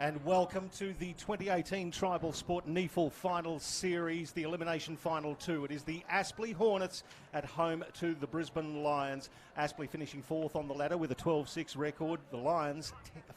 And welcome to the 2018 Tribal Sport NEFL Final Series, the Elimination Final 2. It is the Aspley Hornets at home to the Brisbane Lions. Aspley finishing fourth on the ladder with a 12-6 record. The Lions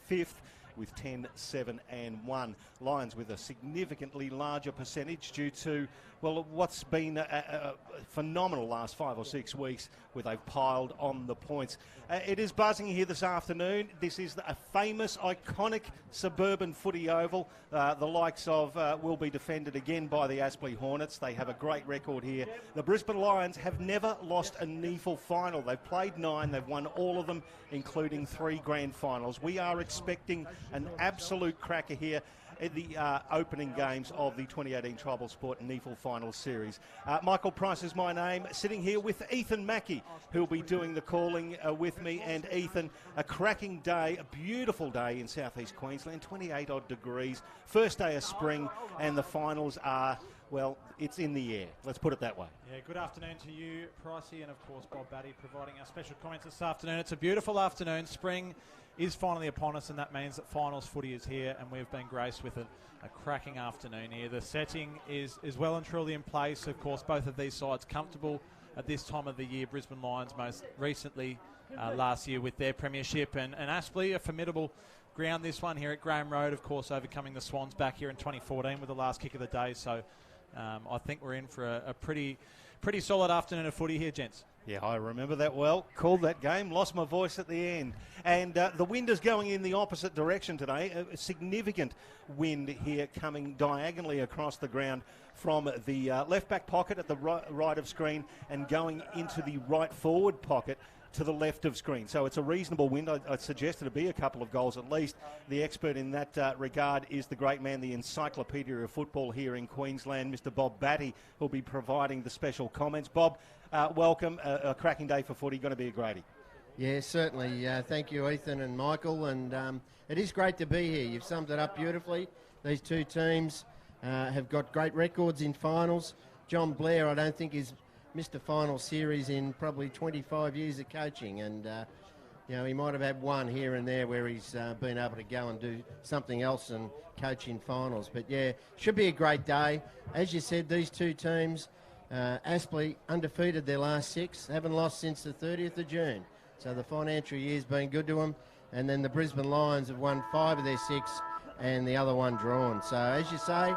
fifth with 10-7-1. Lions with a significantly larger percentage due to, well, what's been a phenomenal last 5 or 6 weeks where they've piled on the points. It is buzzing here this afternoon. This is a famous, iconic suburban footy oval. The likes of will be defended again by the Aspley Hornets. They have a great record here. The Brisbane Lions have never lost a NEFL final. They've played 9. They've won all of them, including 3 grand finals. We are expecting an absolute cracker here at the opening games of the 2018 Tribal Sport NEFL Final Series. Michael Price is my name, sitting here with Ethan Mackey, who'll be doing the calling with me. And Ethan, a cracking day, a beautiful day in southeast Queensland, 28 odd degrees, first day of spring, and the finals are, well, it's in the air. Let's put it that way. Yeah, good afternoon to you, Pricey, and of course Bob Batty providing our special comments this afternoon. It's a beautiful afternoon. Spring is finally upon us, and that means that finals footy is here, and we've been graced with a cracking afternoon here. The setting is well and truly in place. Of course, both of these sides comfortable at this time of the year. Brisbane Lions most recently last year with their premiership, and Aspley, a formidable ground this one here at Graham Road, of course, overcoming the Swans back here in 2014 with the last kick of the day. So I think we're in for a pretty solid afternoon of footy here, gents. Yeah, I remember that well. Called that game, lost my voice at the end. And the wind is going in the opposite direction today. A significant wind here coming diagonally across the ground from the left back pocket at the right of screen and going into the right forward pocket to the left of screen. So it's a reasonable wind. I'd suggest it'd be a couple of goals at least. The expert in that regard is the great man, the encyclopedia of football here in Queensland, Mr. Bob Batty, who'll be providing the special comments. Bob, welcome. A cracking day for footy. Going to be a greatie. Yeah, certainly. Thank you, Ethan and Michael. And it is great to be here. You've summed it up beautifully. These two teams have got great records in finals. John Blair, I don't think, is missed a final series in probably 25 years of coaching, and you know, he might have had one here and there where he's been able to go and do something else and coach in finals. But yeah, should be a great day. As you said, these two teams, Aspley undefeated their last 6, haven't lost since the 30th of June. So the financial year's been good to them. And then the Brisbane Lions have won 5 of their 6 and the other one drawn. So as you say,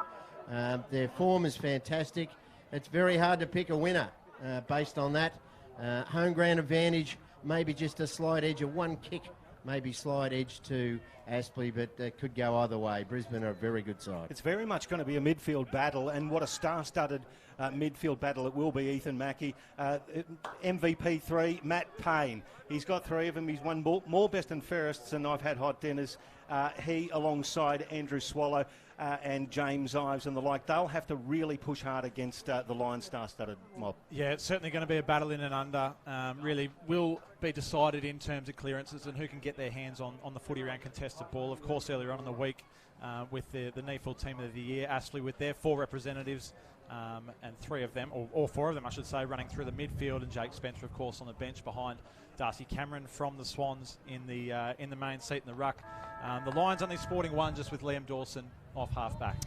their form is fantastic. It's very hard to pick a winner. Based on that, home ground advantage, maybe just a slight edge of one kick, maybe slight edge to Aspley, but it could go either way. Brisbane are a very good side. It's very much going to be a midfield battle, and what a star-studded midfield battle it will be. Ethan Mackey, MVP 3, Matt Payne. He's got 3 of them. He's won more best and fairest than I've had hot dinners. He, alongside Andrew Swallow and James Ives and the like, they'll have to really push hard against the Lions star-studded mob. Yeah, it's certainly going to be a battle in and under. Really will be decided in terms of clearances and who can get their hands on the footy around contested ball. Of course, earlier on in the week with the NEFL Team of the Year, Aspley with their 4 representatives, and 3 of them, or all 4 of them, I should say, running through the midfield, and Jake Spencer, of course, on the bench behind Darcy Cameron from the Swans in the main seat in the ruck. The Lions only sporting 1, just with Liam Dawson off half-back.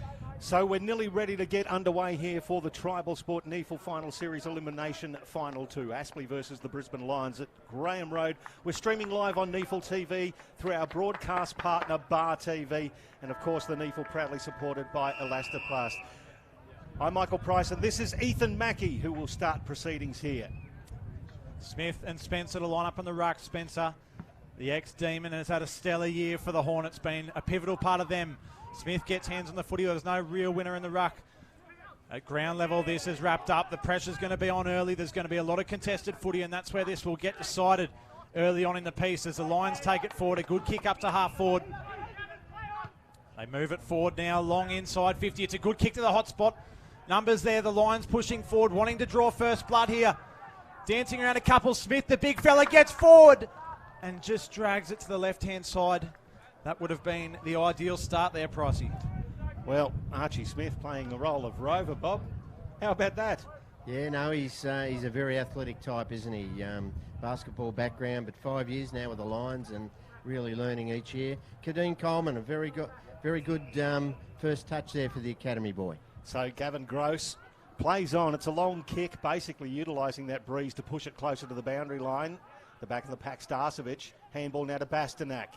So we're nearly ready to get underway here for the Tribal Sport NEFL Final Series Elimination Final 2. Aspley versus the Brisbane Lions at Graham Road. We're streaming live on NEFL TV through our broadcast partner, Bar TV. And, of course, the NEFL proudly supported by Elastoplast. I'm Michael Price, and this is Ethan Mackey, who will start proceedings here. Smith and Spencer to line up on the ruck. Spencer, the ex-Demon, has had a stellar year for the Hornets, been a pivotal part of them. Smith gets hands on the footy. There's no real winner in the ruck. At ground level, this is wrapped up. The pressure's going to be on early. There's going to be a lot of contested footy, and that's where this will get decided early on in the piece as the Lions take it forward. A good kick up to half forward. They move it forward now, long inside 50. It's a good kick to the hot spot. Numbers there, the Lions pushing forward, wanting to draw first blood here. Dancing around a couple. Smith, the big fella, gets forward and just drags it to the left-hand side. That would have been the ideal start there, Pricey. Well, Archie Smith playing the role of rover, Bob. How about that? Yeah, no, he's a very athletic type, isn't he? Basketball background, but 5 years now with the Lions and really learning each year. Kadeen Coleman, a very very good first touch there for the academy boy. So Gavin Gross plays on. It's a long kick, basically utilising that breeze to push it closer to the boundary line. The back of the pack, Starcevic. Handball now to Bastanak.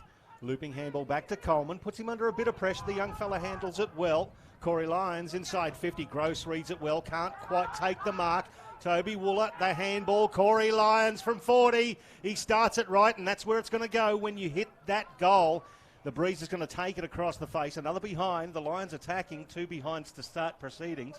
Looping handball back to Coleman. Puts him under a bit of pressure. The young fella handles it well. Corey Lyons inside 50. Gross reads it well. Can't quite take the mark. Toby Wooler, the handball. Corey Lyons from 40. He starts it right, and that's where it's going to go when you hit that goal. The breeze is going to take it across the face. Another behind. The Lions attacking. 2 behinds to start proceedings.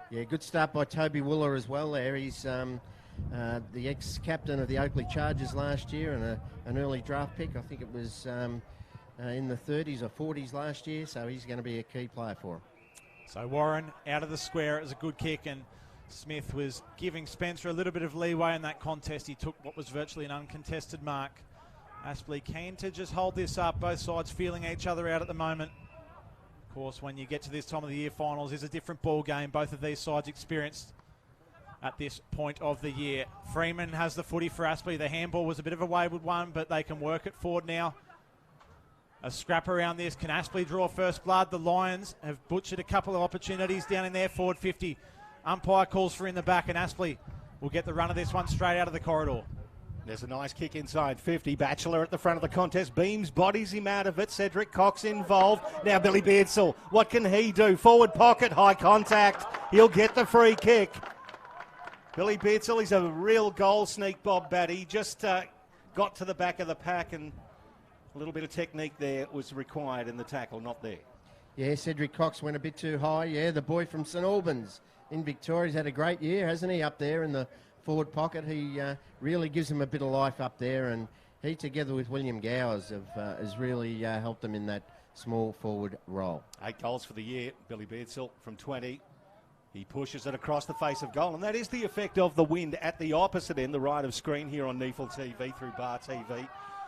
Yeah, good start by Toby Wooler as well there. He's the ex-captain of the Oakley Chargers last year and an early draft pick. I think it was in the 30s or 40s last year, so he's going to be a key player for him. So Warren out of the square. It was a good kick, and Smith was giving Spencer a little bit of leeway in that contest. He took what was virtually an uncontested mark. Aspley keen to just hold this up. Both sides feeling each other out at the moment. Of course, when you get to this time of the year, finals is a different ball game. Both of these sides experienced at this point of the year. Freeman has the footy for Aspley. The handball was a bit of a wayward one, but they can work it forward now. A scrap around this. Can Aspley draw first blood? The Lions have butchered a couple of opportunities down in their forward 50. Umpire calls for in the back, and Aspley will get the run of this one straight out of the corridor. There's a nice kick inside 50. Batchelor at the front of the contest. Beams bodies him out of it. Cedric Cox involved. Now Billy Beardsall. What can he do? Forward pocket, high contact. He'll get the free kick. Billy Beardsall, he's a real goal sneak, Bob Batty. Just got to the back of the pack, and a little bit of technique there was required in the tackle, not there. Yeah, Cedric Cox went a bit too high. Yeah, the boy from St Albans in Victoria. He's had a great year, hasn't he, up there in the forward pocket? He really gives him a bit of life up there, and he, together with William Gowers, has really helped them in that small forward role. 8 goals for the year, Billy Beardsall from 20. He pushes it across the face of goal, and that is the effect of the wind at the opposite end, the right of screen here on Neefle TV through Bar TV.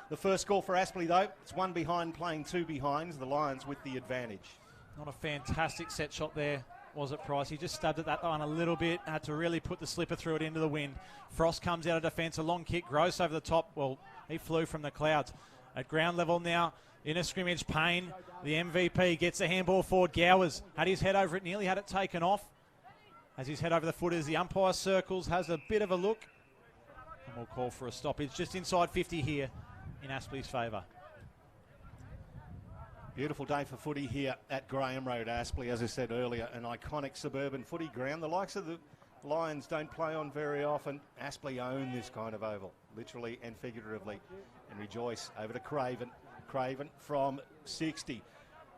The first score for Aspley, though, it's 1 behind playing 2 behinds, the Lions with the advantage. Not a fantastic set shot there, was it, Price? He just stabbed at that one a little bit, had to really put the slipper through it into the wind. Frost comes out of defence, a long kick, Gross over the top. Well, he flew from the clouds. At ground level now, in a scrimmage, Payne, the MVP, gets the handball forward. Gowers had his head over it, nearly had it taken off. Has his head over the footers, the umpire circles, has a bit of a look, and we'll call for a stoppage just inside 50 here in Aspley's favour. Beautiful day for footy here at Graham Road, Aspley. As I said earlier, an iconic suburban footy ground. The likes of the Lions don't play on very often. Aspley own this kind of oval, literally and figuratively. And Rejoice over to Craven. Craven from 60.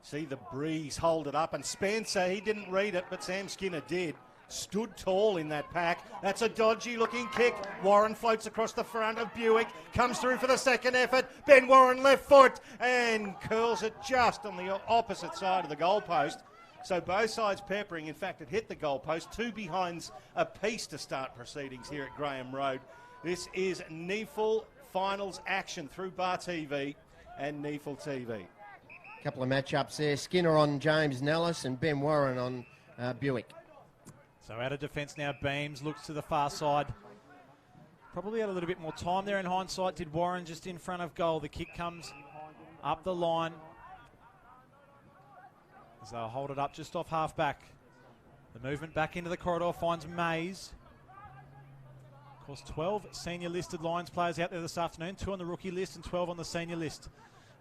See the breeze hold it up, and Spencer, he didn't read it, but Sam Skinner did. Stood tall in that pack. That's a dodgy looking kick. Warren floats across the front of Buick. Comes through for the second effort. Ben Warren left foot and curls it just on the opposite side of the goalpost. So both sides peppering. In fact, it hit the goalpost. 2 behinds apiece to start proceedings here at Graham Road. This is Neefle finals action through Bar TV and Neefle TV. Couple of matchups there. Skinner on James Nellis and Ben Warren on Buick. So out of defence now, Beams looks to the far side. Probably had a little bit more time there in hindsight. Did Warren just in front of goal. The kick comes up the line. As they'll hold it up just off half back. The movement back into the corridor finds Mays. Of course, 12 senior listed Lions players out there this afternoon. 2 on the rookie list and 12 on the senior list.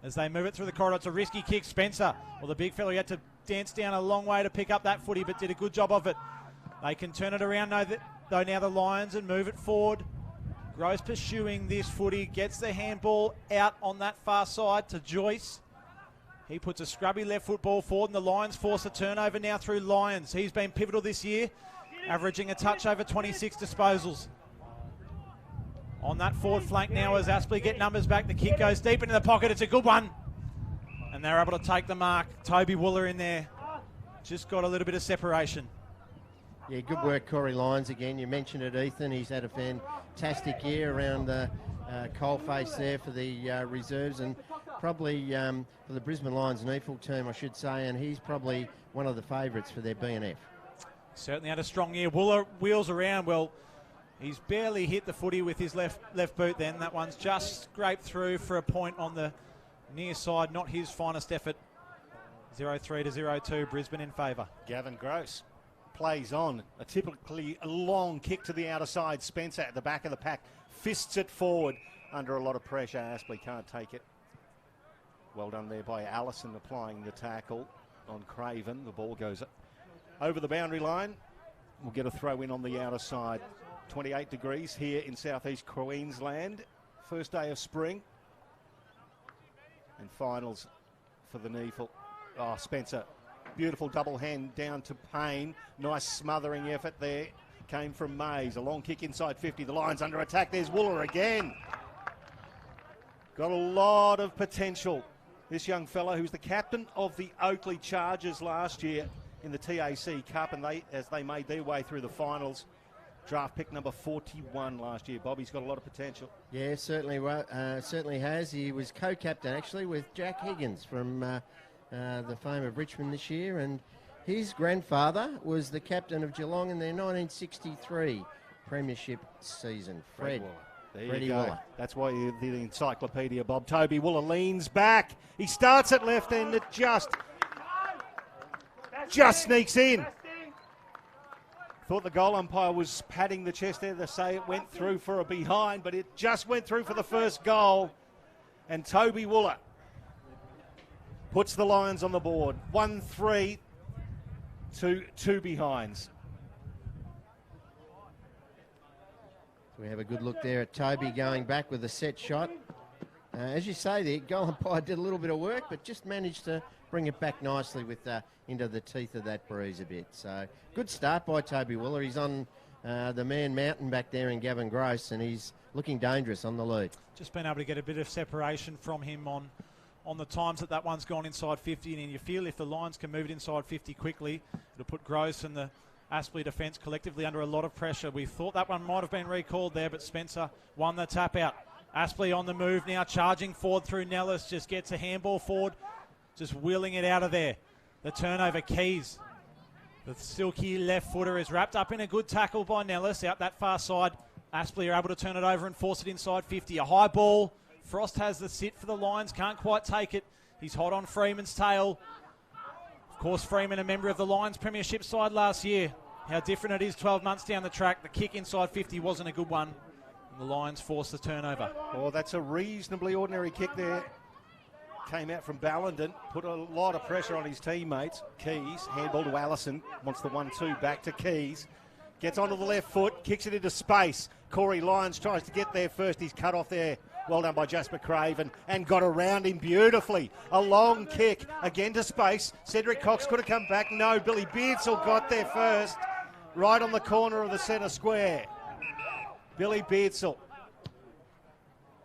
As they move it through the corridor, it's a risky kick. Spencer, well, the big fellow, he had to dance down a long way to pick up that footy, but did a good job of it. They can turn it around though now the Lions and move it forward. Gross pursuing this footy, gets the handball out on that far side to Joyce. He puts a scrubby left foot ball forward, and the Lions force a turnover now through Lyons. He's been pivotal this year, averaging a touch over 26 disposals. On that forward flank now as Aspley get numbers back. The kick goes deep into the pocket. It's a good one. And they're able to take the mark. Toby Wooler in there. Just got a little bit of separation. Yeah, good work, Corey Lyons again. You mentioned it, Ethan. He's had a fantastic year around the coalface there for the reserves, and probably for the Brisbane Lions Neefle team, I should say, and he's probably one of the favourites for their BNF. Certainly had a strong year. Wooler wheels around. Well, he's barely hit the footy with his left boot then. That one's just scraped through for a point on the near side. Not his finest effort 0-3 to 0-2, Brisbane in favour. Gavin Gross plays on. A typically long kick to the outer side. Spencer at the back of the pack fists it forward under a lot of pressure. Aspley can't take it. Well done there by Allison applying the tackle on Craven. The ball goes over the boundary line. We'll get a throw in on the outer side. 28 degrees here in southeast Queensland. First day of spring. And finals for the NEFL. Oh, Spencer. Beautiful double hand down to Payne. Nice smothering effort there. Came from Mays. A long kick inside 50. The Lions under attack. There's Wooler again. Got a lot of potential. This young fellow who's the captain of the Oakley Chargers last year in the TAC Cup, and as they made their way through the finals, draft pick number 41 last year. Bobby's got a lot of potential. Yeah, certainly has. He was co-captain actually with Jack Higgins from the fame of Richmond this year, and his grandfather was the captain of Geelong in their 1963 premiership season. Fred Wooler. There you go. Wooler. That's why you're the encyclopedia, Bob. Toby Wooler leans back. He starts at left and it just sneaks in. Thought the goal umpire was patting the chest there to say it went through for a behind, but it just went through for the first goal. And Toby Wooler puts the Lions on the board. 1-3 to 2 behinds. We have a good look there at Toby going back with a set shot. As you say, the goal umpire did a little bit of work, but just managed to bring it back nicely with into the teeth of that breeze a bit. So good start by Toby Wooler. He's on the man mountain back there in Gavin Gross, and he's looking dangerous on the lead. Just been able to get a bit of separation from him on the times that one's gone inside 50, and you feel if the Lions can move it inside 50 quickly, it'll put Gross and the Aspley defence collectively under a lot of pressure. We thought that one might have been recalled there, but Spencer won the tap out. Aspley on the move now, charging forward through Nellis, just gets a handball forward, just wheeling it out of there. The turnover, Keys. The silky left footer is wrapped up in a good tackle by Nellis out that far side. Aspley are able to turn it over and force it inside 50. A high ball. Frost has the sit for the Lions, can't quite take it. He's hot on Freeman's tail. Of course, Freeman, a member of the Lions premiership side last year. How different it is 12 months down the track. The kick inside 50 wasn't a good one. And the Lions forced the turnover. Oh, that's a reasonably ordinary kick there. Came out from Ballenden, put a lot of pressure on his teammates. Keys, handball to Allison, wants the 1-2 back to Keys. Gets onto the left foot, kicks it into space. Corey Lyons tries to get there first. He's cut off there. Well done by Jasper Craven and got around him beautifully. A long kick again to space. Cedric Cox could have come back. No, Billy Beardsall got there first. Right on the corner of the centre square. Billy Beardsall.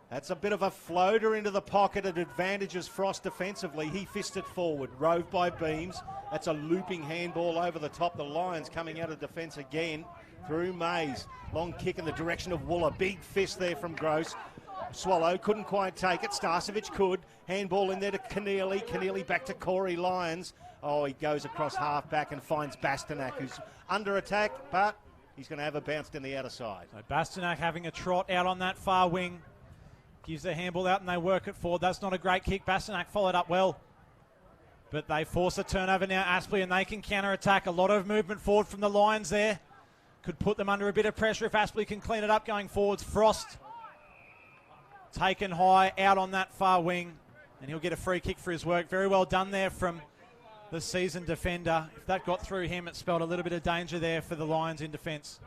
That's a bit of a floater into the pocket. It advantages Frost defensively. He fisted forward. Rove by Beams. That's a looping handball over the top. The Lions coming out of defence again through Mays. Long kick in the direction of Wooler. Big fist there from Gross. Swallow couldn't quite take it. Starcevic could. Handball in there to Keneally. Keneally back to Corey Lyons. Oh, he goes across half back and finds Bastanak, who's under attack, but he's going to have a bounce down the outer side. So Bastanak having a trot out on that far wing. Gives the handball out and they work it forward. That's not a great kick. Bastanak followed up well. But they force a turnover now, Aspley, and they can counter-attack. A lot of movement forward from the Lions there. Could put them under a bit of pressure if Aspley can clean it up going forwards. Frost taken high out on that far wing, and he'll get a free kick for his work. Very well done there from the seasoned defender. If that got through him, it spelled a little bit of danger there for the Lions in defence.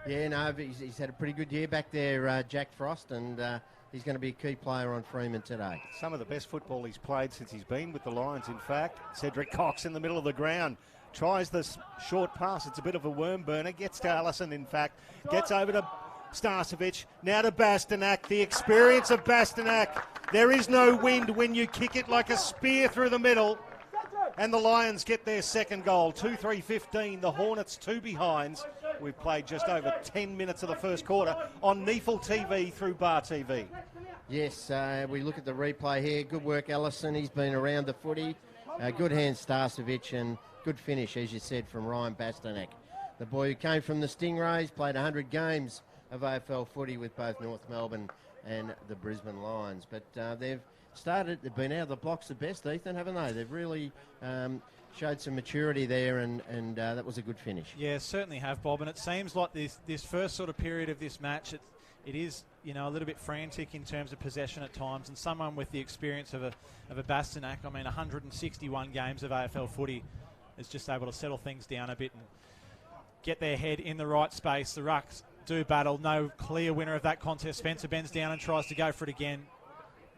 Yeah, no, he's had a pretty good year back there, Jack Frost, and he's going to be a key player on Freeman today. Some of the best football he's played since he's been with the Lions, in fact. Cedric Cox in the middle of the ground. Tries this short pass. It's a bit of a worm burner. Gets to Allison, in fact. Gets over to Starcevic. Now to Bastanak. The experience of Bastanak. There is no wind when you kick it like a spear through the middle. And the Lions get their second goal. 2-3-15. The Hornets 2 behinds. We've played just over 10 minutes of the first quarter on NEFL TV through Bar TV. Yes, we look at the replay here. Good work, Ellison. He's been around the footy. Good hand, Starcevic, and good finish, as you said, from Ryan Bastanak. The boy who came from the Stingrays, played 100 games of AFL footy with both North Melbourne and the Brisbane Lions. But they've been out of the blocks the best, Ethan, haven't they? They've really showed some maturity there, and that was a good finish. Yeah, certainly have, Bob. And it seems like this first sort of period of this match, it is, you know, a little bit frantic in terms of possession at times. And someone with the experience of a Bastanak, I mean, 161 games of AFL footy, is just able to settle things down a bit and get their head in the right space. The Rucks do battle. No clear winner of that contest. Spencer bends down and tries to go for it again.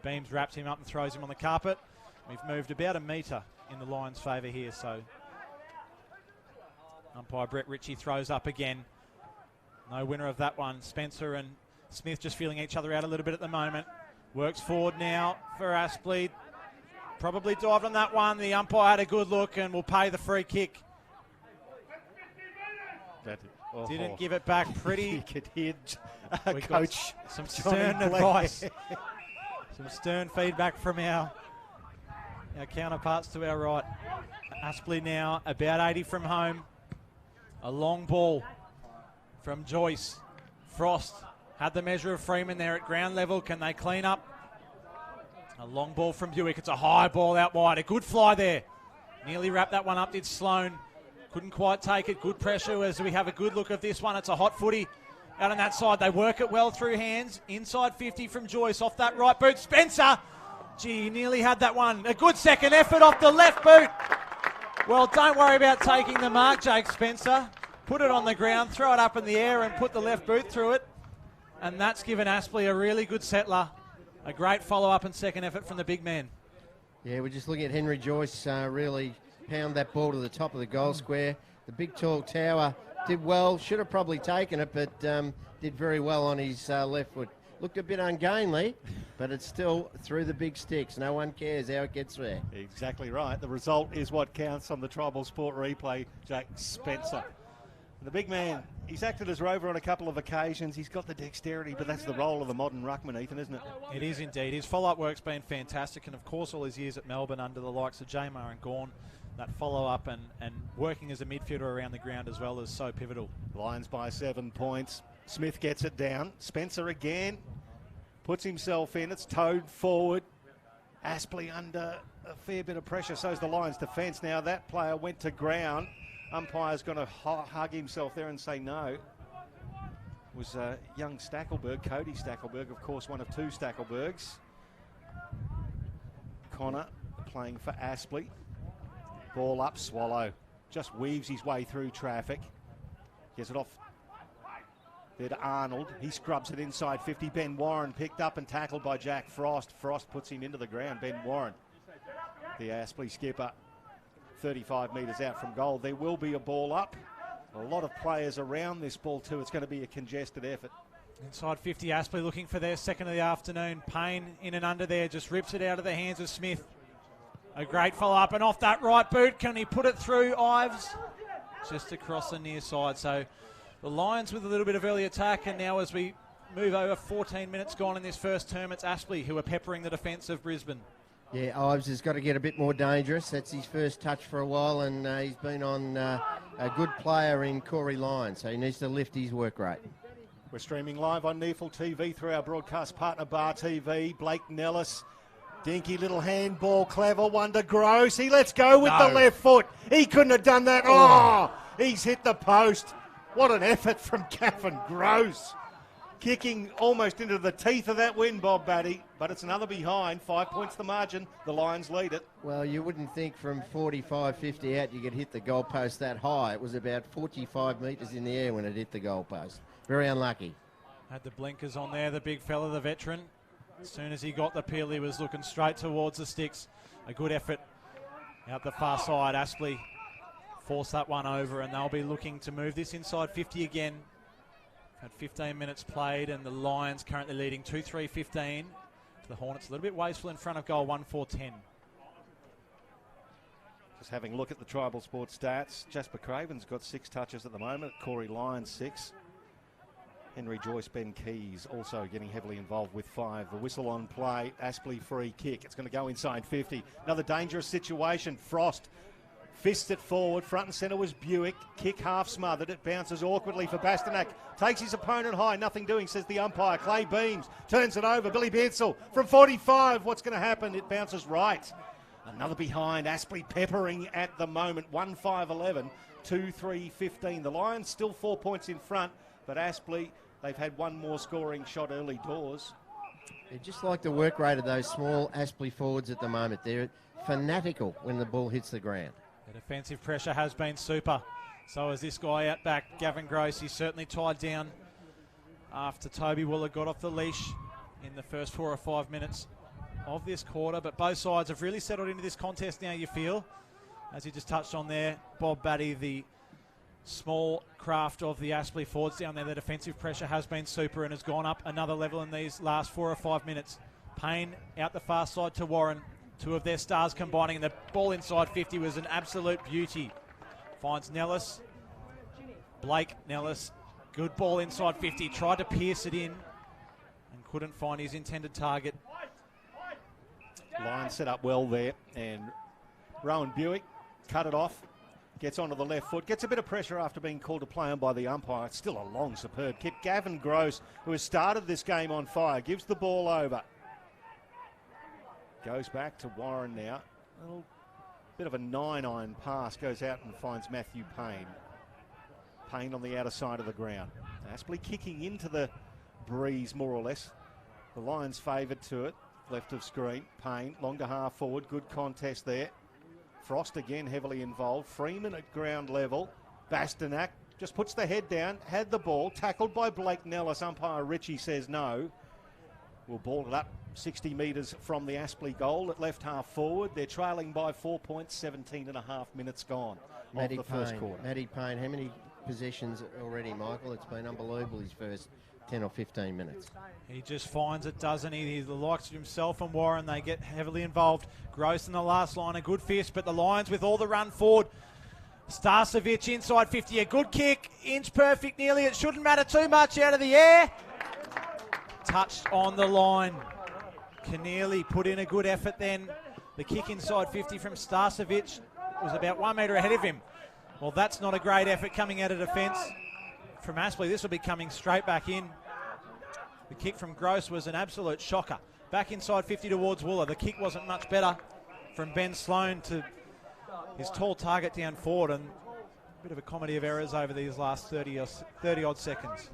Beams wraps him up and throws him on the carpet. We've moved about a metre in the Lions' favour here, so umpire Brett Ritchie throws up again. No winner of that one. Spencer and Smith just feeling each other out a little bit at the moment. Works forward now for Aspley. Probably dived on that one. The umpire had a good look and will pay the free kick. Didn't give it back. Pretty. You could hear Coach some stern advice. Some stern feedback from our counterparts to our right. Aspley now about 80 from home. A long ball from Joyce. Frost had the measure of Freeman there at ground level. Can they clean up? A long ball from Buick. It's a high ball out wide. A good fly there. Nearly wrapped that one up, did Sloan. Couldn't quite take it. Good pressure as we have a good look of this one. It's a hot footy out on that side. They work it well through hands. Inside 50 from Joyce. Off that right boot. Spencer. Gee, nearly had that one. A good second effort off the left boot. Well, don't worry about taking the mark, Jake Spencer. Put it on the ground, throw it up in the air and put the left boot through it. And that's given Aspley a really good settler. A great follow-up and second effort from the big man. Yeah, we're just looking at Henry Joyce really pound that ball to the top of the goal square. The big tall tower did well. Should have probably taken it, but did very well on his left foot. Looked a bit ungainly, but it's still through the big sticks. No one cares how it gets there. Exactly right. The result is what counts on the Tribal Sport replay, Jake Spencer. The big man, he's acted as rover on a couple of occasions. He's got the dexterity, but that's the role of the modern ruckman, Ethan, isn't it? It is indeed. His follow-up work's been fantastic, and of course all his years at Melbourne under the likes of Jamar and Gawn, that follow-up and working as a midfielder around the ground as well is so pivotal. Lions by 7 points. Smith gets it down. Spencer again puts himself in. It's towed forward. Aspley under a fair bit of pressure. So's the Lions defence. Now that player went to ground. Umpire's going to hug himself there and say no. It was young Stackelberg, Cody Stackelberg, of course, one of two Stackelbergs. Connor playing for Aspley. Ball up, Swallow. Just weaves his way through traffic. Gets it off there to Arnold. He scrubs it inside 50. Ben Warren picked up and tackled by Jack Frost. Frost puts him into the ground. Ben Warren, the Aspley skipper, 35 metres out from goal. There will be a ball up. A lot of players around this ball too. It's going to be a congested effort. Inside 50, Aspley looking for their second of the afternoon. Payne in and under there, just rips it out of the hands of Smith. A great follow-up, and off that right boot, can he put it through Ives? Just across the near side. So the Lions with a little bit of early attack, and now as we move over 14 minutes gone in this first term, it's Aspley who are peppering the defence of Brisbane. Yeah, Ives has got to get a bit more dangerous. That's his first touch for a while, and he's been on a good player in Corey Lyons, so he needs to lift his work rate. We're streaming live on Neefle TV through our broadcast partner Bar TV. Blake Nellis, dinky little handball, clever one to Gross. He lets go with the left foot. He couldn't have done that. Oh, he's hit the post. What an effort from Caffin Gross. Kicking almost into the teeth of that win, Bob Batty. But it's another behind. 5 points the margin. The Lions lead it. Well, you wouldn't think from 45, 50 out you could hit the goalpost that high. It was about 45 metres in the air when it hit the goalpost. Very unlucky. Had the blinkers on there, the big fella, the veteran. As soon as he got the peel, he was looking straight towards the sticks. A good effort out the far side. Aspley forced that one over, and they'll be looking to move this inside 50 again. Had 15 minutes played, and the Lions currently leading 2-3-15. The Hornets a little bit wasteful in front of goal, 1-4-10. Just having a look at the Tribal Sports stats. Jasper Craven's got 6 touches at the moment. Corey Lyons 6. Henry Joyce, Ben Keys also getting heavily involved with 5. The whistle on play. Aspley free kick. It's going to go inside 50. Another dangerous situation. Frost Fist it forward, front and centre was Buick. Kick half smothered, it bounces awkwardly for Bastanak. Takes his opponent high, nothing doing, says the umpire. Clay Beams turns it over, Billy Bensel from 45. What's going to happen? It bounces right. Another behind, Aspley peppering at the moment. 1-5-11, 2-3-15. The Lions still 4 points in front, but Aspley, they've had one more scoring shot early doors. Yeah, just like the work rate of those small Aspley forwards at the moment. They're fanatical when the ball hits the ground. The defensive pressure has been super. So is this guy out back, Gavin Gross. He's certainly tied down after Toby Wooler got off the leash in the first 4 or 5 minutes of this quarter. But both sides have really settled into this contest now, you feel. As you just touched on there, Bob Batty, the small craft of the Aspley forwards down there. The defensive pressure has been super and has gone up another level in these last 4 or 5 minutes. Payne out the far side to Warren. Two of their stars combining, and the ball inside 50 was an absolute beauty. Finds Nellis. Blake Nellis. Good ball inside 50. Tried to pierce it in and couldn't find his intended target. Line set up well there, and Rowan Buick cut it off. Gets onto the left foot. Gets a bit of pressure after being called to play on by the umpire. It's still a long, superb kick. Gavin Gross, who has started this game on fire, gives the ball over. Goes back to Warren now. A little bit of a 9-iron pass. Goes out and finds Matthew Payne. Payne on the outer side of the ground. Aspley kicking into the breeze, more or less. The Lions favoured to it. Left of screen. Payne, longer half forward. Good contest there. Frost again heavily involved. Freeman at ground level. Bastanak just puts the head down. Had the ball. Tackled by Blake Nellis. Umpire Ritchie says no. We'll ball it up 60 metres from the Aspley goal at left half forward. They're trailing by 4 points, 17 and a half minutes gone of the first quarter. Matty Payne, how many possessions already, Michael? It's been unbelievable, his first 10 or 15 minutes. He just finds it, doesn't he? The likes of himself and Warren, they get heavily involved. Gross in the last line, a good fist, but the Lions with all the run forward. Starcevic inside 50, a good kick, inch perfect nearly. It shouldn't matter too much out of the air. Touched on the line. Keneally put in a good effort then. The kick inside 50 from Starcevic was about 1 metre ahead of him. Well, that's not a great effort coming out of defence from Aspley. This will be coming straight back in. The kick from Gross was an absolute shocker. Back inside 50 towards Wooler. The kick wasn't much better from Ben Sloan to his tall target down forward, and a bit of a comedy of errors over these last 30-odd seconds.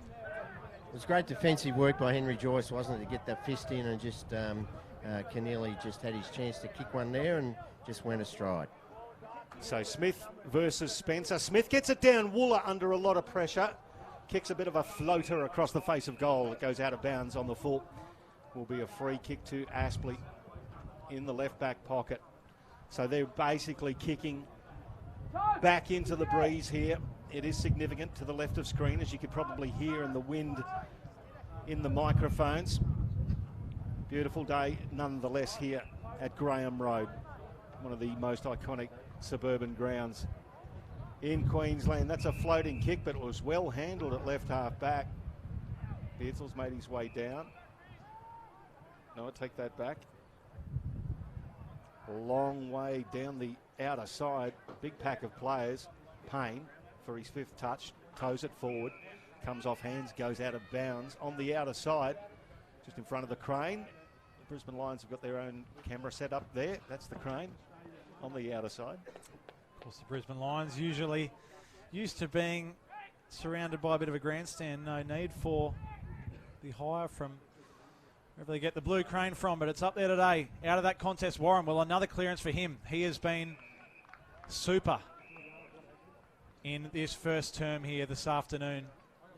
It was great defensive work by Henry Joyce, wasn't it, to get that fist in, and just Keneally just had his chance to kick one there and just went astride. So Smith versus Spencer. Smith gets it down. Wooler under a lot of pressure. Kicks a bit of a floater across the face of goal. It goes out of bounds on the full. Will be a free kick to Aspley in the left back pocket. So they're basically kicking back into the breeze here. It is significant to the left of screen, as you could probably hear in the wind in the microphones. Beautiful day nonetheless here at Graham Road, one of the most iconic suburban grounds in Queensland. That's a floating kick, but it was well handled at left half back. Beardsley's made his way down. No, I take that back. A long way down the outer side. Big pack of players. Payne for his fifth touch. Toes it forward. Comes off hands, goes out of bounds. On the outer side, just in front of the crane. The Brisbane Lions have got their own camera set up there. That's the crane on the outer side. Of course, the Brisbane Lions usually used to being surrounded by a bit of a grandstand. No need for the hire from wherever they get the blue crane from, but it's up there today. Out of that contest, Warren. Well, another clearance for him. He has been super in this first term here this afternoon.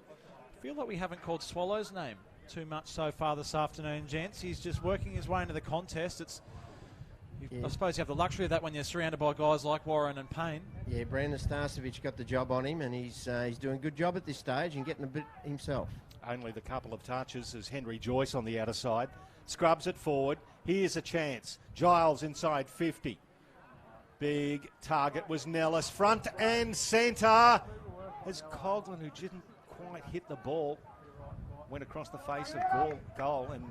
I feel like we haven't called Swallow's name too much so far this afternoon, gents. He's just working his way into the contest. I suppose you have the luxury of that when you're surrounded by guys like Warren and Payne. Yeah, Brandon Starcevic got the job on him, and he's doing a good job at this stage and getting a bit himself. Only the couple of touches as Henry Joyce on the outer side. Scrubs it forward. Here's a chance. Giles inside 50. Big target was Nellis. Front and centre. As Coughlin, who didn't quite hit the ball, went across the face of goal and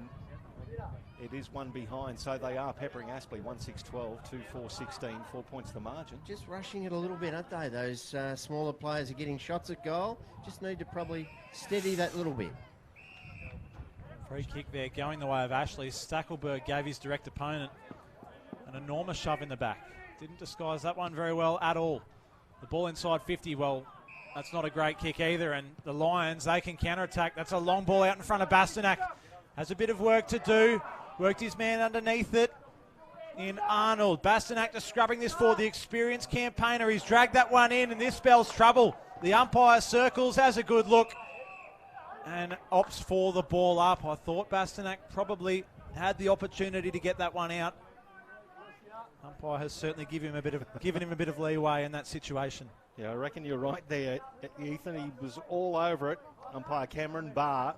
It is one behind, so they are peppering Aspley. 1-6-12, 2-4-16, 4 points the margin. Just rushing it a little bit, aren't they? Those smaller players are getting shots at goal. Just need to probably steady that little bit. Free kick there going the way of Ashley. Stackelberg gave his direct opponent an enormous shove in the back. Didn't disguise that one very well at all. The ball inside 50, well, that's not a great kick either. And the Lions, they can counter-attack. That's a long ball out in front of Bastanak. Has a bit of work to do. Worked his man underneath it in Arnold. Bastanak just scrubbing this for the experienced campaigner. He's dragged that one in, and this spells trouble. The umpire circles, has a good look, and opts for the ball up. I thought Bastanak probably had the opportunity to get that one out. Umpire has certainly given him a bit of leeway in that situation. Yeah, I reckon you're right there, Ethan. He was all over it. Umpire Cameron Barr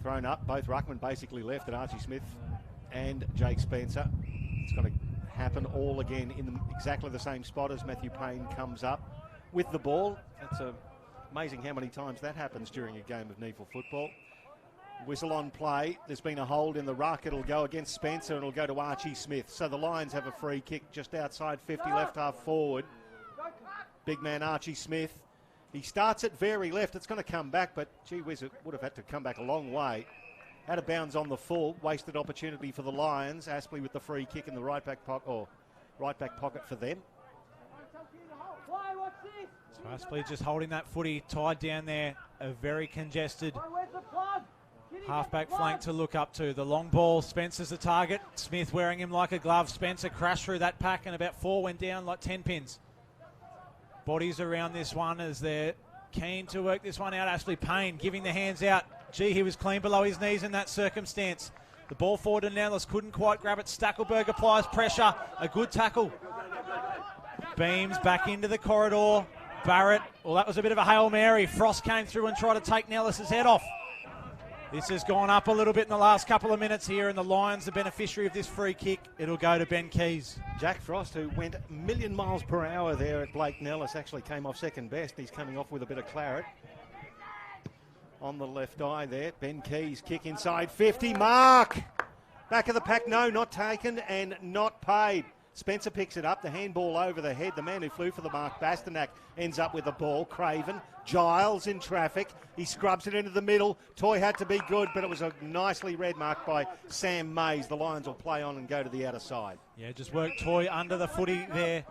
thrown up. Both ruckmen basically left at Archie Smith and Jake Spencer. It's going to happen all again in exactly the same spot as Matthew Payne comes up with the ball. It's amazing how many times that happens during a game of NEFL football. Whistle on play. There's been a hold in the ruck. It'll go against Spencer and it'll go to Archie Smith. So the Lions have a free kick just outside 50, left half forward. Big man Archie Smith. He starts it very left. It's going to come back, but gee whiz, it would have had to come back a long way. Out of bounds on the full. Wasted opportunity for the Lions. Aspley with the free kick in the right back pocket for them. So Aspley just holding that footy tied down there. A very congested halfback flank to look up to. The long ball, Spencer's the target. Smith wearing him like a glove. Spencer crashed through that pack and about 4 went down like 10 pins. Bodies around this one as they're keen to work this one out. Aspley Payne giving the hands out. Gee, he was clean below his knees in that circumstance. The ball forward and Nellis couldn't quite grab it. Stackelberg applies pressure. A good tackle. Beams back into the corridor. Barrett, well, that was a bit of a Hail Mary. Frost came through and tried to take Nellis's head off. This has gone up a little bit in the last couple of minutes here, and the Lions, the beneficiary of this free kick, it'll go to Ben Keys. Jack Frost, who went a million miles per hour there at Blake Nellis, actually came off second best. He's coming off with a bit of claret on the left eye there. Ben Keys, kick inside 50. Mark! Back of the pack, no, not taken and not paid. Spencer picks it up, the handball over the head. The man who flew for the mark, Bastanak, ends up with the ball. Craven, Giles in traffic. He scrubs it into the middle. Toy had to be good, but it was a nicely read mark by Sam Mays. The Lions will play on and go to the outer side. Yeah, just work Toy under the footy there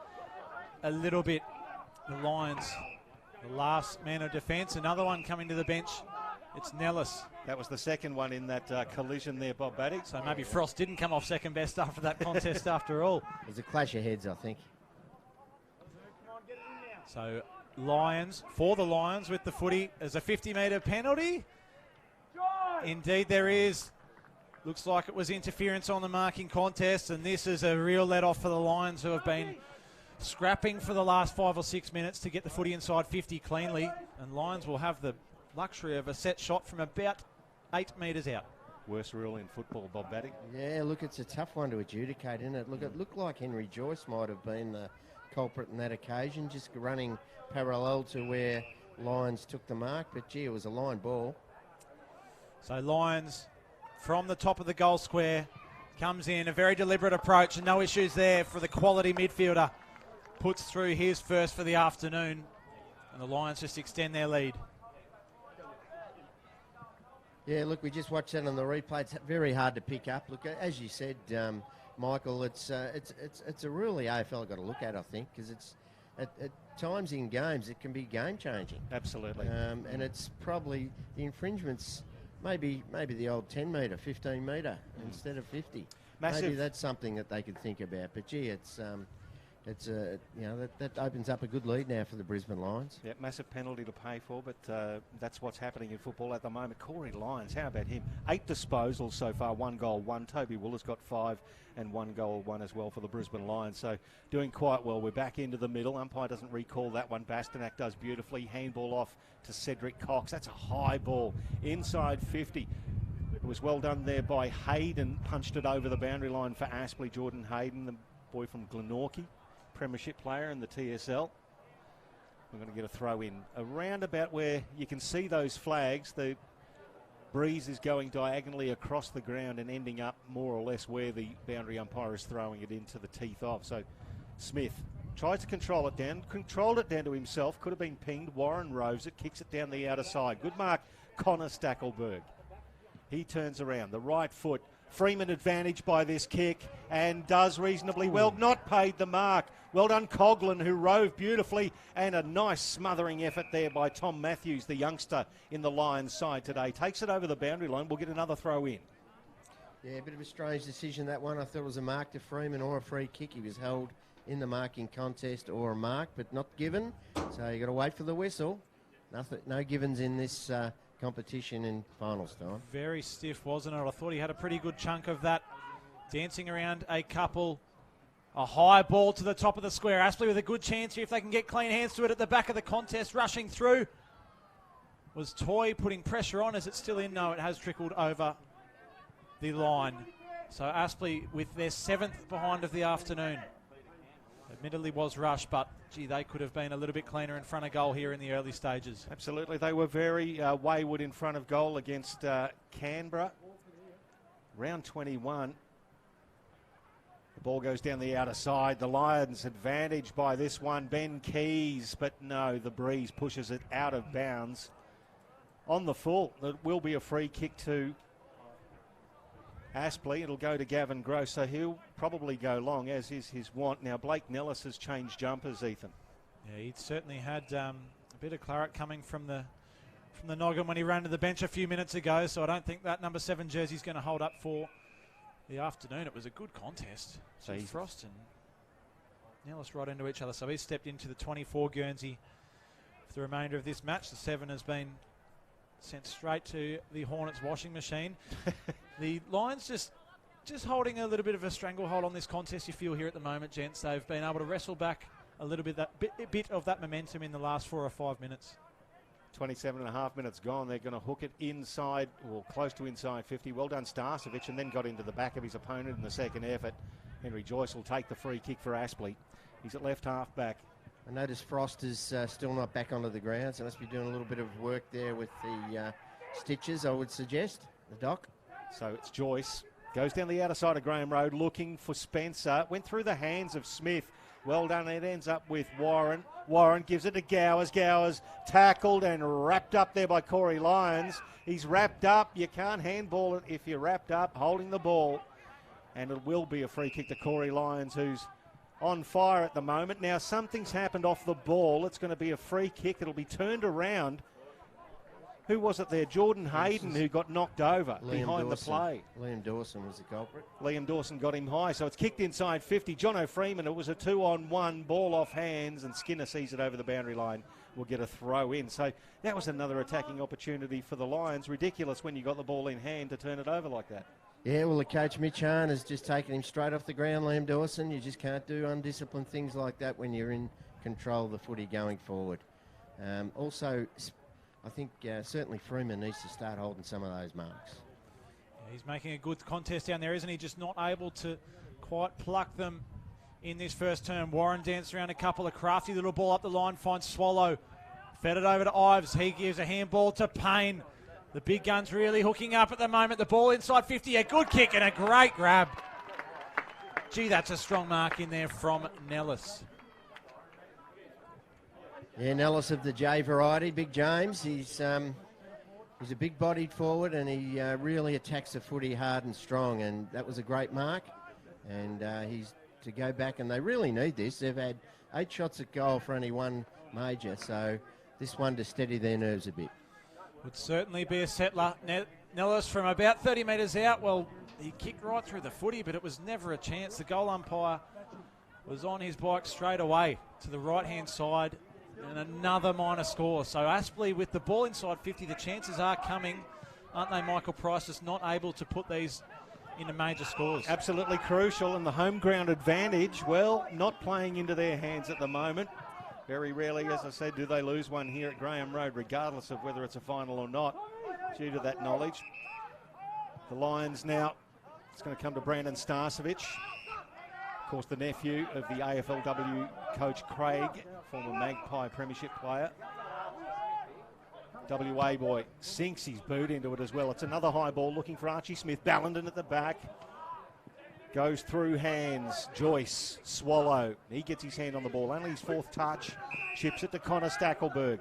a little bit. The Lions, the last man of defence. Another one coming to the bench. It's Nellis. That was the second one in that collision there, Bob Baddick. So maybe Frost didn't come off second best after that contest after all. There's a clash of heads, I think. So Lions, for the Lions with the footy. There's a 50-metre penalty. Indeed there is. Looks like it was interference on the marking contest, and this is a real let-off for the Lions, who have been scrapping for the last 5 or 6 minutes to get the footy inside 50 cleanly. And Lions will have the luxury of a set shot from about 8 metres out. Worst rule in football, Bob Baddick. Yeah, look, it's a tough one to adjudicate, isn't it? Look, it looked like Henry Joyce might have been the culprit in that occasion, just running parallel to where Lions took the mark, but gee, it was a line ball. So Lions from the top of the goal square comes in, a very deliberate approach, and no issues there for the quality midfielder. Puts through his first for the afternoon, and the Lions just extend their lead. Yeah, look, we just watched that on the replay. It's very hard to pick up. Look, as you said, Michael, it's a rule the AFL got to look at, I think, because it's at times in games it can be game changing. Absolutely. And it's probably the infringements, maybe the old 10 metre, 15 metre instead of 50. Massive. Maybe that's something that they could think about. But gee, it's that opens up a good lead now for the Brisbane Lions. Yeah, massive penalty to pay for, but that's what's happening in football at the moment. Corey Lyons, how about him? 8 disposals so far, 1 goal, 1. Toby Willer's got 5 and 1 goal, 1 as well for the Brisbane Lions. So doing quite well. We're back into the middle. Umpire doesn't recall that one. Bastanak does beautifully. Handball off to Cedric Cox. That's a high ball inside 50. It was well done there by Hayden. Punched it over the boundary line for Aspley. Jordan Hayden, the boy from Glenorchy, premiership player in the TSL. We're going to get a throw in around about where you can see those flags. The Breeze is going diagonally across the ground and ending up more or less where the boundary umpire is throwing it into the teeth of. So Smith tries to control it down, controlled it down to himself, could have been pinged. Warren roves it, kicks it down the outer side. Good mark, Connor Stackelberg. He turns around, the right foot. Freeman advantage by this kick and does reasonably well. Not paid the mark. Well done, Coughlin, who rove beautifully, and a nice smothering effort there by Tom Matthews, the youngster in the Lions side today. Takes it over the boundary line. We'll get another throw in. Yeah, a bit of a strange decision, that one. I thought it was a mark to Freeman or a free kick. He was held in the marking contest or a mark, but not given. So you got to wait for the whistle. No givens in this competition in finals time. Very stiff, wasn't it? I thought he had a pretty good chunk of that. Dancing around a couple. A high ball to the top of the square. Aspley with a good chance here if they can get clean hands to it at the back of the contest. Rushing through was Toy putting pressure on. Is it still in? No, it has trickled over the line. So Aspley with their 7th behind of the afternoon. Admittedly was rushed, but gee, they could have been a little bit cleaner in front of goal here in the early stages. Absolutely. They were very wayward in front of goal against Canberra. Round 21. The ball goes down the outer side. The Lions advantage by this one. Ben Keys, but no, the Breeze pushes it out of bounds. On the full, it will be a free kick to Aspley. It'll go to Gavin Gross, so he'll probably go long, as is his want. Now, Blake Nellis has changed jumpers, Ethan. Yeah, he'd certainly had a bit of claret coming from the noggin when he ran to the bench a few minutes ago, so I don't think that number 7 jersey is going to hold up for the afternoon. It was a good contest. So Frost and Nellis right into each other. So he's stepped into the 24 Guernsey for the remainder of this match. The 7 has been sent straight to the Hornets washing machine. The Lions just holding a little bit of a stranglehold on this contest, you feel, here at the moment, gents. They've been able to wrestle back a little bit bit of that momentum in the last 4 or 5 minutes. 27.5 minutes gone. They're going to hook it inside, or close to inside 50. Well done, Starcevic, and then got into the back of his opponent in the second effort. Henry Joyce will take the free kick for Aspley. He's at left half back. I notice Frost is still not back onto the ground, so must be doing a little bit of work there with the stitches, I would suggest, the doc. So it's Joyce. Goes down the outer side of Graham Road looking for Spencer. Went through the hands of Smith. Well done. It ends up with Warren. Warren gives it to Gowers. Gowers tackled and wrapped up there by Corey Lyons. He's wrapped up. You can't handball it if you're wrapped up, holding the ball. And it will be a free kick to Corey Lyons, who's on fire at the moment. Now, something's happened off the ball. It's going to be a free kick. It'll be turned around. Who was it there? Jordan Hayden, who got knocked over behind the play. Liam Dawson was the culprit. Liam Dawson got him high, so it's kicked inside 50. Jono Freeman, it was a 2-on-1, ball off hands, and Skinner sees it over the boundary line. Will get a throw in. So that was another attacking opportunity for the Lions. Ridiculous when you got the ball in hand to turn it over like that. Yeah, well, the coach, Mitch Hahn, has just taken him straight off the ground, Liam Dawson. You just can't do undisciplined things like that when you're in control of the footy going forward. Also, I think certainly Freeman needs to start holding some of those marks. Yeah, he's making a good contest down there, isn't he? Just not able to quite pluck them in this first term. Warren danced around a couple of crafty little ball up the line, finds Swallow. Fed it over to Ives. He gives a handball to Payne. The big gun's really hooking up at the moment. The ball inside 50. A good kick and a great grab. Gee, that's a strong mark in there from Nellis. Yeah, Nellis of the J variety, Big James. He's a big-bodied forward, and he really attacks the footy hard and strong, and that was a great mark. And he's to go back, and they really need this. They've had 8 shots at goal for only 1 major, so this one to steady their nerves a bit. Would certainly be a settler. Nellis from about 30 metres out. Well, he kicked right through the footy, but it was never a chance. The goal umpire was on his bike straight away to the right-hand side. And another minor score. So Aspley with the ball inside 50, the chances are coming, aren't they, Michael Price, just not able to put these into major scores. Absolutely crucial, and the home ground advantage, well, not playing into their hands at the moment. Very rarely, as I said, do they lose one here at Graham Road, regardless of whether it's a final or not, due to that knowledge. The Lions now, it's going to come to Brandon Starcevic. Of course, the nephew of the AFLW coach Craig, former Magpie premiership player. WA boy sinks his boot into it as well. It's another high ball looking for Archie Smith. Ballenden at the back. Goes through hands. Joyce, Swallow. He gets his hand on the ball. Only his fourth touch. Chips it to Connor Stackelberg.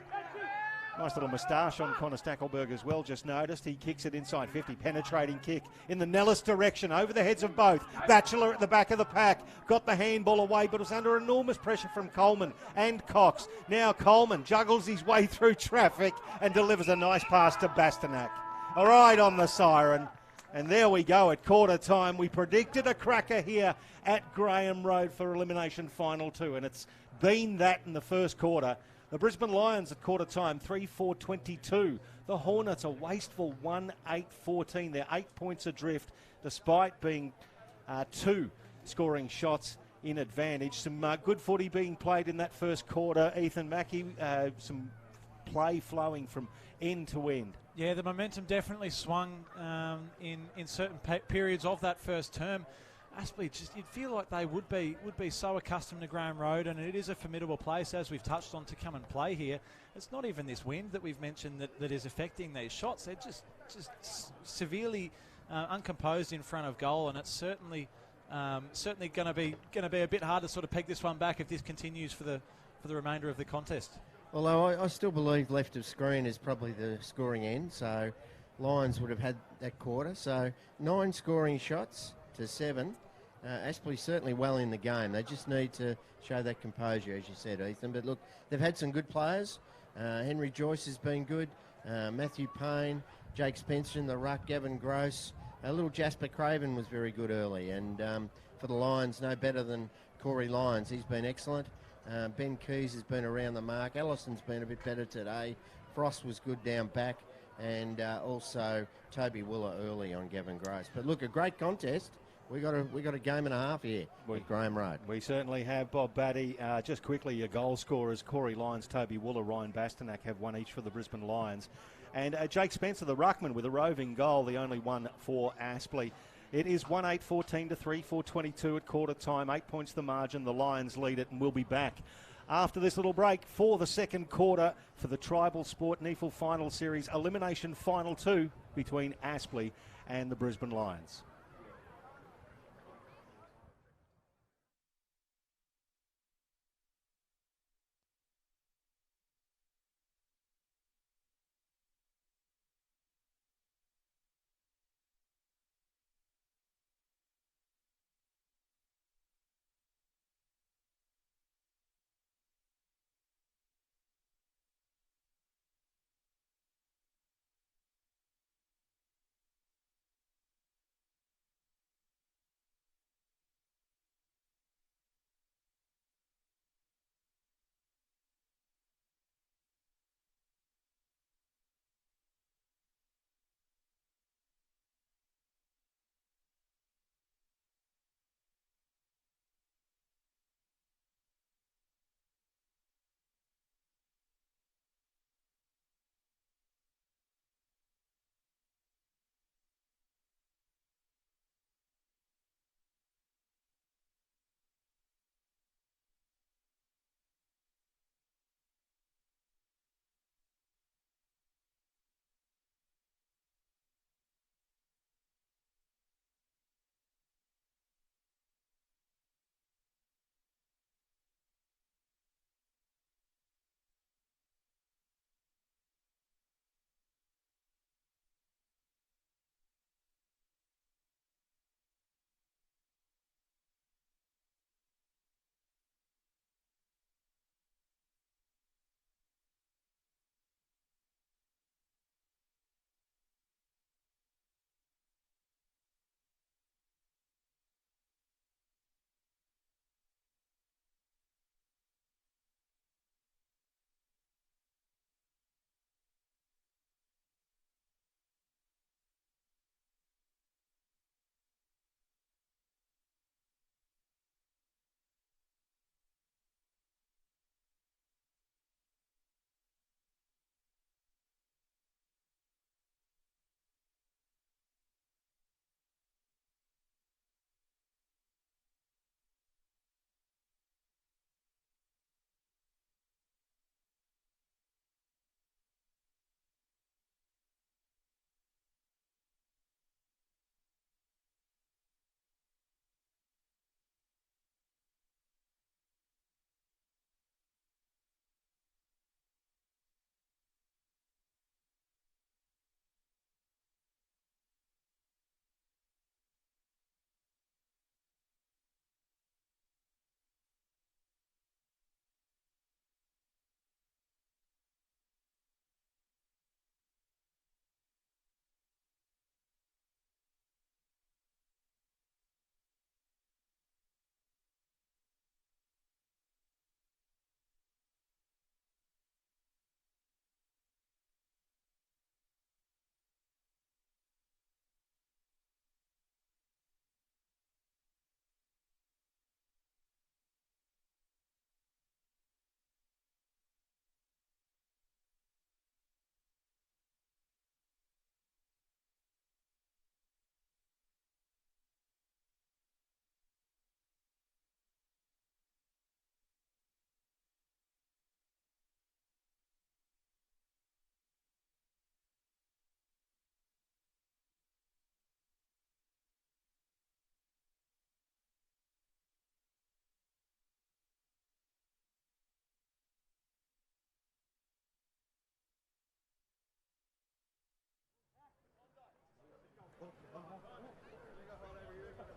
Nice little moustache on Connor Stackelberg as well, just noticed. He kicks it inside 50. Penetrating kick in the Nellis direction, over the heads of both. Batchelor at the back of the pack. Got the handball away, but was under enormous pressure from Coleman and Cox. Now Coleman juggles his way through traffic and delivers a nice pass to Bastanak. All right on the siren. And there we go at quarter time. We predicted a cracker here at Graham Road for Elimination Final 2, and it's been that in the first quarter. The Brisbane Lions at quarter time, 3-4-22. The Hornets a wasteful 1-8-14. They're 8 points adrift, despite being 2 scoring shots in advantage. Some good footy being played in that first quarter. Ethan Mackey, some play flowing from end to end. Yeah, the momentum definitely swung in certain periods of that first term. Aspley, just you'd feel like they would be so accustomed to Graham Road, and it is a formidable place, as we've touched on, to come and play here. It's not even this wind that we've mentioned that is affecting these shots. They're just severely uncomposed in front of goal, and it's certainly going to be a bit hard to sort of peg this one back if this continues for the remainder of the contest. Although I still believe left of screen is probably the scoring end, so Lions would have had that quarter. So 9 scoring shots to 7. Aspley certainly well in the game. They just need to show that composure, as you said, Ethan. But look, they've had some good players. Henry Joyce has been good. Matthew Payne, Jake Spencer in the ruck, Gavin Gross. Little Jasper Craven was very good early. And for the Lions, no better than Corey Lyons. He's been excellent. Ben Keys has been around the mark. Allison's been a bit better today. Frost was good down back. And also Toby Willer early on Gavin Gross. But look, a great contest. We got a game and a half here at Graham Road. We certainly have, Bob Batty. Just quickly, your goal scorers, Corey Lyons, Toby Wooler, Ryan Bastanak have one each for the Brisbane Lions. And Jake Spencer, the ruckman, with a roving goal, the only one for Aspley. It is 1-8-14 to 3-4-22 at quarter time. 8 points the margin. The Lions lead it, and we'll be back after this little break for the second quarter for the Tribal Sport NEFL Final Series Elimination Final 2 between Aspley and the Brisbane Lions.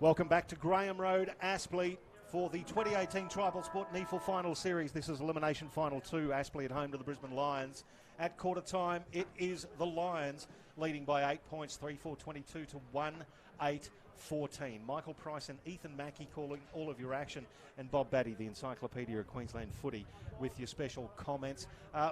Welcome back to Graham Road, Aspley, for the 2018 Tribal Sport NEFL Final Series. This is Elimination Final 2, Aspley at home to the Brisbane Lions. At quarter time, it is the Lions leading by 8 points, 3-4-22 to 1-8-14. Michael Price and Ethan Mackey calling all of your action, and Bob Batty, the Encyclopedia of Queensland Footy, with your special comments.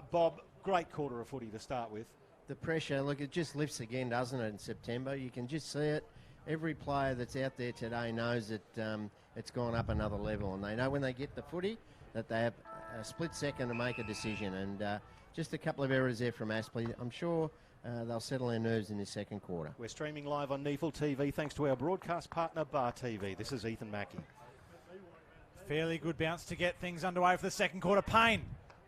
Bob, great quarter of footy to start with. The pressure, look, it just lifts again, doesn't it, in September? You can just see it. Every player that's out there today knows that it's gone up another level, and they know when they get the footy that they have a split second to make a decision. And just a couple of errors there from Aspley. I'm sure they'll settle their nerves in this second quarter. We're streaming live on NEFL TV thanks to our broadcast partner, Bar TV. This is Ethan Mackey. Fairly good bounce to get things underway for the second quarter. Payne,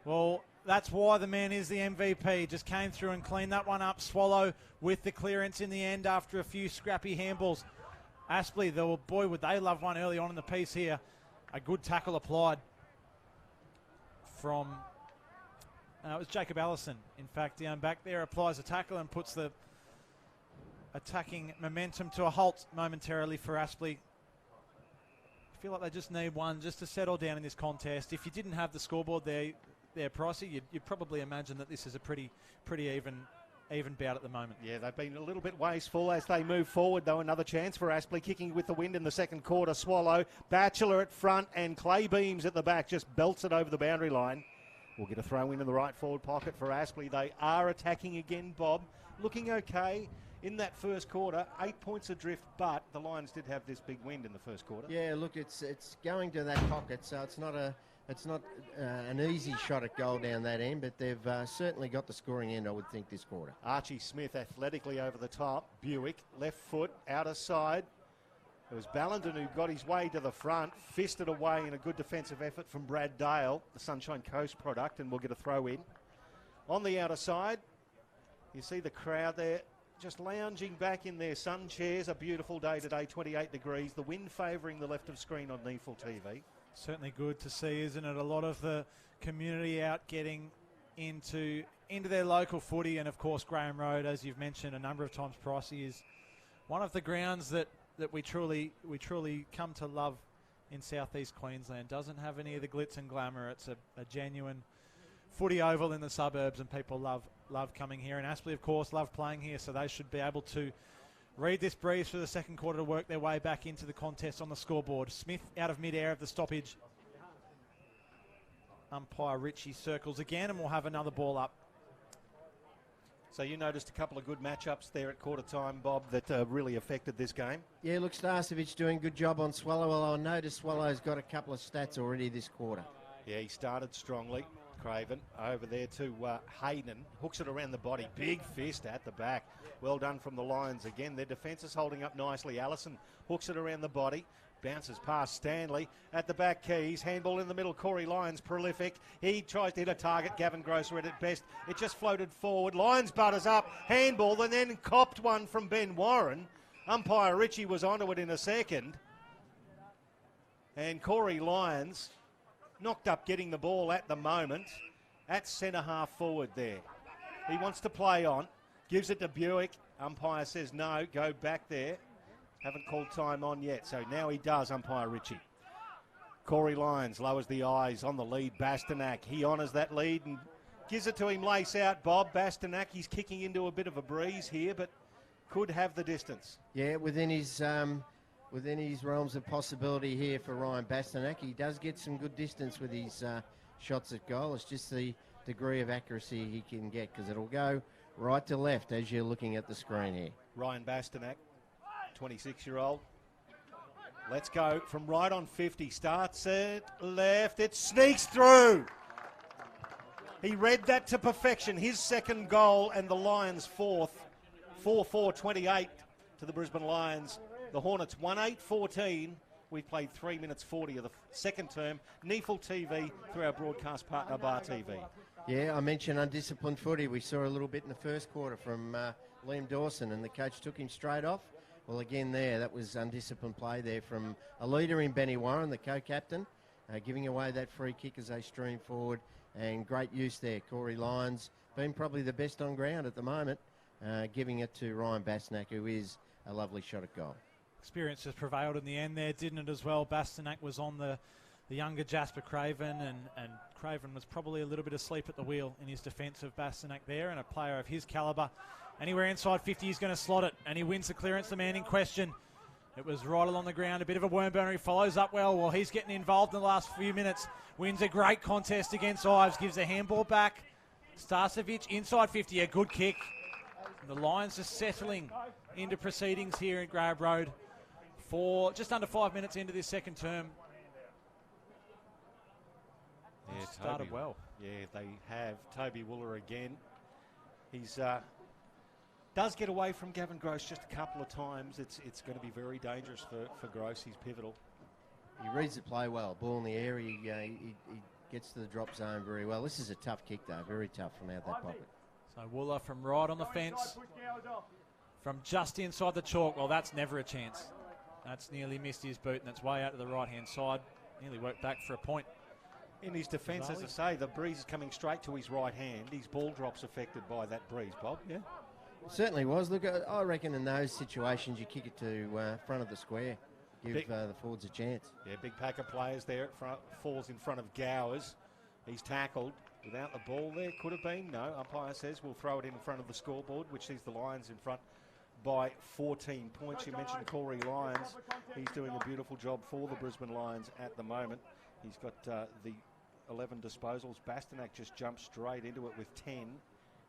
well, that's why the man is the MVP. Just came through and cleaned that one up. Swallow with the clearance in the end after a few scrappy handballs. Aspley, though, boy, would they love one early on in the piece here. A good tackle applied from, it was Jacob Allison, in fact, down back there, applies a tackle and puts the attacking momentum to a halt momentarily for Aspley. I feel like they just need one just to settle down in this contest. If you didn't have the scoreboard there, Pricey, you'd probably imagine that this is a pretty even bout at the moment. Yeah, they've been a little bit wasteful as they move forward, though. Another chance for Aspley, kicking with the wind in the second quarter. Swallow, Batchelor at front, and Clay Beams at the back, just belts it over the boundary line. We'll get a throw in the right forward pocket for Aspley. They are attacking again, Bob. Looking okay in that first quarter. 8 points adrift, but the Lions did have this big wind in the first quarter. Yeah, look, it's going to that pocket, so it's not an easy shot at goal down that end, but they've certainly got the scoring end, I would think, this quarter. Archie Smith athletically over the top. Buick, left foot, outer side. It was Ballenden who got his way to the front, fisted away in a good defensive effort from Brad Dale, the Sunshine Coast product, and we'll get a throw in. On the outer side, you see the crowd there just lounging back in their sun chairs. A beautiful day today, 28 degrees. The wind favouring the left of screen on NEFL TV. Certainly good to see, isn't it? A lot of the community out getting into their local footy, and of course Graham Road, as you've mentioned a number of times, Pricey, is one of the grounds that we truly come to love in southeast Queensland. Doesn't have any of the glitz and glamour. It's a genuine footy oval in the suburbs, and people love coming here. And Aspley, of course, love playing here, so they should be able to read this breeze for the second quarter to work their way back into the contest on the scoreboard. Smith out of mid-air of the stoppage. Umpire Ritchie circles again, and we'll have another ball up. So you noticed a couple of good matchups there at quarter time, Bob, that really affected this game. Yeah, look, Starcevic doing a good job on Swallow. Well, I noticed Swallow's got a couple of stats already this quarter. Yeah, he started strongly. Craven over there to Hayden, hooks it around the body, big fist at the back. Well done from the Lions again. Their defence is holding up nicely. Allison hooks it around the body, bounces past Stanley at the back. Keys, handball in the middle. Corey Lyons, prolific. He tries to hit a target. Gavin Grosser at best. It just floated forward. Lyons butters up, handball, and then copped one from Ben Warren. Umpire Ritchie was onto it in a second, and Corey Lyons knocked up getting the ball at the moment at centre half forward there. He wants to play on, gives it to Buick. Umpire says no, go back there. Haven't called time on yet, so now he does, Umpire Ritchie. Corey Lyons lowers the eyes on the lead. Bastanak, he honours that lead and gives it to him lace out. Bob Bastanak, he's kicking into a bit of a breeze here, but could have the distance. Yeah, within his realms of possibility here for Ryan Bastanak. He does get some good distance with his shots at goal. It's just the degree of accuracy he can get, because it'll go right to left as you're looking at the screen here. Ryan Bastanak, 26-year-old. Let's go from right on 50. Starts it left. It sneaks through. He read that to perfection. His second goal and the Lions' fourth. 4-4-28 to the Brisbane Lions. The Hornets 1-8-14. We've played 3 minutes 40 of the second term. NEFL TV through our broadcast partner, Bar TV. Yeah, I mentioned undisciplined footy. We saw a little bit in the first quarter from Liam Dawson, and the coach took him straight off. Well, again there, that was undisciplined play there from a leader in Benny Warren, the co-captain, giving away that free kick as they stream forward, and great use there. Corey Lyons been probably the best on ground at the moment, giving it to Ryan Bastanak, who is a lovely shot at goal. Experience has prevailed in the end there, didn't it, as well? Bastanak was on the younger Jasper Craven, and Craven was probably a little bit asleep at the wheel in his defence of Bastanak there, and a player of his calibre. Anywhere inside 50, he's going to slot it, and he wins the clearance, the man in question. It was right along the ground, a bit of a worm burner. He follows up well while he's getting involved in the last few minutes. Wins a great contest against Ives, gives the handball back. Starcevic inside 50, a good kick. And the Lions are settling into proceedings here at Grab Road for just under 5 minutes into this second term. Yeah, started well. Yeah, they have. Toby Wooler again. He's does get away from Gavin Gross just a couple of times. It's going to be very dangerous for Gross. He's pivotal. He reads the play well. Ball in the air. He gets to the drop zone very well. This is a tough kick, though. Very tough from out that pocket. So Wooler from right on the fence. From just inside the chalk. Well, that's never a chance. That's nearly missed his boot, and that's way out to the right-hand side. Nearly worked back for a point. In his defence, as I say, the breeze is coming straight to his right hand. His ball drop's affected by that breeze, Bob, yeah? It certainly was. Look, I reckon in those situations you kick it to front of the square. Give the forwards a chance. Yeah, big pack of players there. Falls in front of Gowers. He's tackled without the ball there. Could have been. No, umpire says we'll throw it in front of the scoreboard, which sees the Lions in front by 14 points. You mentioned Corey Lyons. He's doing a beautiful job for the Brisbane Lions at the moment. He's got the 11 disposals. Bastanak just jumped straight into it with 10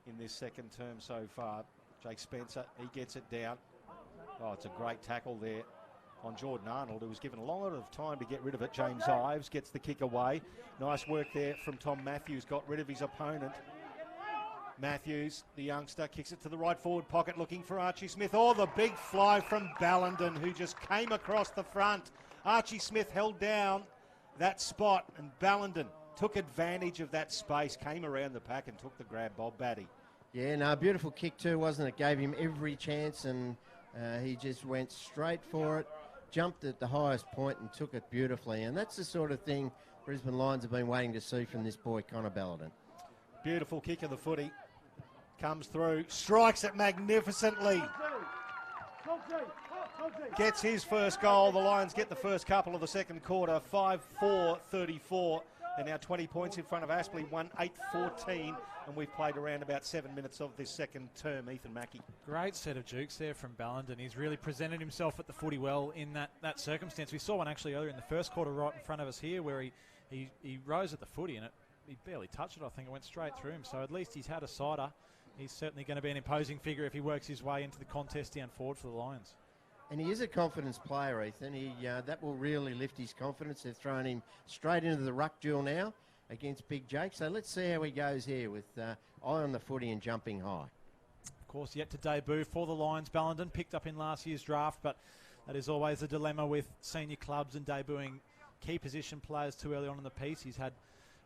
in this second term so far. Jake Spencer, he gets it down. Oh, it's a great tackle there on Jordan Arnold, who was given a lot of time to get rid of it. James Ives gets the kick away. Nice work there from Tom Matthews. Got rid of his opponent. Matthews, the youngster, kicks it to the right forward pocket looking for Archie Smith. Oh, the big fly from Ballenden, who just came across the front. Archie Smith held down that spot, and Ballenden took advantage of that space, came around the pack and took the grab. Bob Batty. Yeah, no, beautiful kick too, wasn't it? Gave him every chance, and he just went straight for it, jumped at the highest point and took it beautifully. And that's the sort of thing Brisbane Lions have been waiting to see from this boy, Connor Ballenden. Beautiful kick of the footy. Comes through, strikes it magnificently. Gets his first goal. The Lions get the first couple of the second quarter. 5-4-34. They're now 20 points in front of Aspley, 1-8-14. And we've played around about 7 minutes of this second term. Ethan Mackey. Great set of jukes there from Ballenden. He's really presented himself at the footy well in that circumstance. We saw one actually earlier in the first quarter right in front of us here where he rose at the footy and he barely touched it. I think it went straight through him. So at least he's had a sider. He's certainly going to be an imposing figure if he works his way into the contest down forward for the Lions. And he is a confidence player, Ethan. That will really lift his confidence. They've thrown him straight into the ruck duel now against Big Jake. So let's see how he goes here with eye on the footy and jumping high. Of course, yet to debut for the Lions. Ballenden picked up in last year's draft, but that is always a dilemma with senior clubs and debuting key position players too early on in the piece. He's had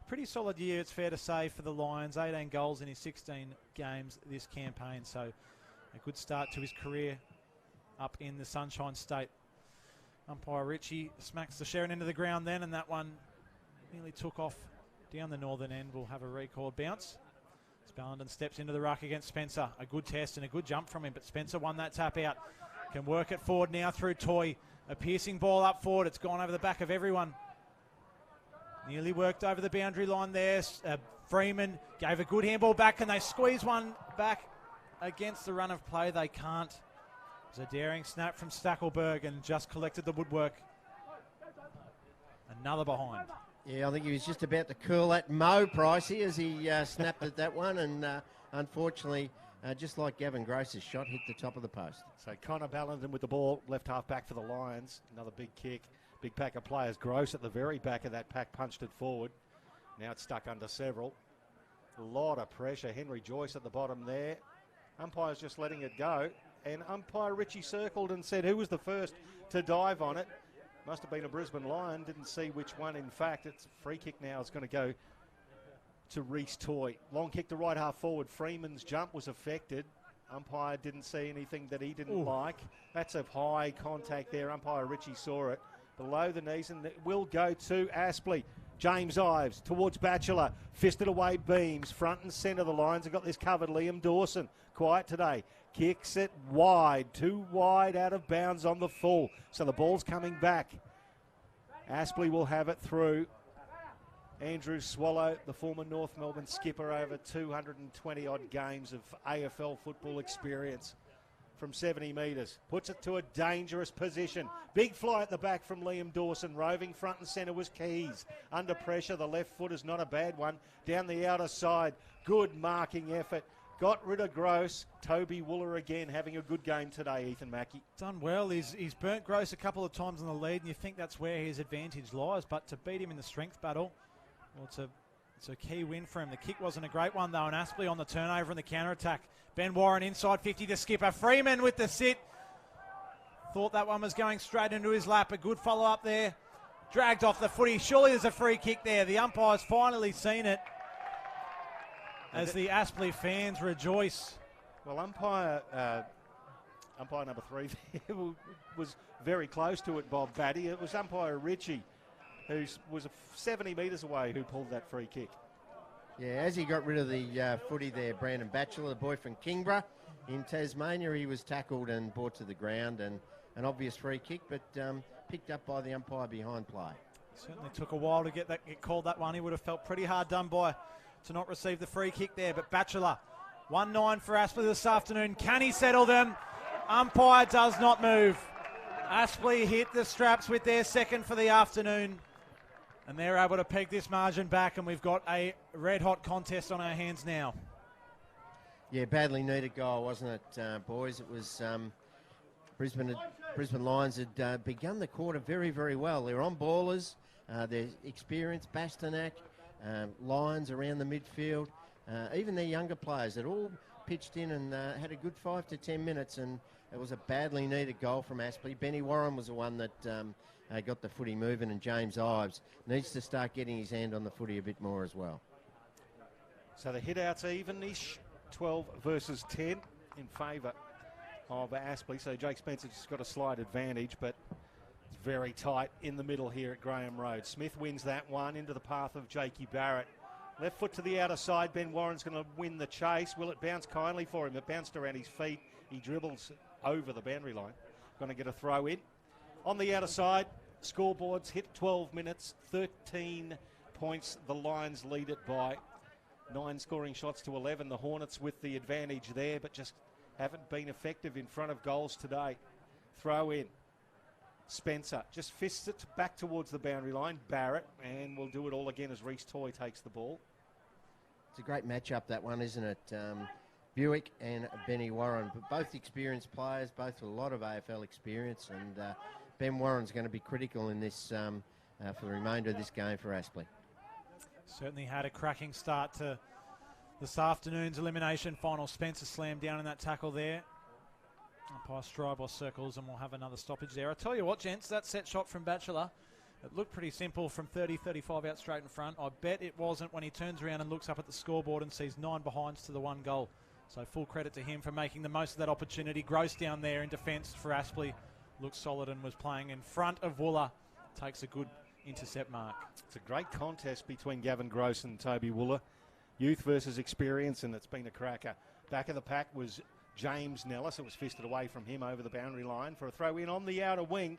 a pretty solid year, it's fair to say, for the Lions. 18 goals in his 16 games this campaign, so a good start to his career up in the Sunshine State. Umpire Ritchie smacks the Sharon into the ground then, and that one nearly took off down the northern end. We'll have a record bounce. Ballenden steps into the ruck against Spencer. A good test and a good jump from him, but Spencer won that tap out. Can work it forward now through Toy. A piercing ball up forward. It's gone over the back of everyone. Nearly worked over the boundary line there. Freeman gave a good handball back, and they squeeze one back against the run of play. They can't. It was a daring snap from Stackelberg and just collected the woodwork. Another behind. Yeah, I think he was just about to curl that Mo Pricey as he snapped at that one, and unfortunately, just like Gavin Gross's shot, hit the top of the post. So Connor Ballenden with the ball, left half back for the Lions. Another big kick. Big pack of players. Gross at the very back of that pack punched it forward. Now it's stuck under several. A lot of pressure. Henry Joyce at the bottom there. Umpire's just letting it go. And umpire Ritchie circled and said who was the first to dive on it. Must have been a Brisbane Lion. Didn't see which one. In fact, it's a free kick now. It's going to go to Reece Toy. Long kick to right half forward. Freeman's jump was affected. Umpire didn't see anything that he didn't like. That's a high contact there. Umpire Ritchie saw it below the knees, and it will go to Aspley. James Ives towards Batchelor. Fisted away Beams. Front and centre. The Lions have got this covered. Liam Dawson, quiet today. Kicks it wide. Too wide, out of bounds on the full. So the ball's coming back. Aspley will have it through. Andrew Swallow, the former North Melbourne skipper, over 220-odd games of AFL football experience from 70 metres. Puts it to a dangerous position. Big fly at the back from Liam Dawson. Roving front and centre was Keys. Under pressure, the left foot is not a bad one. Down the outer side, good marking effort. Got rid of Gross. Toby Wooler again having a good game today, Ethan Mackey. Done well. He's burnt Gross a couple of times in the lead, and you think that's where his advantage lies. But to beat him in the strength battle, well, it's a key win for him. The kick wasn't a great one, though, and Aspley on the turnover and the counter-attack. Ben Warren inside 50 to skipper. Freeman with the sit. Thought that one was going straight into his lap. A good follow-up there. Dragged off the footy. Surely there's a free kick there. The umpire's finally seen it as the Aspley fans rejoice. Well, umpire number 3 was very close to it, Bob Batty. It was umpire Ritchie, who was 70 metres away, who pulled that free kick. Yeah, as he got rid of the footy there, Brandon Batchelor, the boy from Kingborough in Tasmania, he was tackled and brought to the ground, and an obvious free kick, but picked up by the umpire behind play. Certainly took a while to get called that one. He would have felt pretty hard done by to not receive the free kick there, but Batchelor, 1-9 for Aspley this afternoon. Can he settle them? Umpire does not move. Aspley hit the straps with their second for the afternoon, and they're able to peg this margin back, and we've got a red-hot contest on our hands now. Yeah, badly needed goal, wasn't it, boys? It was Brisbane Lions had begun the quarter very, very well. They're on ballers, their experience, Bastanak, Lions around the midfield, even their younger players had all pitched in and had a good 5 to 10 minutes, and it was a badly needed goal from Aspley. Benny Warren was the one that got the footy moving, and James Ives needs to start getting his hand on the footy a bit more as well. So the hit-out's even-ish, 12 versus 10 in favour of Aspley. So Jake Spencer's just got a slight advantage, but it's very tight in the middle here at Graham Road. Smith wins that one into the path of Jakey Barrett. Left foot to the outer side. Ben Warren's going to win the chase. Will it bounce kindly for him? It bounced around his feet. He dribbles over the boundary line. Going to get a throw in. On the outer side, scoreboards hit 12 minutes, 13 points. The Lions lead it by 9 scoring shots to 11. The Hornets with the advantage there, but just haven't been effective in front of goals today. Throw in. Spencer just fists it back towards the boundary line. Barrett, and we'll do it all again as Reece Toy takes the ball. It's a great matchup, that one, isn't it? Buick and Benny Warren, but both experienced players, both with a lot of AFL experience, and Ben Warren's going to be critical in this for the remainder of this game for Aspley. Certainly had a cracking start to this afternoon's elimination final. Spencer slammed down in that tackle there. Umpire Strybos circles, and we'll have another stoppage there. I tell you what, gents, that set shot from Batchelor, it looked pretty simple from 30, 35 out straight in front. I bet it wasn't when he turns around and looks up at the scoreboard and sees 9 behinds to the 1 goal. So full credit to him for making the most of that opportunity. Gross down there in defence for Aspley looks solid and was playing in front of Wooler. Takes a good intercept mark. It's a great contest between Gavin Gross and Toby Wooler. Youth versus experience, and it's been a cracker. Back of the pack was James Nellis. It was fisted away from him over the boundary line for a throw in on the outer wing.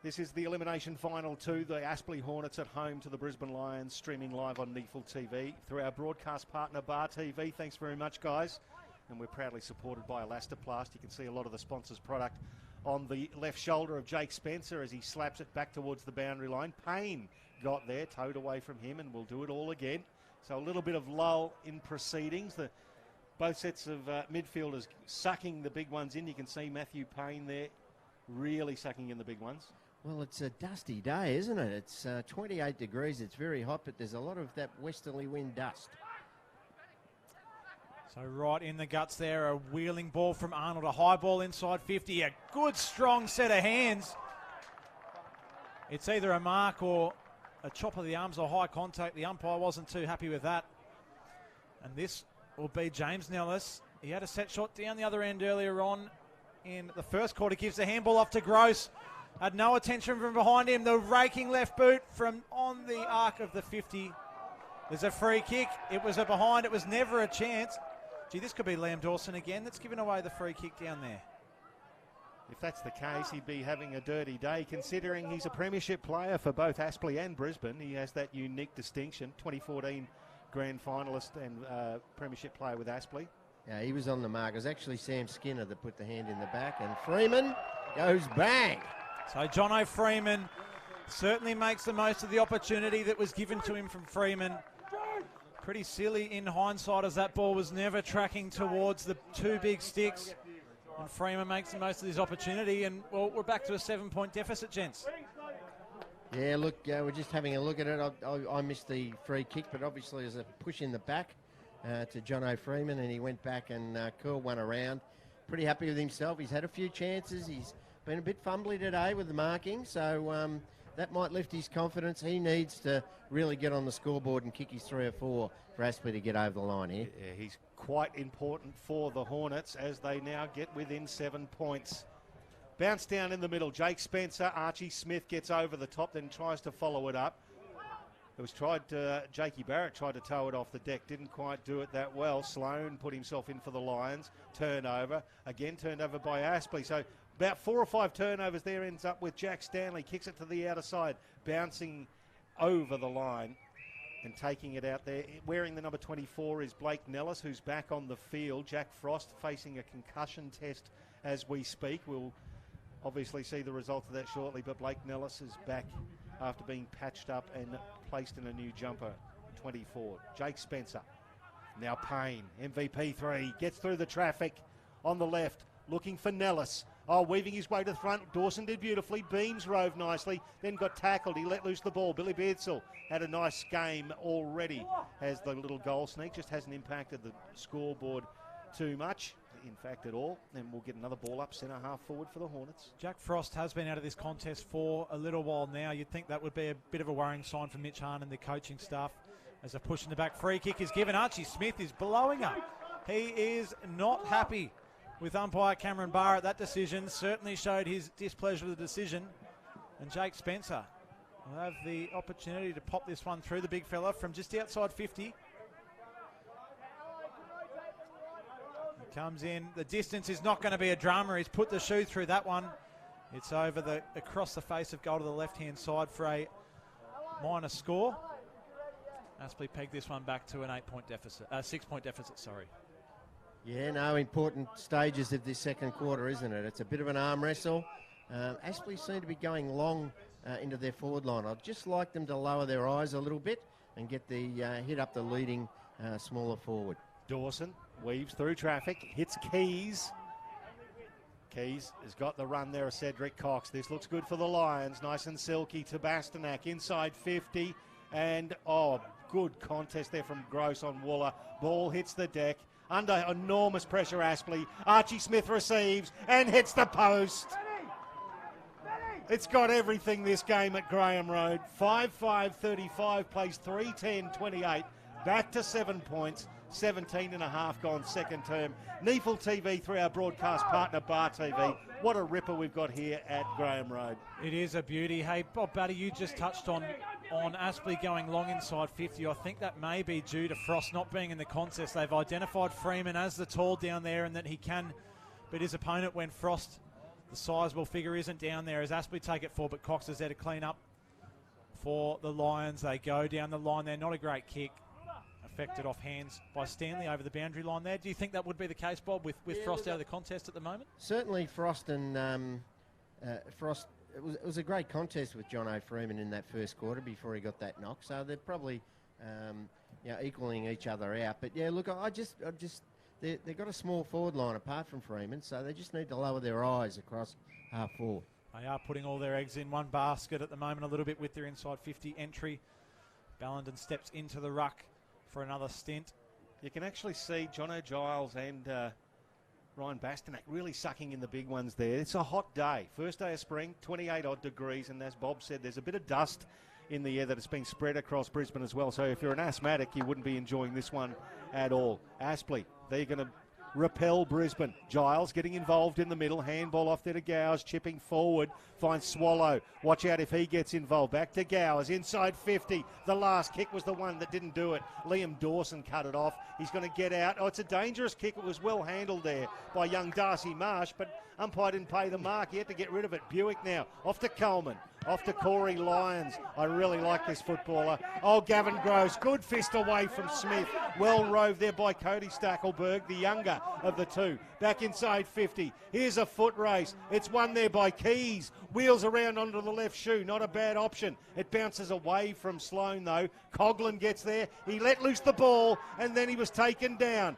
This is the elimination final 2. The Aspley Hornets at home to the Brisbane Lions, streaming live on Neefle TV through our broadcast partner Bar TV. Thanks very much, guys. And we're proudly supported by Elastoplast. You can see a lot of the sponsors' product on the left shoulder of Jake Spencer as he slaps it back towards the boundary line. Payne got there, towed away from him, and we'll do it all again. So a little bit of lull in proceedings. Both sets of midfielders sucking the big ones in. You can see Matthew Payne there really sucking in the big ones. Well, it's a dusty day, isn't it? It's 28 degrees. It's very hot, but there's a lot of that westerly wind dust. So right in the guts there, a wheeling ball from Arnold, a high ball inside 50, a good strong set of hands. It's either a mark or a chop of the arms or high contact. The umpire wasn't too happy with that. And this will be James Nellis. He had a set shot down the other end earlier on in the first quarter. Gives the handball off to Gross. Had no attention from behind him. The raking left boot from on the arc of the 50. There's a free kick. It was a behind. It was never a chance. Gee, this could be Liam Dawson again that's given away the free kick down there. If that's the case, he'd be having a dirty day, considering he's a premiership player for both Aspley and Brisbane. He has that unique distinction, 2014 grand finalist and premiership player with Aspley. Yeah, he was on the mark. It was actually Sam Skinner that put the hand in the back, and Freeman goes bang. So Jono Freeman certainly makes the most of the opportunity that was given to him from Freeman. Pretty silly in hindsight, as that ball was never tracking towards the two big sticks. And Freeman makes the most of his opportunity, and well, we're back to a 7-point deficit, gents. Yeah, look, we're just having a look at it. I missed the free kick, but obviously there's a push in the back to Jono Freeman, and he went back and curled one around. Pretty happy with himself. He's had a few chances. He's been a bit fumbly today with the marking, so that might lift his confidence. He needs to really get on the scoreboard and kick his 3 or 4 for Aspley to get over the line here. Yeah, he's quite important for the Hornets as they now get within 7 points. Bounce down in the middle. Jake Spencer, Archie Smith gets over the top, then tries to follow it up. It was Jakey Barrett tried to tow it off the deck, didn't quite do it that well. Sloan put himself in for the Lions. Turnover, again turned over by Aspley. So about 4 or 5 turnovers there, ends up with Jack Stanley, kicks it to the outer side, bouncing over the line and taking it out there. Wearing the number 24 is Blake Nellis, who's back on the field. Jack Frost facing a concussion test as we speak. We'll obviously see the result of that shortly, but Blake Nellis is back after being patched up and placed in a new jumper, 24. Jake Spencer, now Payne, MVP 3, gets through the traffic on the left, looking for Nellis. Oh, weaving his way to the front. Dawson did beautifully. Beams rove nicely. Then got tackled. He let loose the ball. Billy Beardsall had a nice game already. Has the little goal sneak. Just hasn't impacted the scoreboard too much. In fact, at all. And we'll get another ball up centre half forward for the Hornets. Jack Frost has been out of this contest for a little while now. You'd think that would be a bit of a worrying sign for Mitch Hahn and the coaching staff. As a push in the back, free kick is given. Archie Smith is blowing up. He is not happy with umpire Cameron Barr at that decision. Certainly showed his displeasure with the decision. And Jake Spencer will have the opportunity to pop this one through, the big fella from just outside 50. He comes in. The distance is not going to be a drama. He's put the shoe through that one. It's over across the face of goal to the left-hand side for a minor score. Aspley pegged this one back to an 8-point deficit, 6-point deficit, sorry. Yeah, no, important stages of this second quarter, isn't it? It's a bit of an arm wrestle. Aspley seem to be going long into their forward line. I'd just like them to lower their eyes a little bit and get the hit up the leading smaller forward. Dawson weaves through traffic, hits Keys. Keys has got the run there of Cedric Cox. This looks good for the Lions. Nice and silky to Bastanak inside 50. And, good contest there from Gross on Wooler. Ball hits the deck. Under enormous pressure, Aspley. Archie Smith receives and hits the post. It's got everything this game at Graham Road. 5-5-35, plays 3-10-28. Back to 7 points. 17 and a half gone second term. Neefle TV through our broadcast partner Bar TV. What a ripper we've got here at Graham Road. It is a beauty. Hey, Bob Batty, you just touched on Aspley going long inside 50. I think that may be due to Frost not being in the contest. They've identified Freeman as the tall down there and that he can beat his opponent when Frost, the sizable figure, isn't down there. As Aspley take it forward, but Cox is there to clean up for the Lions. They go down the line there. Not a great kick. Affected off hands by Stanley over the boundary line there. Do you think that would be the case, Bob, with Frost out of the contest at the moment? Certainly Frost and Frost, it was a great contest with Jono Freeman in that first quarter before he got that knock. So they're probably equaling each other out. But yeah, look, they've got a small forward line apart from Freeman, so they just need to lower their eyes across half forward. They are putting all their eggs in one basket at the moment, a little bit with their inside 50 entry. Ballenden steps into the ruck for another stint. You can actually see Jono Giles and Ryan Bastanak really sucking in the big ones there. It's a hot day. First day of spring, 28 odd degrees, and as Bob said, there's a bit of dust in the air that has been spread across Brisbane as well. So if you're an asthmatic, you wouldn't be enjoying this one at all. Aspley, they're going to repel Brisbane. Giles getting involved in the middle. Handball off there to Gowers, chipping forward. Finds Swallow. Watch out if he gets involved. Back to Gowers, inside 50. The last kick was the one that didn't do it. Liam Dawson cut it off. He's going to get out. Oh, it's a dangerous kick. It was well handled there by young Darcy Marsh, but umpire didn't pay the mark. He had to get rid of it. Buick now. Off to Coleman. Off to Corey Lyons. I really like this footballer. Oh, Gavin Gross. Good fist away from Smith. Well rove there by Cody Stackelberg, the younger of the two. Back inside 50. Here's a foot race. It's won there by Keys. Wheels around onto the left shoe. Not a bad option. It bounces away from Sloane, though. Coughlin gets there. He let loose the ball, and then he was taken down.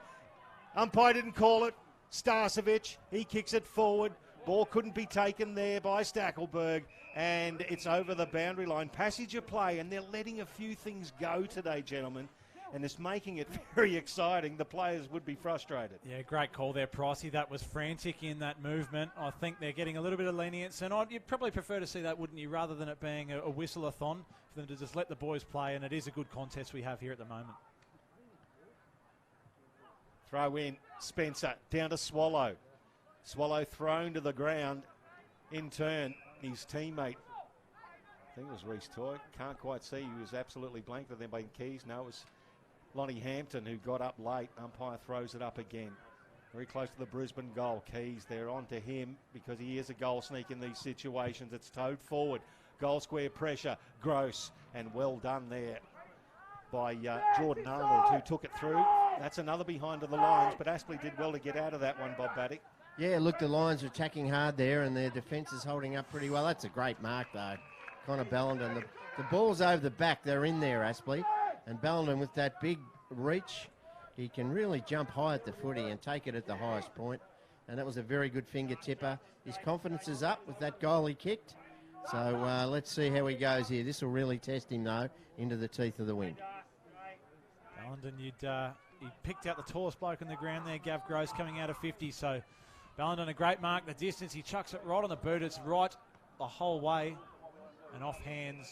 Umpire didn't call it. Starcevic, he kicks it forward. Ball couldn't be taken there by Stackelberg, and it's over the boundary line. Passage of play, and they're letting a few things go today, gentlemen, and it's making it very exciting. The players would be frustrated. Yeah, great call there, Pricey. That was frantic in that movement. I think they're getting a little bit of lenience, and you'd probably prefer to see that, wouldn't you, rather than it being a whistle-a-thon, for them to just let the boys play, and it is a good contest we have here at the moment. Throw in, Spencer, down to Swallow. Swallow thrown to the ground. In turn, his teammate, I think it was Reece Toy, can't quite see, he was absolutely blank. There by Keys. No, it was Lonnie Hampton who got up late. Umpire throws it up again. Very close to the Brisbane goal. Keys, they're on to him because he is a goal sneak in these situations. It's towed forward. Goal square pressure. Gross, and well done there by Jordan Arnold, who took it through. That's another behind of the Lions, but Aspley did well to get out of that one, Bob Baddick. Yeah, look, the Lions are attacking hard there, and their defence is holding up pretty well. That's a great mark, though. Connor Bellenden. The ball's over the back. They're in there, Aspley. And Bellenden, with that big reach, he can really jump high at the footy and take it at the highest point. And that was a very good finger tipper. His confidence is up with that goal he kicked. So let's see how he goes here. This will really test him, though, into the teeth of the wind. Bellenden, he picked out the tallest bloke on the ground there, Gav Gross, coming out of 50. So Bellenden, a great mark. The distance, he chucks it right on the boot. It's right the whole way and off hands.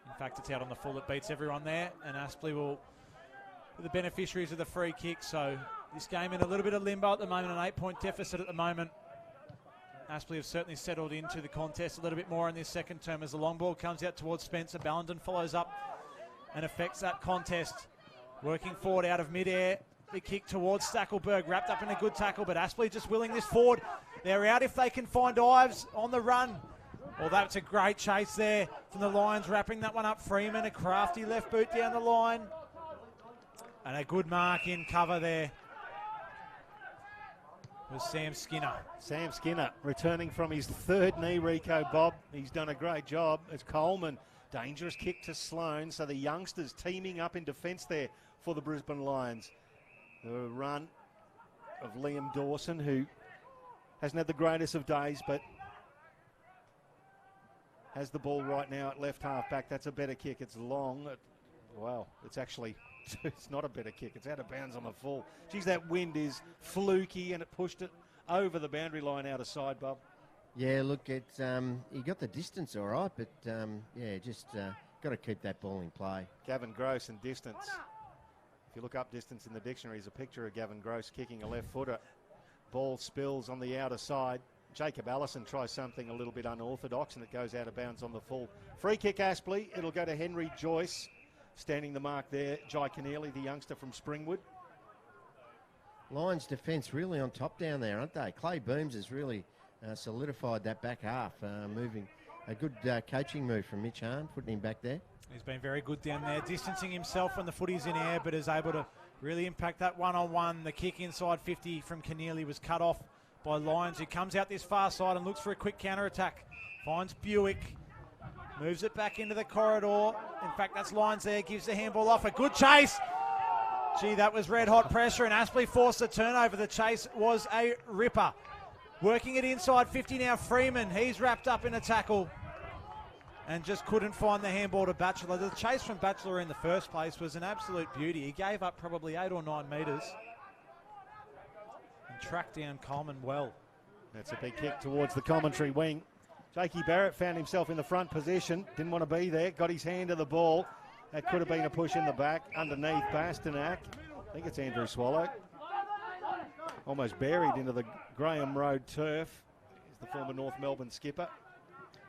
In fact, it's out on the full. It beats everyone there. And Aspley will be the beneficiaries of the free kick. So this game in a little bit of limbo at the moment, an 8-point deficit at the moment. Aspley have certainly settled into the contest a little bit more in this second term as the long ball comes out towards Spencer. Bellenden follows up and affects that contest. Working forward out of midair. Big kick towards Stackelberg, wrapped up in a good tackle, but Aspley just willing this forward. They're out if they can find Ives on the run. Well, that's a great chase there from the Lions, wrapping that one up. Freeman, a crafty left boot down the line. And a good mark in cover there was Sam Skinner. Sam Skinner returning from his third knee, Rico, Bob. He's done a great job. It's Coleman. Dangerous kick to Sloane. So the youngsters teaming up in defence there for the Brisbane Lions. The run of Liam Dawson, who hasn't had the greatest of days, but has the ball right now at left half back. That's a better kick. It's long. Wow, it's actually, it's not a better kick. It's out of bounds on the full. Geez, that wind is fluky, and it pushed it over the boundary line out of side, Bob. Yeah, look, it's he got the distance all right, but yeah, just got to keep that ball in play. Gavin Gross and distance. If you look up distance in the dictionary, there's a picture of Gavin Gross kicking a left footer. Ball spills on the outer side. Jacob Allison tries something a little bit unorthodox, and it goes out of bounds on the full. Free kick, Aspley. It'll go to Henry Joyce. Standing the mark there, Jai Keneally, the youngster from Springwood. Lions defence really on top down there, aren't they? Clay Booms has really solidified that back half, moving a good coaching move from Mitch Hahn, putting him back there. He's been very good down there, distancing himself when the footy's in air, but is able to really impact that one-on-one. The kick inside 50 from Keneally was cut off by Lyons, who comes out this far side and looks for a quick counter-attack. Finds Buick, moves it back into the corridor. In fact, that's Lyons there, gives the handball off. A good chase. Gee, that was red-hot pressure, and Aspley forced the turnover. The chase was a ripper. Working it inside 50 now, Freeman. He's wrapped up in a tackle and just couldn't find the handball to Batchelor. The chase from Batchelor in the first place was an absolute beauty. He gave up probably 8 or 9 metres and tracked down Coleman well. That's a big kick towards the commentary wing. Jakey Barrett found himself in the front position. Didn't want to be there. Got his hand to the ball. That could have been a push in the back underneath Bastanak. I think it's Andrew Swallow. almost buried into the Graham Road turf. He's the former North Melbourne skipper.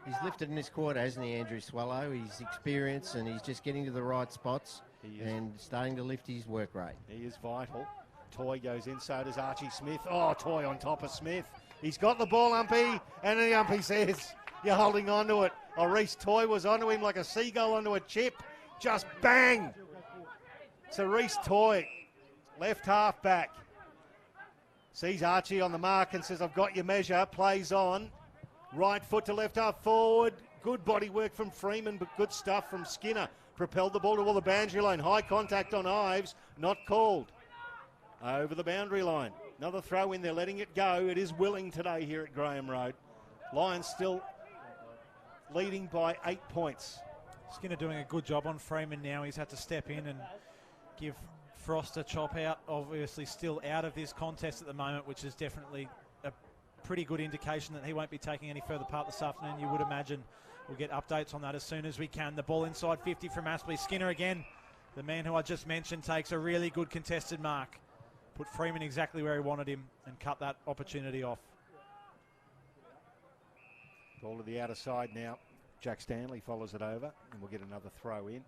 He's lifted in this quarter, hasn't he, Andrew Swallow? He's experienced and he's just getting to the right spots and starting to lift his work rate. He is vital. Toy goes in, so does Archie Smith. Oh, Toy on top of Smith. He's got the ball, Umpy, and the Umpy says, you're holding on to it. Oh, Reece Toy was onto him like a seagull onto a chip. Just bang. So Reece Toy, left half back. Sees Archie on the mark and says, I've got your measure. Plays on. Right foot to left half forward. Good body work from Freeman, but good stuff from Skinner. Propelled the ball to the boundary line. High contact on Ives. Not called. Over the boundary line. Another throw in there, letting it go. It is willing today here at Graham Road. Lions still leading by 8 points. Skinner doing a good job on Freeman now. He's had to step in and give Frost a chop out. Obviously still out of this contest at the moment, which is definitely a pretty good indication that he won't be taking any further part this afternoon, you would imagine. We'll get updates on that as soon as we can. The ball inside 50 from Aspley. Skinner again, the man who I just mentioned, takes a really good contested mark. Put Freeman exactly where he wanted him and cut that opportunity off. Ball to the outer side now. Jack Stanley follows it over and we'll get another throw in.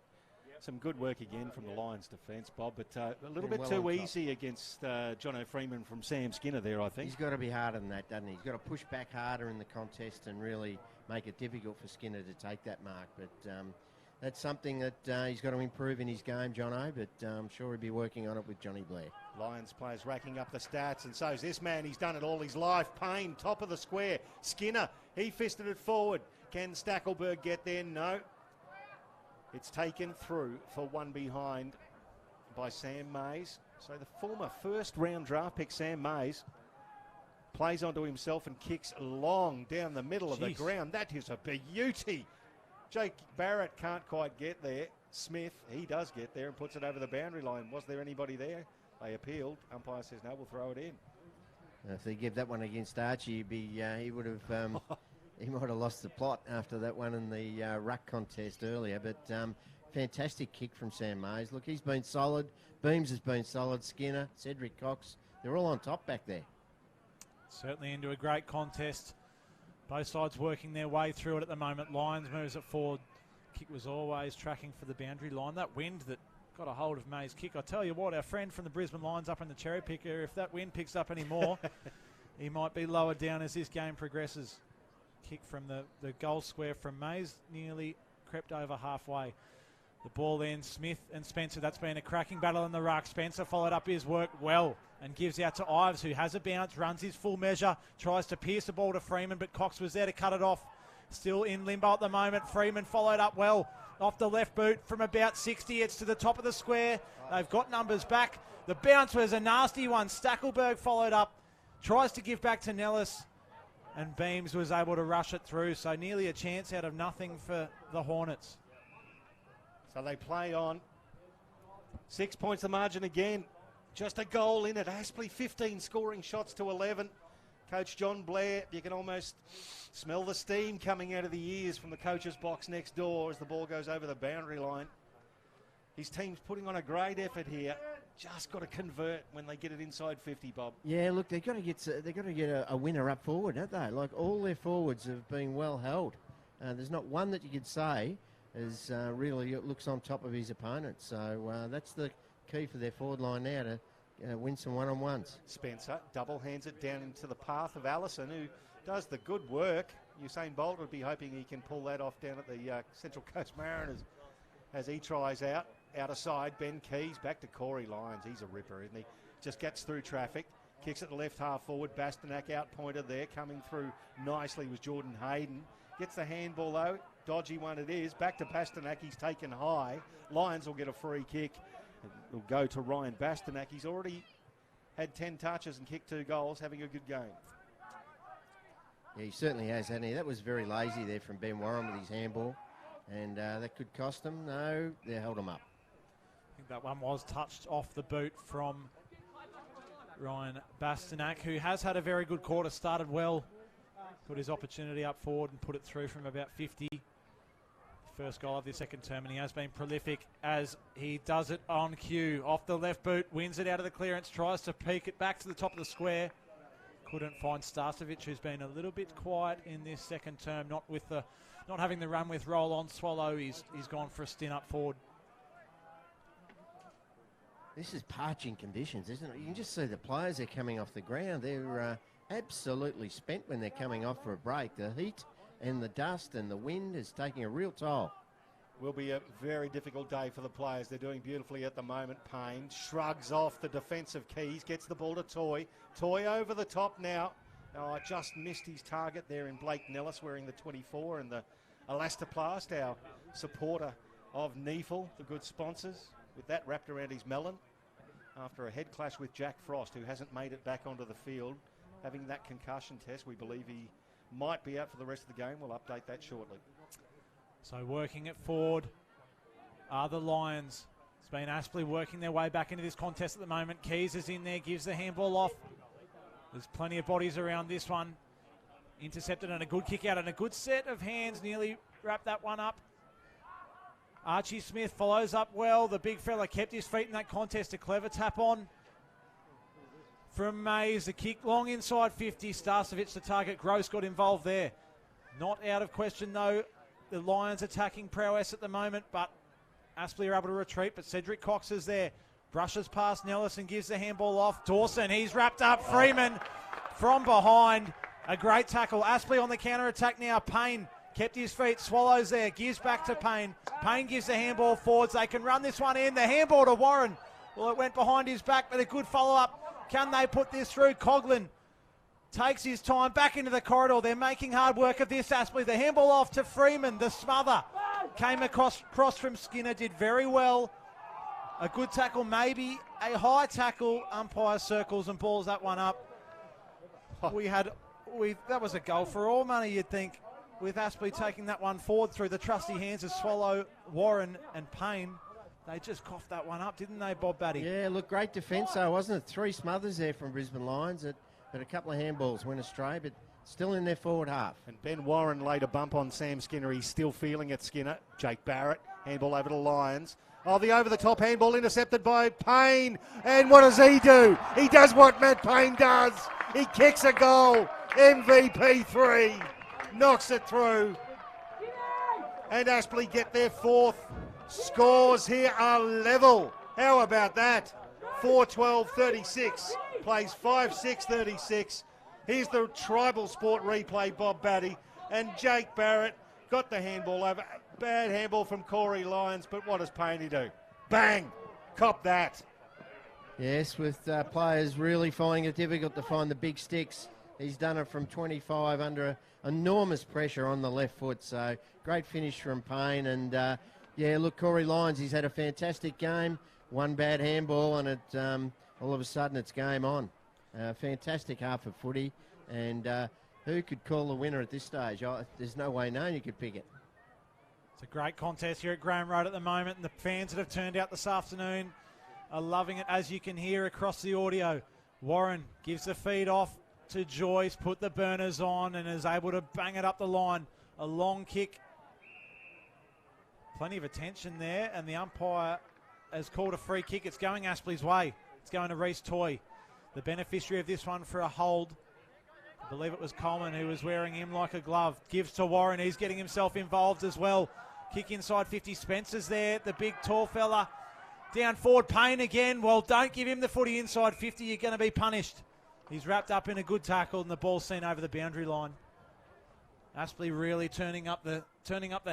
Some good work again from the Lions defence, Bob, but a little bit too easy against Jono Freeman from Sam Skinner there, I think. He's got to be harder than that, doesn't he? He's got to push back harder in the contest and really make it difficult for Skinner to take that mark. But that's something that he's got to improve in his game, Jono, but I'm sure he'll be working on it with Johnny Blair. Lions players racking up the stats, and so's this man. He's done it all his life. Payne, top of the square. Skinner, he fisted it forward. Can Stackelberg get there? No. It's taken through for one behind by Sam Mays. So the former first-round draft pick, Sam Mays, plays onto himself and kicks long down the middle of the ground. That is a beauty. Jake Barrett can't quite get there. Smith, he does get there and puts it over the boundary line. Was there anybody there? They appealed. Umpire says, no, we'll throw it in. If they give that one against Archie, he would have... He might have lost the plot after that one in the ruck contest earlier, but fantastic kick from Sam Mays. Look, he's been solid. Beams has been solid. Skinner, Cedric Cox, they're all on top back there. Certainly into a great contest. Both sides working their way through it at the moment. Lions moves it forward. Kick was always tracking for the boundary line. That wind that got a hold of Mays' kick. I tell you what, our friend from the Brisbane Lions up in the cherry picker, if that wind picks up any more, he might be lower down as this game progresses. Kick from the goal square from Mays, nearly crept over halfway. The ball then, Smith and Spencer. That's been a cracking battle in the ruck. Spencer followed up his work well and gives out to Ives, who has a bounce, runs his full measure, tries to pierce the ball to Freeman, but Cox was there to cut it off. Still in limbo at the moment. Freeman followed up well off the left boot from about 60. It's to the top of the square. They've got numbers back. The bounce was a nasty one. Stackelberg followed up, tries to give back to Nellis, and Beams was able to rush it through. So nearly a chance out of nothing for the Hornets. So they play on. 6 points the margin again. Just a goal in it. Aspley 15 scoring shots to 11. Coach John Blair, you can almost smell the steam coming out of the ears from the coach's box next door as the ball goes over the boundary line. His team's putting on a great effort here. Just got to convert when they get it inside 50, Bob. Yeah, look, they've got to get a winner up forward, don't they? Like all their forwards have been well held. There's not one that you could say is really looks on top of his opponent. So that's the key for their forward line now to win some one-on-ones. Spencer double hands it down into the path of Allison, who does the good work. Usain Bolt would be hoping he can pull that off down at the Central Coast Mariners as he tries out. Outer side, Ben Keys back to Corey Lyons. He's a ripper, isn't he? Just gets through traffic. Kicks it to left half forward. Bastanak out pointed there. Coming through nicely was Jordan Hayden. Gets the handball though. Dodgy one it is. Back to Bastanak. He's taken high. Lions will get a free kick. It'll go to Ryan Bastanak. He's already had 10 touches and kicked 2 goals, having a good game. Yeah, he certainly has, hasn't he? That was very lazy there from Ben Warren with his handball. And that could cost them. No, they held him up. I think that one was touched off the boot from Ryan Bastanak, who has had a very good quarter, started well, put his opportunity up forward and put it through from about 50. first goal of the second term, and he has been prolific as he does it on cue. Off the left boot, wins it out of the clearance, tries to peek it back to the top of the square. Couldn't find Starcevic, who's been a little bit quiet in this second term, not having the run with roll on Swallow. He's gone for a stint up forward. This is parching conditions, isn't it? You can just see the players are coming off the ground. They're absolutely spent when they're coming off for a break. The heat and the dust and the wind is taking a real toll. Will be a very difficult day for the players. They're doing beautifully at the moment. Payne shrugs off the defensive keys, gets the ball to Toy. Toy over the top now. Oh, just missed his target there in Blake Nellis wearing the 24 and the elastoplast, our supporter of Neefle, the good sponsors, with that wrapped around his melon after a head clash with Jack Frost, who hasn't made it back onto the field. Having that concussion test, we believe he might be out for the rest of the game. We'll update that shortly. So working it forward are the Lions. It's been Aspley working their way back into this contest at the moment. Keys is in there, gives the handball off. There's plenty of bodies around this one. Intercepted and a good kick out and a good set of hands. Nearly wrapped that one up. Archie Smith follows up well. The big fella kept his feet in that contest. A clever tap on from Mays. The kick long inside 50. Starcevic the target. Gross got involved there. Not out of question though. The Lions attacking prowess at the moment, but Aspley are able to retreat. But Cedric Cox is there. Brushes past Nellis and gives the handball off. Dawson, he's wrapped up. Freeman from behind. A great tackle. Aspley on the counter attack now. Payne kept his feet. Swallows there. Gives back to Payne. Payne gives the handball forwards. They can run this one in. The handball to Warren. Well, it went behind his back, but a good follow-up. Can they put this through? Coughlin takes his time back into the corridor. They're making hard work of this, Aspley. The handball off to Freeman. The smother came across from Skinner. Did very well. A good tackle, maybe a high tackle. Umpire circles and balls that one up. That was a goal for all money, you'd think, with Aspley taking that one forward through the trusty hands of Swallow, Warren and Payne. They just coughed that one up, didn't they, Bob Batty? Yeah, look, great defence though, wasn't it? 3 smothers there from Brisbane Lions, but a couple of handballs went astray, but still in their forward half. And Ben Warren laid a bump on Sam Skinner. He's still feeling it, Skinner. Jake Barrett, handball over to Lions. Oh, the over-the-top handball intercepted by Payne. And what does he do? He does what Matt Payne does. He kicks a goal. MVP 3. Knocks it through. And Aspley get their 4th. Scores here are level. How about that? 4-12-36. Plays 5-6-36. Here's the tribal sport replay, Bob Batty. And Jake Barrett got the handball over. Bad handball from Corey Lyons, but what does Payne do? Bang! Cop that. Yes, with players really finding it difficult to find the big sticks. He's done it from 25 under enormous pressure on the left foot. So great finish from Payne. And yeah, look, Corey Lyons, he's had a fantastic game. One bad handball and it all of a sudden it's game on. Fantastic half of footy. And who could call the winner at this stage? There's no way known you could pick it. It's a great contest here at Graham Road at the moment, and the fans that have turned out this afternoon are loving it, as you can hear across the audio. Warren gives the feed off to Joyce, put the burners on, and is able to bang it up the line. A long kick. Plenty of attention there, and the umpire has called a free kick. It's going Aspley's way. It's going to Reece Toy, the beneficiary of this one for a hold. I believe it was Coleman who was wearing him like a glove. Gives to Warren. He's getting himself involved as well. Kick inside 50. Spencer's there, the big tall fella. Down forward, Payne again. Well, don't give him the footy inside 50. You're going to be punished. He's wrapped up in a good tackle and the ball's seen over the boundary line. Aspley really turning up the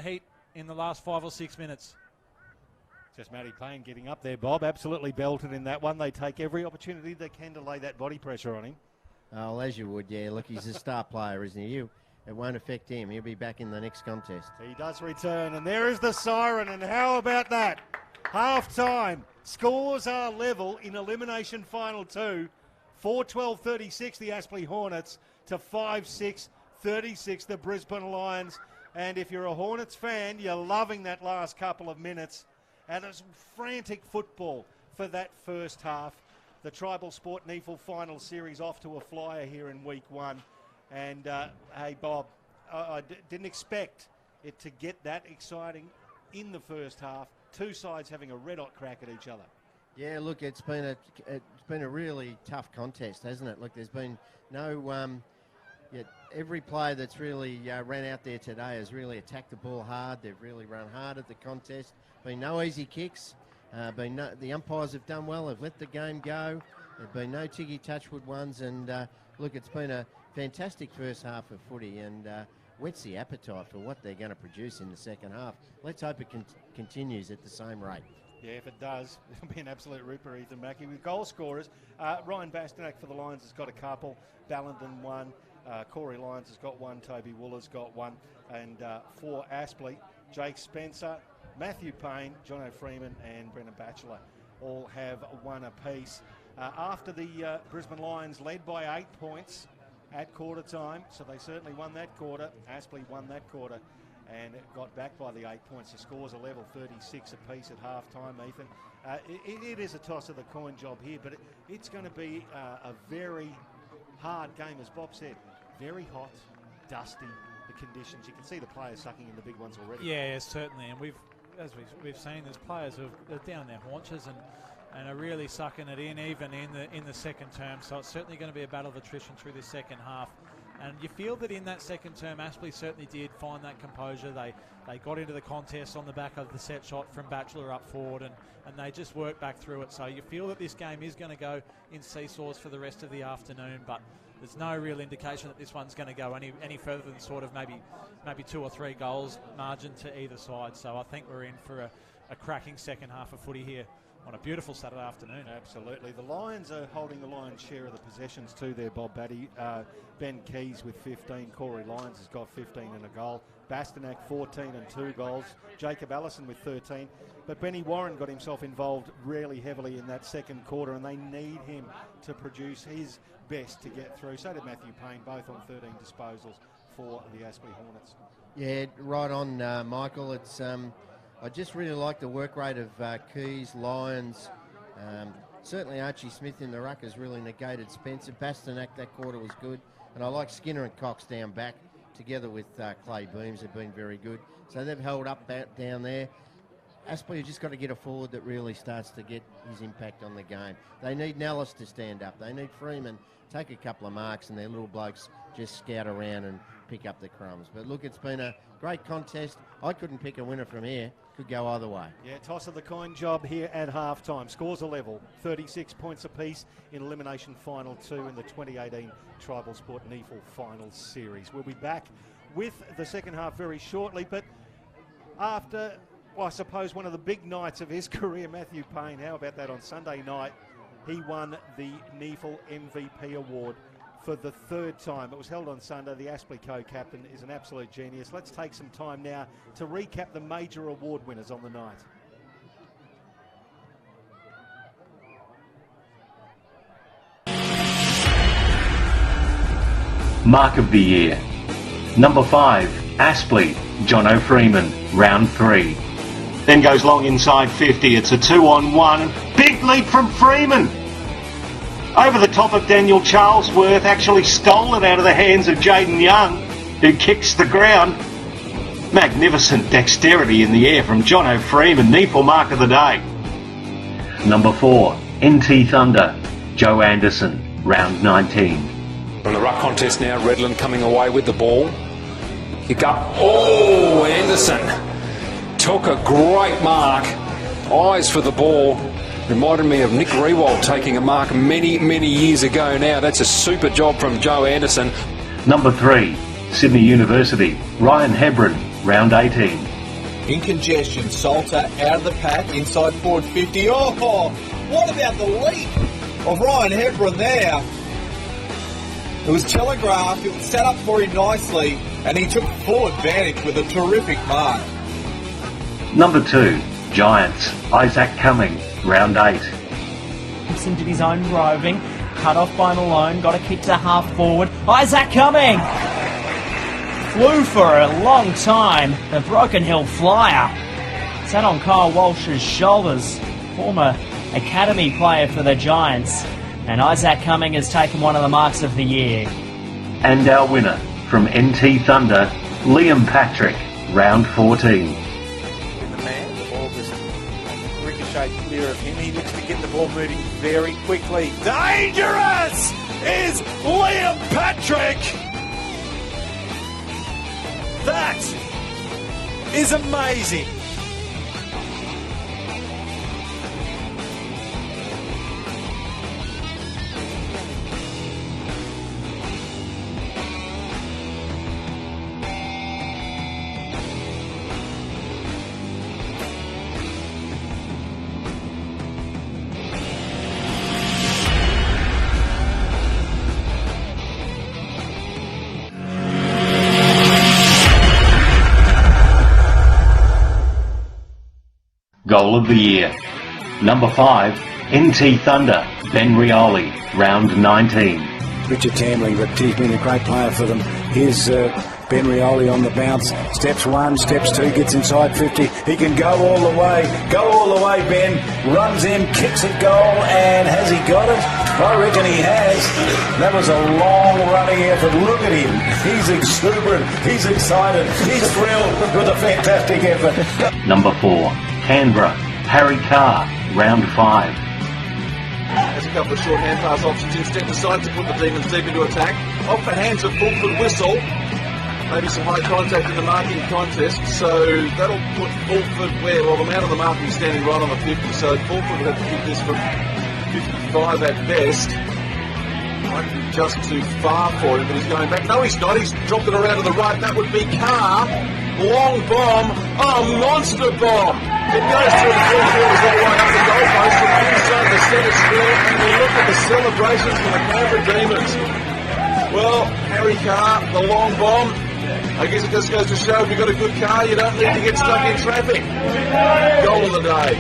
heat in the last 5 or 6 minutes. Just Matty Payne getting up there, Bob. Absolutely belted in that one. They take every opportunity they can to lay that body pressure on him. Oh, as you would, yeah. Look, he's a star player, isn't he? It won't affect him. He'll be back in the next contest. He does return, and there is the siren, and how about that? Half-time. Scores are level in Elimination Final 2. 4-12-36, the Aspley Hornets, to 5-6-36, the Brisbane Lions. And if you're a Hornets fan, you're loving that last couple of minutes. And it's frantic football for that first half. The Tribal Sport Neefle Final Series off to a flyer here in week 1. And, hey, Bob, I didn't expect to get that exciting in the first half. Two sides having a red-hot crack at each other. Yeah, look, it's been a really tough contest, hasn't it? Look, there's been no yet every player that's really ran out there today has really attacked the ball hard. They've really run hard at the contest. Been no easy kicks. The umpires have done well. They've let the game go. There've been no Tiggy Touchwood ones, and look, it's been a fantastic first half of footy, and whets the appetite for what they're going to produce in the second half. Let's hope it continues at the same rate. Yeah, if it does, it'll be an absolute ripper, Ethan Mackey. With goal scorers, Ryan Bastanak for the Lions has got a couple, Ballenden one, Corey Lyons has got one, Toby Wooler's got one, and for Aspley, Jake Spencer, Matthew Payne, Jono Freeman and Brendan Batchelor all have one apiece. After the Brisbane Lions led by 8 points at quarter time, so they certainly won that quarter. Aspley won that quarter and got back by the 8 points. The scores are level, 36 apiece at half time, Ethan. It is a toss of the coin job here, but it's going to be a very hard game, as Bob said. Very hot, dusty, the conditions. You can see the players sucking in the big ones already. Yeah, certainly. And as we've seen, there's players who are down their haunches and are really sucking it in, even in the second term. So it's certainly going to be a battle of attrition through this second half. And you feel that in that second term, Aspley certainly did find that composure. They got into the contest on the back of the set shot from Batchelor up forward, and they just worked back through it. So you feel that this game is going to go in seesaws for the rest of the afternoon, but there's no real indication that this one's going to go any further than sort of maybe 2 or 3 goals margin to either side. So I think we're in for a cracking second half of footy here on a beautiful Saturday afternoon. Absolutely. The Lions are holding the lion's share of the possessions too there, Bob Batty. Ben Keys with 15. Corey Lyons has got 15 and a goal. Bastanak 14 and 2 goals. Jacob Allison with 13. But Benny Warren got himself involved really heavily in that second quarter, and they need him to produce his best to get through. So did Matthew Payne, both on 13 disposals for the Aspley Hornets. Yeah, right on, Michael. It's I just really like the work rate of Keys, Lyons. Certainly Archie Smith in the ruck has really negated Spencer. Bastanak that quarter was good. And I like Skinner and Cox down back together with Clay Booms have been very good. So they've held up down there. Aspley has just got to get a forward that really starts to get his impact on the game. They need Nellis to stand up. They need Freeman take a couple of marks, and their little blokes just scout around and pick up the crumbs. But look, it's been a great contest. I couldn't pick a winner from here. Could go either way. Yeah, toss of the coin job here at half-time. Scores are level, 36 points apiece in Elimination Final 2 in the 2018 Tribal Sport NEFL Finals Series. We'll be back with the second half very shortly, but after, well, I suppose, one of the big nights of his career, Matthew Payne, how about that on Sunday night? He won the NEFL MVP award for the 3rd time. It was held on Sunday. The Aspley co-captain is an absolute genius. Let's take some time now to recap the major award winners on the night. Mark of the Year. Number 5, Aspley, Jono Freeman, round 3. Then goes long inside 50. It's a 2-on-1. Big leap from Freeman. Over the top of Daniel Charlesworth, actually stole it out of the hands of Jaden Young, who kicks the ground. Magnificent dexterity in the air from Jono Freeman, NEFL mark of the day. Number 4, NT Thunder, Joe Anderson, round 19. From the ruck contest now, Redland coming away with the ball. Kick up. Oh, Anderson took a great mark. Eyes for the ball. Reminded me of Nick Rewald taking a mark many, many years ago now. That's a super job from Joe Anderson. Number 3, Sydney University, Ryan Hebron, round 18. In congestion, Salter out of the pack, inside forward 50. Oh, what about the leap of Ryan Hebron there? It was telegraphed, it was set up for him nicely, and he took full advantage with a terrific mark. Number 2, Giants, Isaac Cumming, round 8. Into his own roving, cut off by Malone, got a kick to half forward. Isaac Cumming! Flew for a long time, the Broken Hill Flyer. Sat on Kyle Walsh's shoulders, former academy player for the Giants. And Isaac Cumming has taken one of the marks of the year. And our winner from NT Thunder, Liam Patrick, round 14. The man, the ball just ricocheted clear of him. He looks to get the ball moving very quickly. Dangerous is Liam Patrick. That is amazing. Goal of the year. Number 5, NT Thunder, Ben Rioli, round 19. Richard Tambling, but he's been a great player for them. Here's Ben Rioli on the bounce. Steps 1, steps 2, gets inside 50. He can go all the way. Go all the way, Ben. Runs in, kicks a goal, and has he got it? I reckon he has. That was a long running effort. Look at him. He's exuberant. He's excited. He's thrilled with a fantastic effort. Number 4, Canberra, Harry Carr, round 5. There's a couple of short hand pass options instead. Decides to put the Demons deep into attack. Off the hands of Fulford Whistle. Maybe some high contact in the marking contest. So that'll put Fulford where? Well, the man on the marking standing right on the 50. So Fulford would have to kick this from 55 at best. Might be just too far for him, but he's going back. No, he's not. He's dropped it around to the right. That would be Carr. Long bomb. Oh, monster bomb. It goes through the 3/4 all the way up the goalpost and inside the centre square. And we look at the celebrations from the Canberra Demons. Well, Harry Carr, the long bomb. I guess it just goes to show if you've got a good car, you don't need to get stuck in traffic. Goal of the day.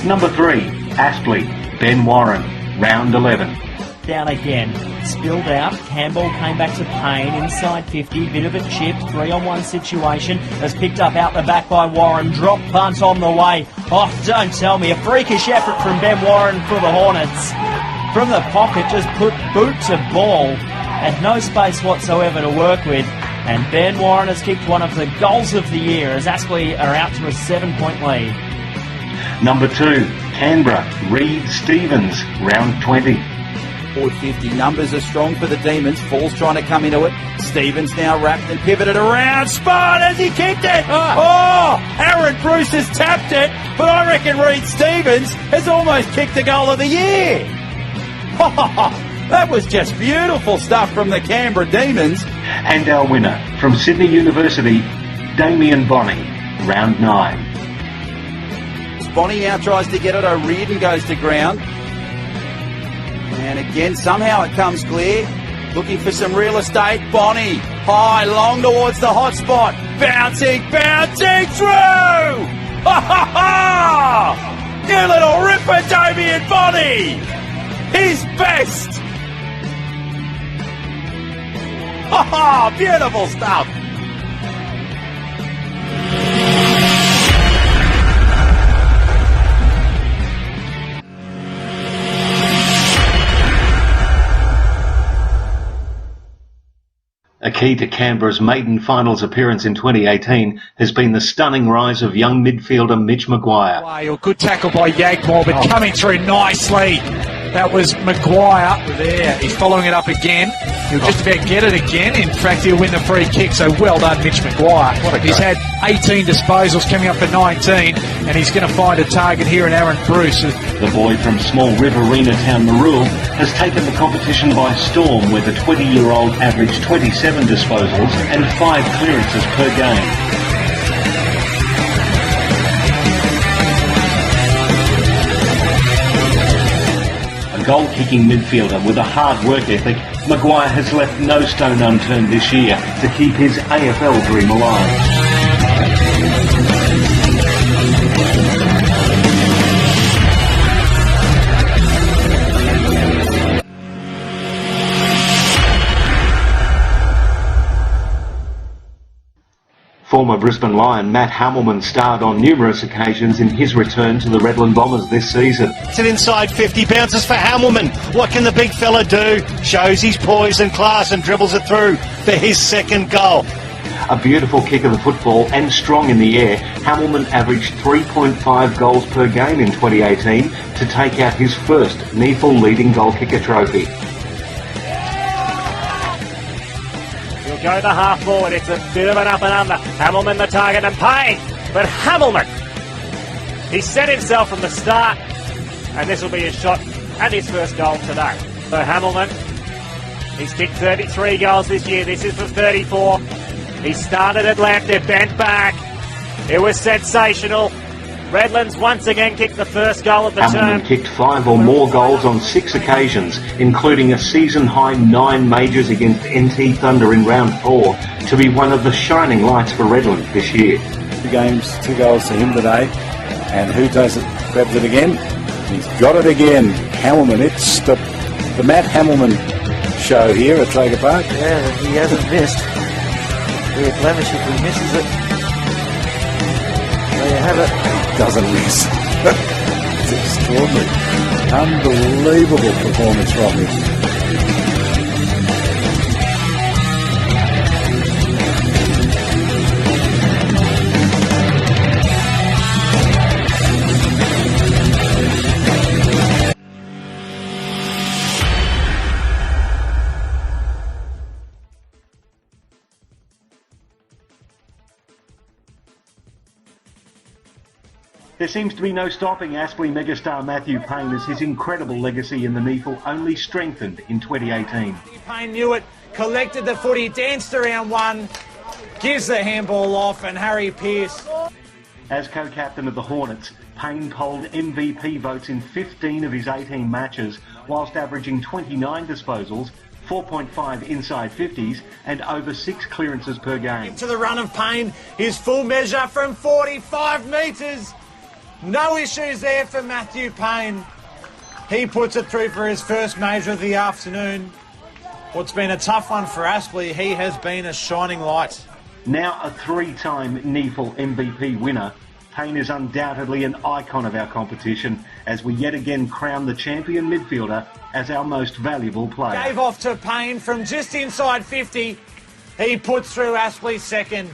Number 3, Aspley, Ben Warren, round 11. Down again. Spilled out. Campbell came back to Payne inside 50. Bit of a chip. 3-on-1 situation. Has picked up out the back by Warren. Drop punt on the way. Oh, don't tell me. A freakish effort from Ben Warren for the Hornets. From the pocket, just put boot to ball. And no space whatsoever to work with. And Ben Warren has kicked one of the goals of the year as Aspley are out to a 7-point lead. Number 2, Canberra, Reed Stevens, round 20. Forward 50. Numbers are strong for the Demons. Fall's trying to come into it. Stevens now wrapped and pivoted around. Spot as he kicked it. Oh, Aaron Bruce has tapped it. But I reckon Reed Stevens has almost kicked the goal of the year. That was just beautiful stuff from the Canberra Demons. And our winner, from Sydney University, Damien Bonney, round 9. Bonnie now tries to get it. O'Riordan goes to ground. And again, somehow it comes clear. Looking for some real estate. Bonnie, high, long towards the hot spot. Bouncing through! Ha ha ha! You little ripper, Damien Bonnie! His best! Ha ha! Beautiful stuff! A key to Canberra's maiden finals appearance in 2018 has been the stunning rise of young midfielder Mitch Maguire. A good tackle by Yagmore, but coming through nicely. That was Maguire there. He's following it up again. He'll just about get it again. In fact, he'll win the free kick, so well done, Mitch Maguire. He's had 18 disposals, coming up for 19, and he's going to find a target here in Aaron Bruce. The boy from small Riverina town Marul has taken the competition by storm, where the 20-year-old averaged 27 disposals and 5 clearances per game. Goal-kicking midfielder with a hard work ethic, Maguire has left no stone unturned this year to keep his AFL dream alive. Former Brisbane Lion Matt Hamilman starred on numerous occasions in his return to the Redland Bombers this season. It's an inside 50, bounces for Hamilman. What can the big fella do? Shows his poise and class and dribbles it through for his second goal. A beautiful kick of the football and strong in the air, Hamilton averaged 3.5 goals per game in 2018 to take out his first NEFL leading goal kicker trophy. He'll go the half forward. It's a bit of an up and under. Hamilton the target and Payne. But Hamilton, he set himself from the start, and this will be his shot at his first goal today. So Hamilton, he's kicked 33 goals this year. This is for 34. He started at left, it bent back. It was sensational. Redlands once again kicked the first goal of the Hamilton term. kicked 5 or more goals on 6 occasions, including a season-high 9 majors against NT Thunder in round 4, to be one of the shining lights for Redlands this year. 2 games, 2 goals to him today. And who does it? Grabs it again. He's got it again. Hamilton. It's the Matt Hamilton show here at Traeger Park. Yeah, he hasn't missed. Be a blemish if he misses it. There you have it. Doesn't miss. It's extraordinary. Unbelievable performance from him. There seems to be no stopping Aspley megastar Matthew Payne as his incredible legacy in the NEFL only strengthened in 2018. Payne knew it, collected the footy, danced around one, gives the handball off, and Harry Pearce. As co-captain of the Hornets, Payne polled MVP votes in 15 of his 18 matches, whilst averaging 29 disposals, 4.5 inside 50s and over 6 clearances per game. To the run of Payne, his full measure from 45 metres. No issues there for Matthew Payne. He puts it through for his first major of the afternoon. What's been a tough one for Aspley, he has been a shining light. Now a 3-time NEFL MVP winner, Payne is undoubtedly an icon of our competition as we yet again crown the champion midfielder as our most valuable player. Gave off to Payne from just inside 50. He puts through Aspley's second.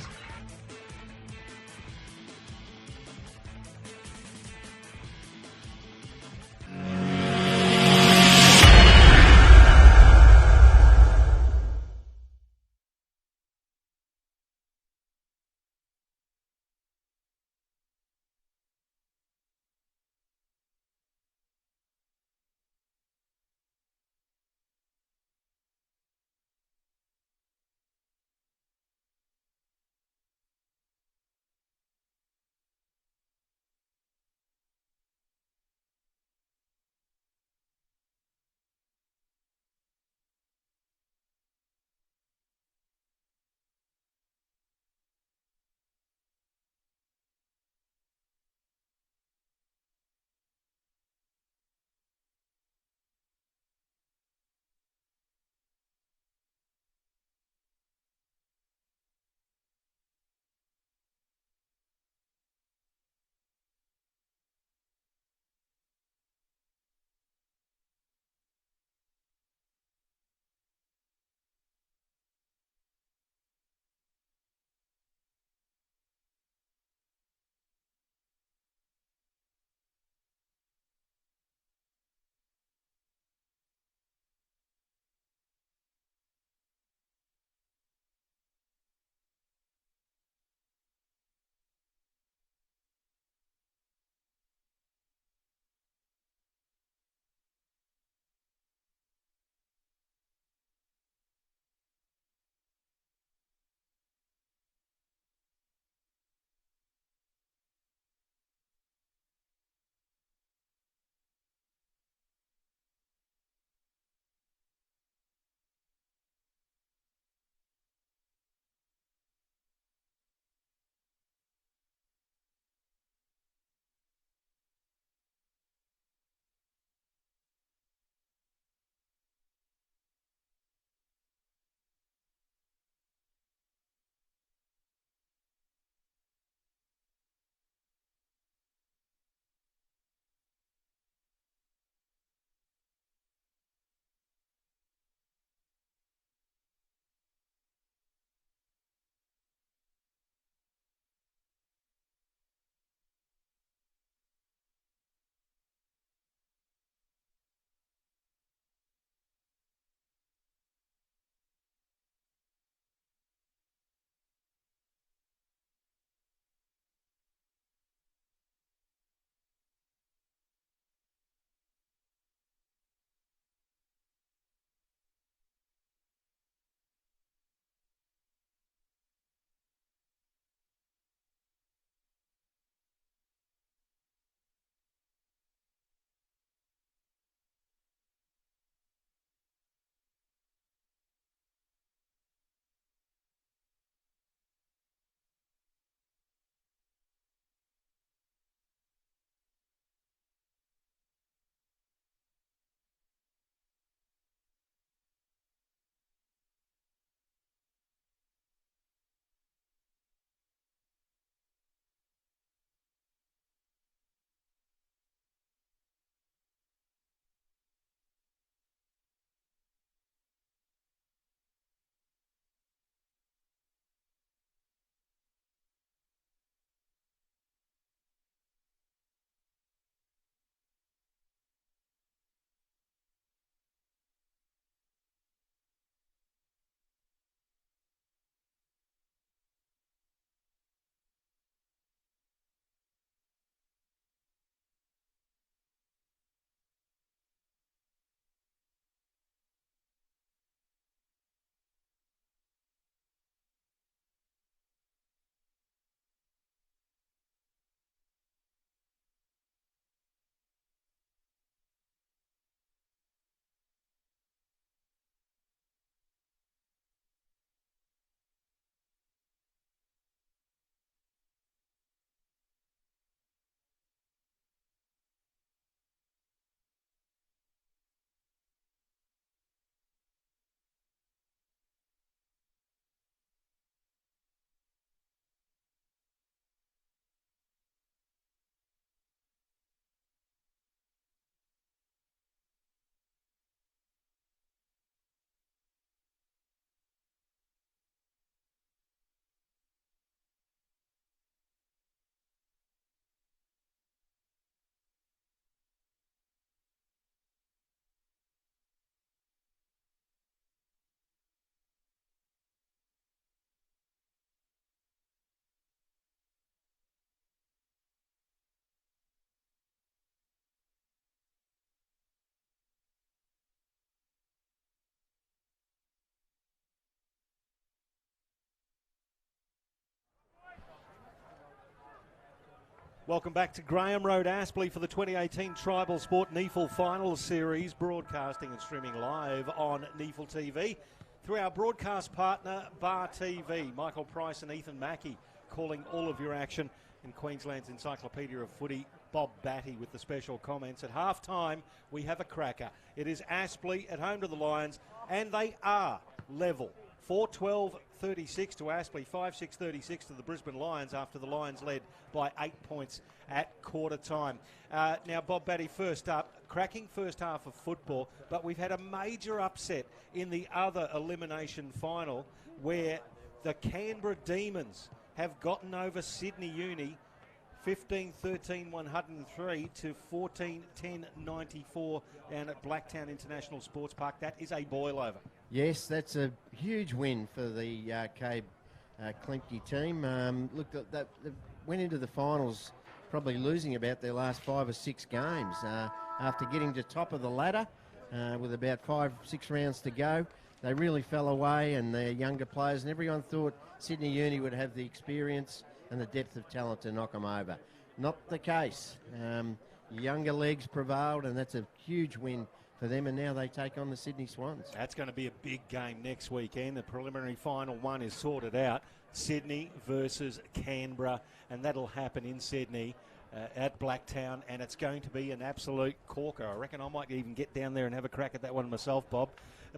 Welcome back to Graham Road, Aspley, for the 2018 Tribal Sport NEFL Finals Series, broadcasting and streaming live on NEFL TV through our broadcast partner, Bar TV. Michael Price and Ethan Mackey calling all of your action in Queensland's Encyclopedia of Footy. Bob Batty with the special comments. At half-time, we have a cracker. It is Aspley at home to the Lions, and they are level. 4-12-36 to Aspley, 5-6-36 to the Brisbane Lions after the Lions led by 8 points at quarter time. Now, Bob Batty, first up, cracking first half of football, but we've had a major upset in the other elimination final where the Canberra Demons have gotten over Sydney Uni 15-13-103 to 14-10-94 down at Blacktown International Sports Park. That is a boil-over. Yes, that's a huge win for the Cabe Klimpke team. Look, they went into the finals probably losing about their last 5 or 6 games. After getting to top of the ladder with about 5-6 rounds to go, they really fell away, and their younger players, and everyone thought Sydney Uni would have the experience and the depth of talent to knock them over. Not the case. Younger legs prevailed, and that's a huge win for them, and now they take on the Sydney Swans. That's going to be a big game next weekend. The preliminary final one is sorted out. Sydney versus Canberra, and that'll happen in Sydney at Blacktown, and it's going to be an absolute corker. I reckon I might even get down there and have a crack at that one myself, Bob.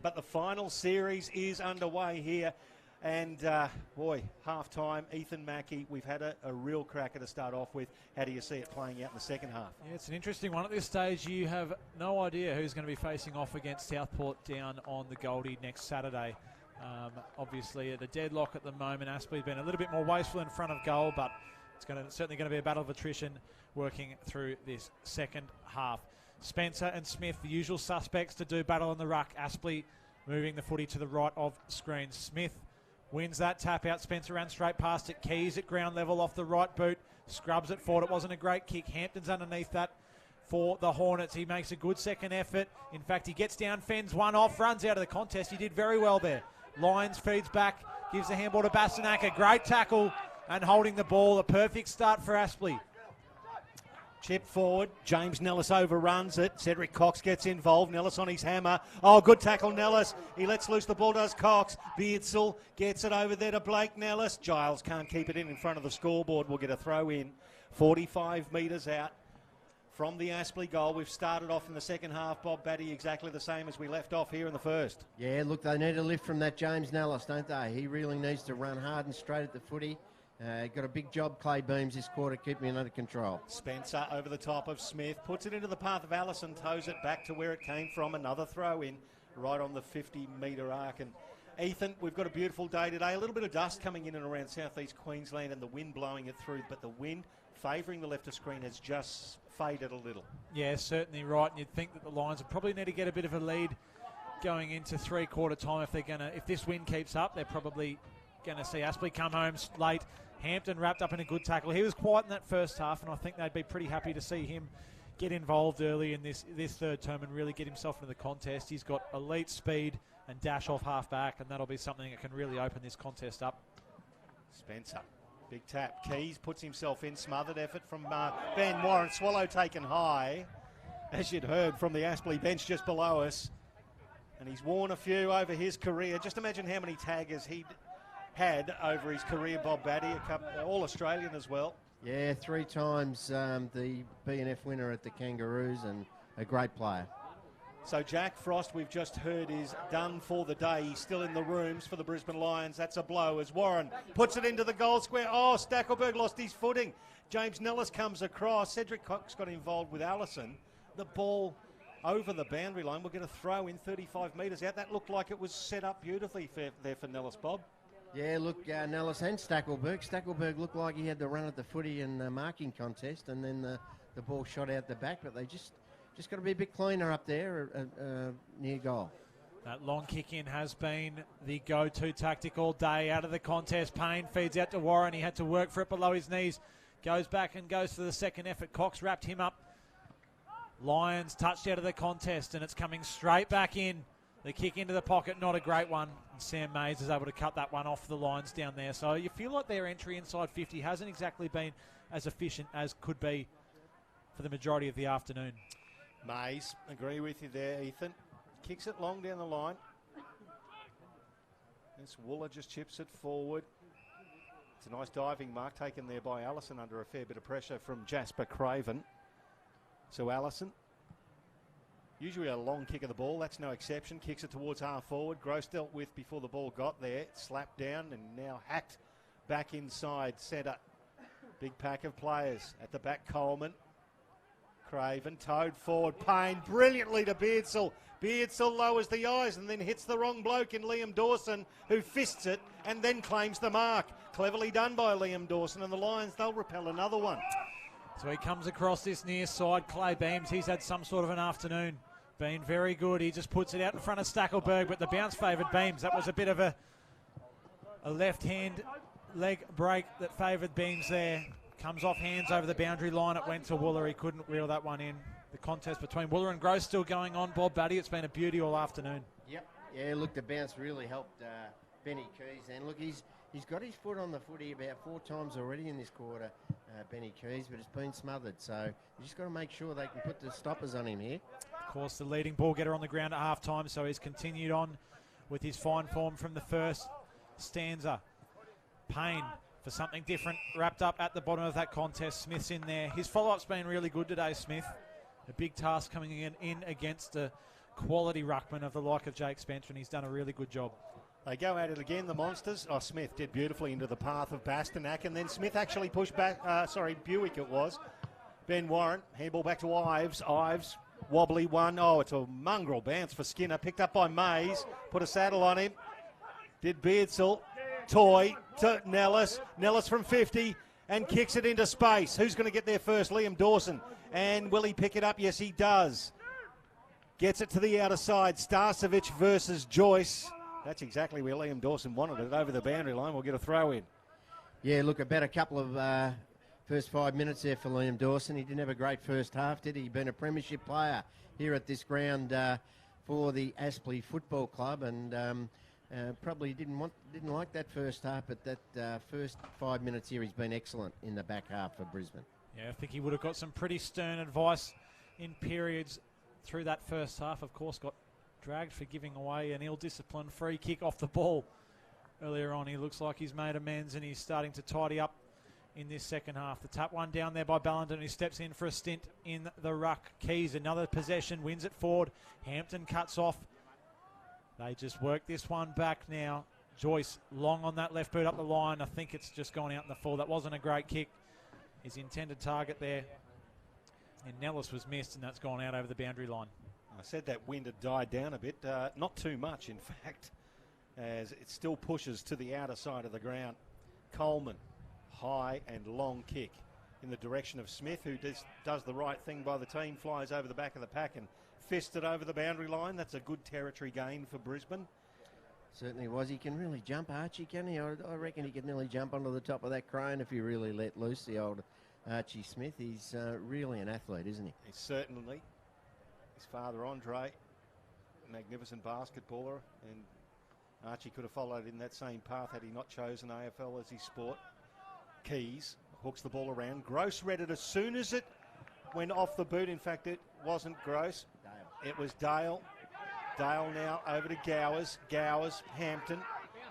But the final series is underway here. And, boy, half-time, Ethan Mackey, we've had a real cracker to start off with. How do you see it playing out in the second half? Yeah, it's an interesting one. At this stage, you have no idea who's going to be facing off against Southport down on the Goldie next Saturday. Obviously, at a deadlock at the moment, Aspley's been a little bit more wasteful in front of goal, but it's certainly going to be a battle of attrition working through this second half. Spencer and Smith, the usual suspects to do battle on the ruck. Aspley moving the footy to the right of screen. Smith wins that tap out. Spencer ran straight past it. Keys at ground level off the right boot. Scrubs it forward. It wasn't a great kick. Hampton's underneath that for the Hornets. He makes a good second effort. In fact, he gets down, fends one off, runs out of the contest. He did very well there. Lyons feeds back, gives the handball to Bastanaka. Great tackle and holding the ball. A perfect start for Aspley. Chip forward, James Nellis overruns it. Cedric Cox gets involved. Nellis on his hammer. Oh, good tackle, Nellis. He lets loose the ball, does Cox. Beardsall gets it over there to Blake Nellis. Giles can't keep it in front of the scoreboard. We'll get a throw in. 45 metres out from the Aspley goal. We've started off in the second half, Bob Batty, exactly the same as we left off here in the first. Yeah, look, they need a lift from that James Nellis, don't they? He really needs to run hard and straight at the footy. Got a big job, Clay Beams, this quarter, keeping it under control. Spencer over the top of Smith, puts it into the path of Allison, toes it back to where it came from. Another throw in right on the 50-metre arc. And Ethan, we've got a beautiful day today. A little bit of dust coming in and around southeast Queensland and the wind blowing it through, but the wind favouring the left of screen has just faded a little. Yeah, certainly right. And you'd think that the Lions would probably need to get a bit of a lead going into three-quarter time if this wind keeps up. They're probably going to see Aspley come home late. Hampton wrapped up in a good tackle. He was quiet in that first half, and I think they'd be pretty happy to see him get involved early in this third term and really get himself into the contest. He's got elite speed and dash off half-back, and that'll be something that can really open this contest up. Spencer, big tap. Keys puts himself in, smothered effort from Ben Warren. Swallow taken high, as you'd heard from the Aspley bench just below us. And he's worn a few over his career. Just imagine how many taggers he'd had over his career, Bob Batty, all Australian as well. Yeah, 3 times the BNF winner at the Kangaroos, and a great player. So Jack Frost, we've just heard, is done for the day. He's still in the rooms for the Brisbane Lions. That's a blow as Warren puts it into the goal square. Oh, Stackelberg lost his footing. James Nellis comes across. Cedric Cox got involved with Allison. The ball over the boundary line. We'll get a throw in 35 metres out. That looked like it was set up beautifully there for Nellis, Bob. Yeah, look, Nellis and Stackelberg. Stackelberg looked like he had the run at the footy in the marking contest, and then the ball shot out the back, but they just got to be a bit cleaner up there near goal. That long kick in has been the go-to tactic all day. Out of the contest, Payne feeds out to Warren. He had to work for it below his knees. Goes back and goes for the second effort. Cox wrapped him up. Lions touched out of the contest, and it's coming straight back in. The kick into the pocket, not a great one. And Sam Mays is able to cut that one off the lines down there. So you feel like their entry inside 50 hasn't exactly been as efficient as could be for the majority of the afternoon. Mays, agree with you there, Ethan. Kicks it long down the line. This Wooler just chips it forward. It's a nice diving mark taken there by Allison under a fair bit of pressure from Jasper Craven. So Allison, usually a long kick of the ball, that's no exception. Kicks it towards half forward. Gross dealt with before the ball got there. Slapped down and now hacked back inside centre. Big pack of players at the back. Coleman. Craven towed forward. Payne brilliantly to Beardsall. Beardsall lowers the eyes and then hits the wrong bloke in Liam Dawson, who fists it and then claims the mark. Cleverly done by Liam Dawson, and the Lions, they'll repel another one. So he comes across this near side. Clay Beams, he's had some sort of an afternoon. Been very good. He just puts it out in front of Stackelberg, but the bounce favoured Beams. That was a bit of a left-hand leg break that favoured Beams there. Comes off hands over the boundary line. It went to Wooler. He couldn't reel that one in. The contest between Wooler and Gross still going on. Bob Buddy, it's been a beauty all afternoon. Yep. Yeah, look, the bounce really helped Benny Keys. And look, he's got his foot on the footy about 4 times already in this quarter, Benny Keys, but it's been smothered. So you just got to make sure they can put the stoppers on him here. Of course, the leading ball getter on the ground at half-time, so he's continued on with his fine form from the first stanza. Payne for something different, wrapped up at the bottom of that contest. Smith's in there. His follow-up's been really good today, Smith. A big task coming in against a quality ruckman of the like of Jake Spencer, and he's done a really good job. They go at it again, the Monsters. Oh, Smith did beautifully into the path of Bastanak, and then Smith actually pushed back, Buick it was. Ben Warren, handball back to Ives. Ives, wobbly one. Oh, it's a mongrel bounce for Skinner. Picked up by Mays, put a saddle on him. Did Beardsall. Toy to Nellis. Nellis from 50 and kicks it into space. Who's going to get there first? Liam Dawson. And will he pick it up? Yes, he does. Gets it to the outer side. Starcevic versus Joyce. That's exactly where Liam Dawson wanted it, over the boundary line. We'll get a throw in. Yeah, look, about a couple of first 5 minutes there for Liam Dawson. He didn't have a great first half, did he? He'd been a premiership player here at this ground for the Aspley Football Club, and probably didn't like that first half, but that first 5 minutes here, he's been excellent in the back half for Brisbane. Yeah, I think he would have got some pretty stern advice in periods through that first half. Of course, got dragged for giving away an ill-disciplined free kick off the ball earlier on. He looks like he's made amends and he's starting to tidy up in this second half. The tap one down there by Ballenden, who steps in for a stint in the ruck. Keys, another possession, wins it forward. Hampton cuts off. They just work this one back now. Joyce long on that left boot up the line. I think it's just gone out in the full. That wasn't a great kick. His intended target there. And Nellis was missed, and that's gone out over the boundary line. I said that wind had died down a bit. Not too much, in fact, as it still pushes to the outer side of the ground. Coleman, high and long kick in the direction of Smith, who does the right thing by the team, flies over the back of the pack and fists it over the boundary line. That's a good territory gain for Brisbane. Certainly was. He can really jump, Archie, can he? I reckon he could nearly jump onto the top of that crane if he really let loose, the old Archie Smith. He's really an athlete, isn't he? He's certainly. His father, Andre, magnificent basketballer, and Archie could have followed in that same path had he not chosen AFL as his sport. Keys hooks the ball around. Gross read it as soon as it went off the boot. In fact, it wasn't Gross. It was Dale. Dale now over to Gowers. Gowers, Hampton.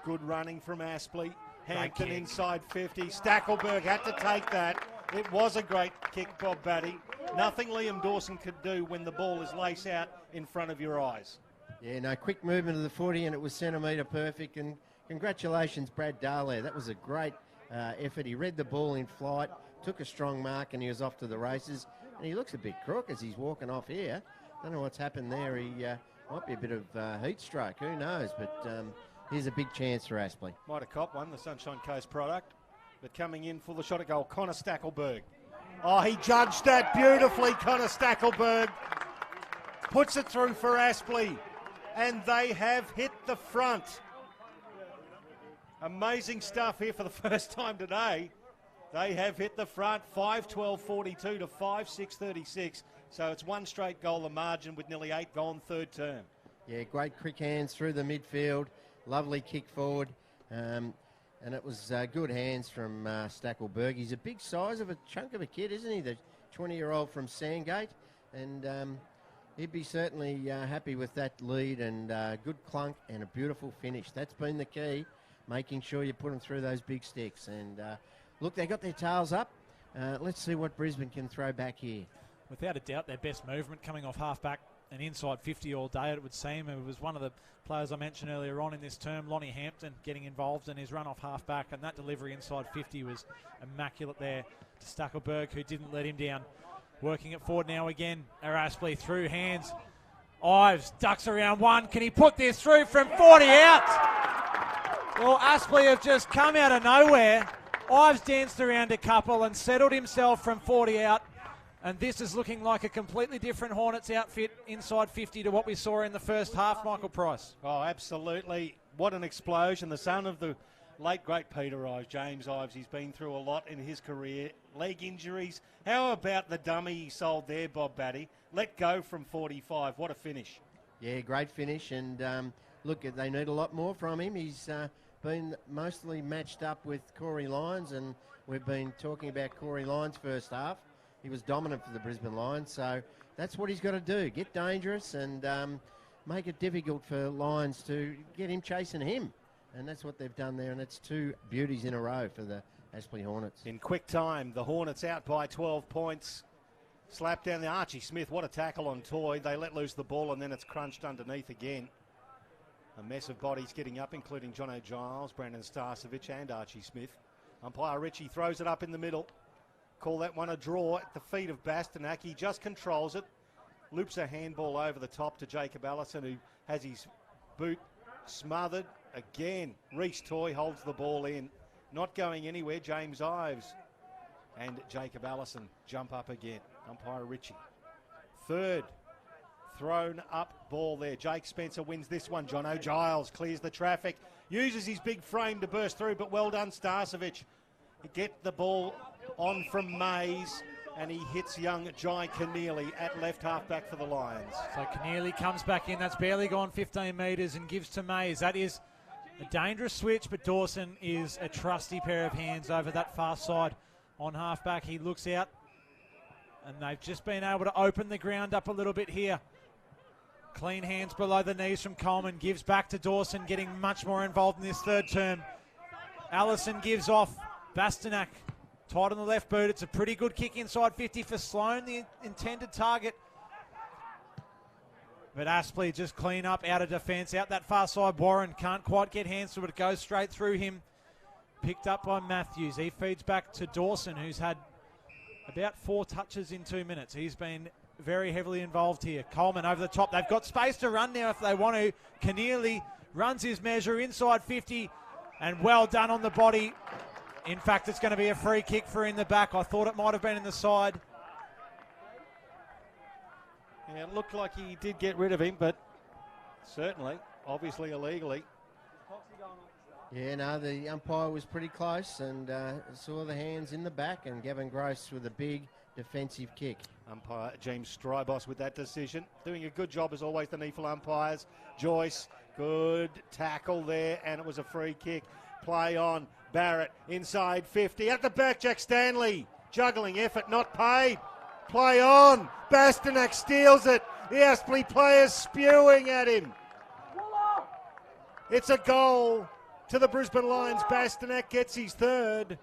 Good running from Aspley. Hampton inside 50. Stackelberg had to take that. It was a great kick, Bob Batty. Nothing Liam Dawson could do when the ball is lace out in front of your eyes. Yeah, no, quick movement of the footy, and it was centimetre perfect. And congratulations, Brad Dahl there. That was a great effort. He read the ball in flight, took a strong mark, and he was off to the races. And he looks a bit crook as he's walking off here. Don't know what's happened there. He might be a bit of heat stroke. Who knows? But here's a big chance for Aspley. Might have copped one, the Sunshine Coast product. But coming in for the shot at goal, Connor Stackelberg. Oh, he judged that beautifully, Connor Stackelberg. Puts it through for Aspley. And they have hit the front. Amazing stuff here for the first time today. They have hit the front, 5-12-42 to 5-6-36. So it's one straight goal the margin with nearly 8 gone third term. Yeah, great quick hands through the midfield. Lovely kick forward. And it was good hands from Stackelberg. He's a big size of a chunk of a kid, isn't he? The 20-year-old from Sandgate. And he'd be certainly happy with that lead and good clunk and a beautiful finish. That's been the key, making sure you put them through those big sticks. And look, they got their tails up. Let's see what Brisbane can throw back here. Without a doubt, their best movement coming off halfback and inside 50 all day, it would seem. It was one of the players I mentioned earlier on in this term, Lonnie Hampton, getting involved in his run off halfback, and that delivery inside 50 was immaculate there to Stackelberg, who didn't let him down. Working it forward now again, Aspley through hands. Ives ducks around one. Can he put this through from 40 out? Well, Aspley have just come out of nowhere. Ives danced around a couple and settled himself from 40 out. And this is looking like a completely different Hornets outfit inside 50 to what we saw in the first half, Michael Price. Oh, absolutely. What an explosion. The son of the late, great Peter Ives, James Ives. He's been through a lot in his career. Leg injuries. How about the dummy he sold there, Bob Batty? Let go from 45. What a finish. Yeah, great finish. And look, they need a lot more from him. He's been mostly matched up with Corey Lyons, and we've been talking about Corey Lyons' first half. He was dominant for the Brisbane Lions, so that's what he's got to do. Get dangerous and make it difficult for Lions to get him chasing him. And that's what they've done there, and it's 2 beauties in a row for the Aspley Hornets. In quick time, the Hornets out by 12 points. Slap down the Archie Smith. What a tackle on Toy. They let loose the ball, and then it's crunched underneath again. A mess of bodies getting up, including Jono Giles, Brandon Starcevic, and Archie Smith. Umpire Ritchie throws it up in the middle. Call that one a draw at the feet of Bastanak. He just controls it. Loops a handball over the top to Jacob Allison, who has his boot smothered. Again, Reece Toy holds the ball in. Not going anywhere, James Ives. And Jacob Allison jump up again. Umpire Ritchie. Third thrown up ball there. Jake Spencer wins this one. Jono Giles clears the traffic. Uses his big frame to burst through, but well done, Starcevic. Get the ball on from Mays, and he hits young Jai Keneally at left half-back for the Lions. So Keneally comes back in. That's barely gone 15 metres and gives to Mays. That is a dangerous switch, but Dawson is a trusty pair of hands over that far side on half-back. He looks out, and they've just been able to open the ground up a little bit here. Clean hands below the knees from Coleman. Gives back to Dawson, getting much more involved in this third term. Allison gives off. Bastanak tight on the left boot. It's a pretty good kick inside 50 for Sloan, the intended target. But Aspley just clean up out of defence. Out that far side, Warren can't quite get hands to it. It goes straight through him. Picked up by Matthews. He feeds back to Dawson, who's had about 4 touches in 2 minutes. He's been very heavily involved here. Coleman over the top. They've got space to run now if they want to. Keneally runs his measure inside 50, and well done on the body. In fact, it's going to be a free kick for in the back. I thought it might have been in the side. Yeah, it looked like he did get rid of him, but certainly, obviously illegally. Yeah, no, the umpire was pretty close and saw the hands in the back, and Gavin Gross with a big defensive kick. Umpire James Strybos with that decision. Doing a good job as always, the NEFL umpires. Joyce, good tackle there, and it was a free kick. Play on. Barrett inside 50. At the back, Jack Stanley. Juggling effort, not paid. Play on. Bastanak steals it. The Aspley players spewing at him. It's a goal to the Brisbane Lions. Bastanak gets his third,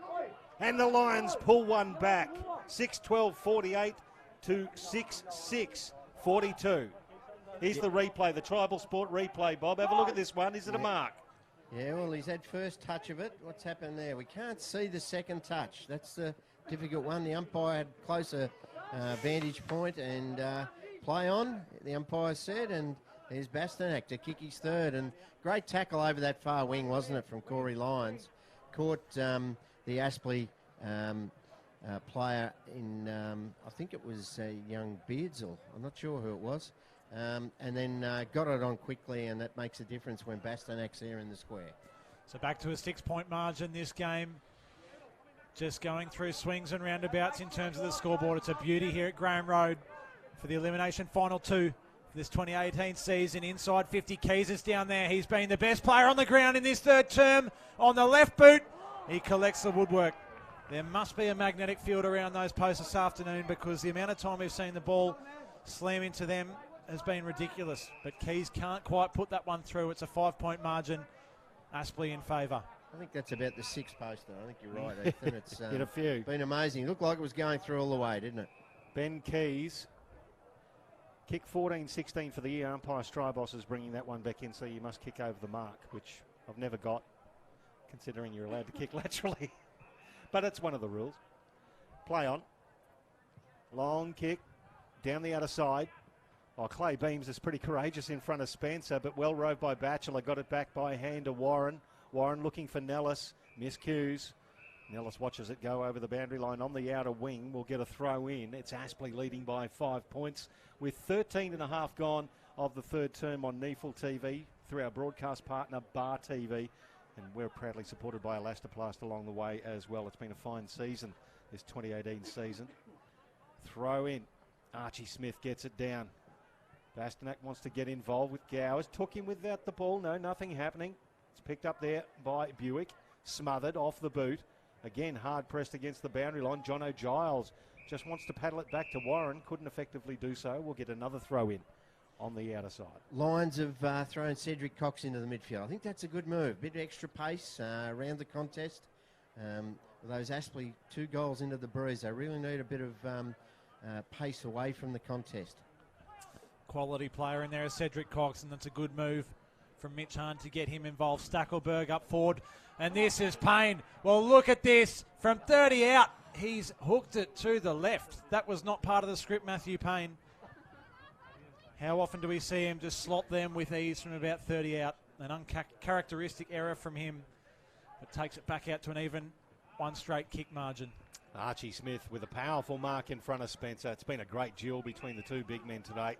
and the Lions pull one back. 6-12-48 to 6-6-42. Here's the replay, the tribal sport replay, Bob. Have a look at this one. Is it a mark? Yeah, well, he's had first touch of it. What's happened there? We can't see the second touch. That's the difficult one. The umpire had closer vantage point and play on, the umpire said, and there's Bastanak to kick his third. And great tackle over that far wing, wasn't it, from Corey Lyons. Caught the Aspley player in, I think it was young Beardsall. I'm not sure who it was. And then got it on quickly, and that makes a difference when Bastanak's there in the square. So back to a 6-point margin this game. Just going through swings and roundabouts in terms of the scoreboard. It's a beauty here at Graham Road for the elimination final 2. this 2018 season. Inside 50, Keys is down there. He's been the best player on the ground in this third term. On the left boot, he collects the woodwork. There must be a magnetic field around those posts this afternoon, because the amount of time we've seen the ball slam into them has been ridiculous. But Keys can't quite put that one through. It's a 5-point margin. Aspley in favour. I think that's about the 6 poster. I think you're right, Ethan. It's Hit a few. Been amazing. It looked like it was going through all the way, didn't it? Ben Keys, kick 14-16 for the year. Umpire Strybos is bringing that one back in, so you must kick over the mark, which I've never got, considering you're allowed to kick laterally. But it's one of the rules. Play on. Long kick down the outer side. Oh, Clay Beams is pretty courageous in front of Spencer, but well rove by Batchelor. Got it back by hand to Warren. Warren looking for Nellis. Miscues. Nellis watches it go over the boundary line on the outer wing. Will get a throw in. It's Aspley leading by 5 points with 13 and a half gone of the third term on NEFL TV through our broadcast partner Bar TV. And we're proudly supported by Elastoplast along the way as well. It's been a fine season, this 2018 season. Throw in. Archie Smith gets it down. Bastanak wants to get involved with Gowers. Took him without the ball. No, nothing happening. It's picked up there by Buick. Smothered off the boot. Again, hard pressed against the boundary line. Jono Giles just wants to paddle it back to Warren. Couldn't effectively do so. We'll get another throw in on the outer side. Lions have thrown Cedric Cox into the midfield. I think that's a good move. Bit of extra pace around the contest. Those Aspley 2 goals into the breeze, they really need a bit of pace away from the contest. Quality player in there is Cedric Cox, and that's a good move from Mitch Hunt to get him involved. Stackelberg up forward, and this is Payne. Well, look at this. From 30 out, he's hooked it to the left. That was not part of the script, Matthew Payne. How often do we see him just slot them with ease from about 30 out? An uncharacteristic error from him, but takes it back out to an even 1 straight kick margin. Archie Smith with a powerful mark in front of Spencer. It's been a great duel between the 2 big men today.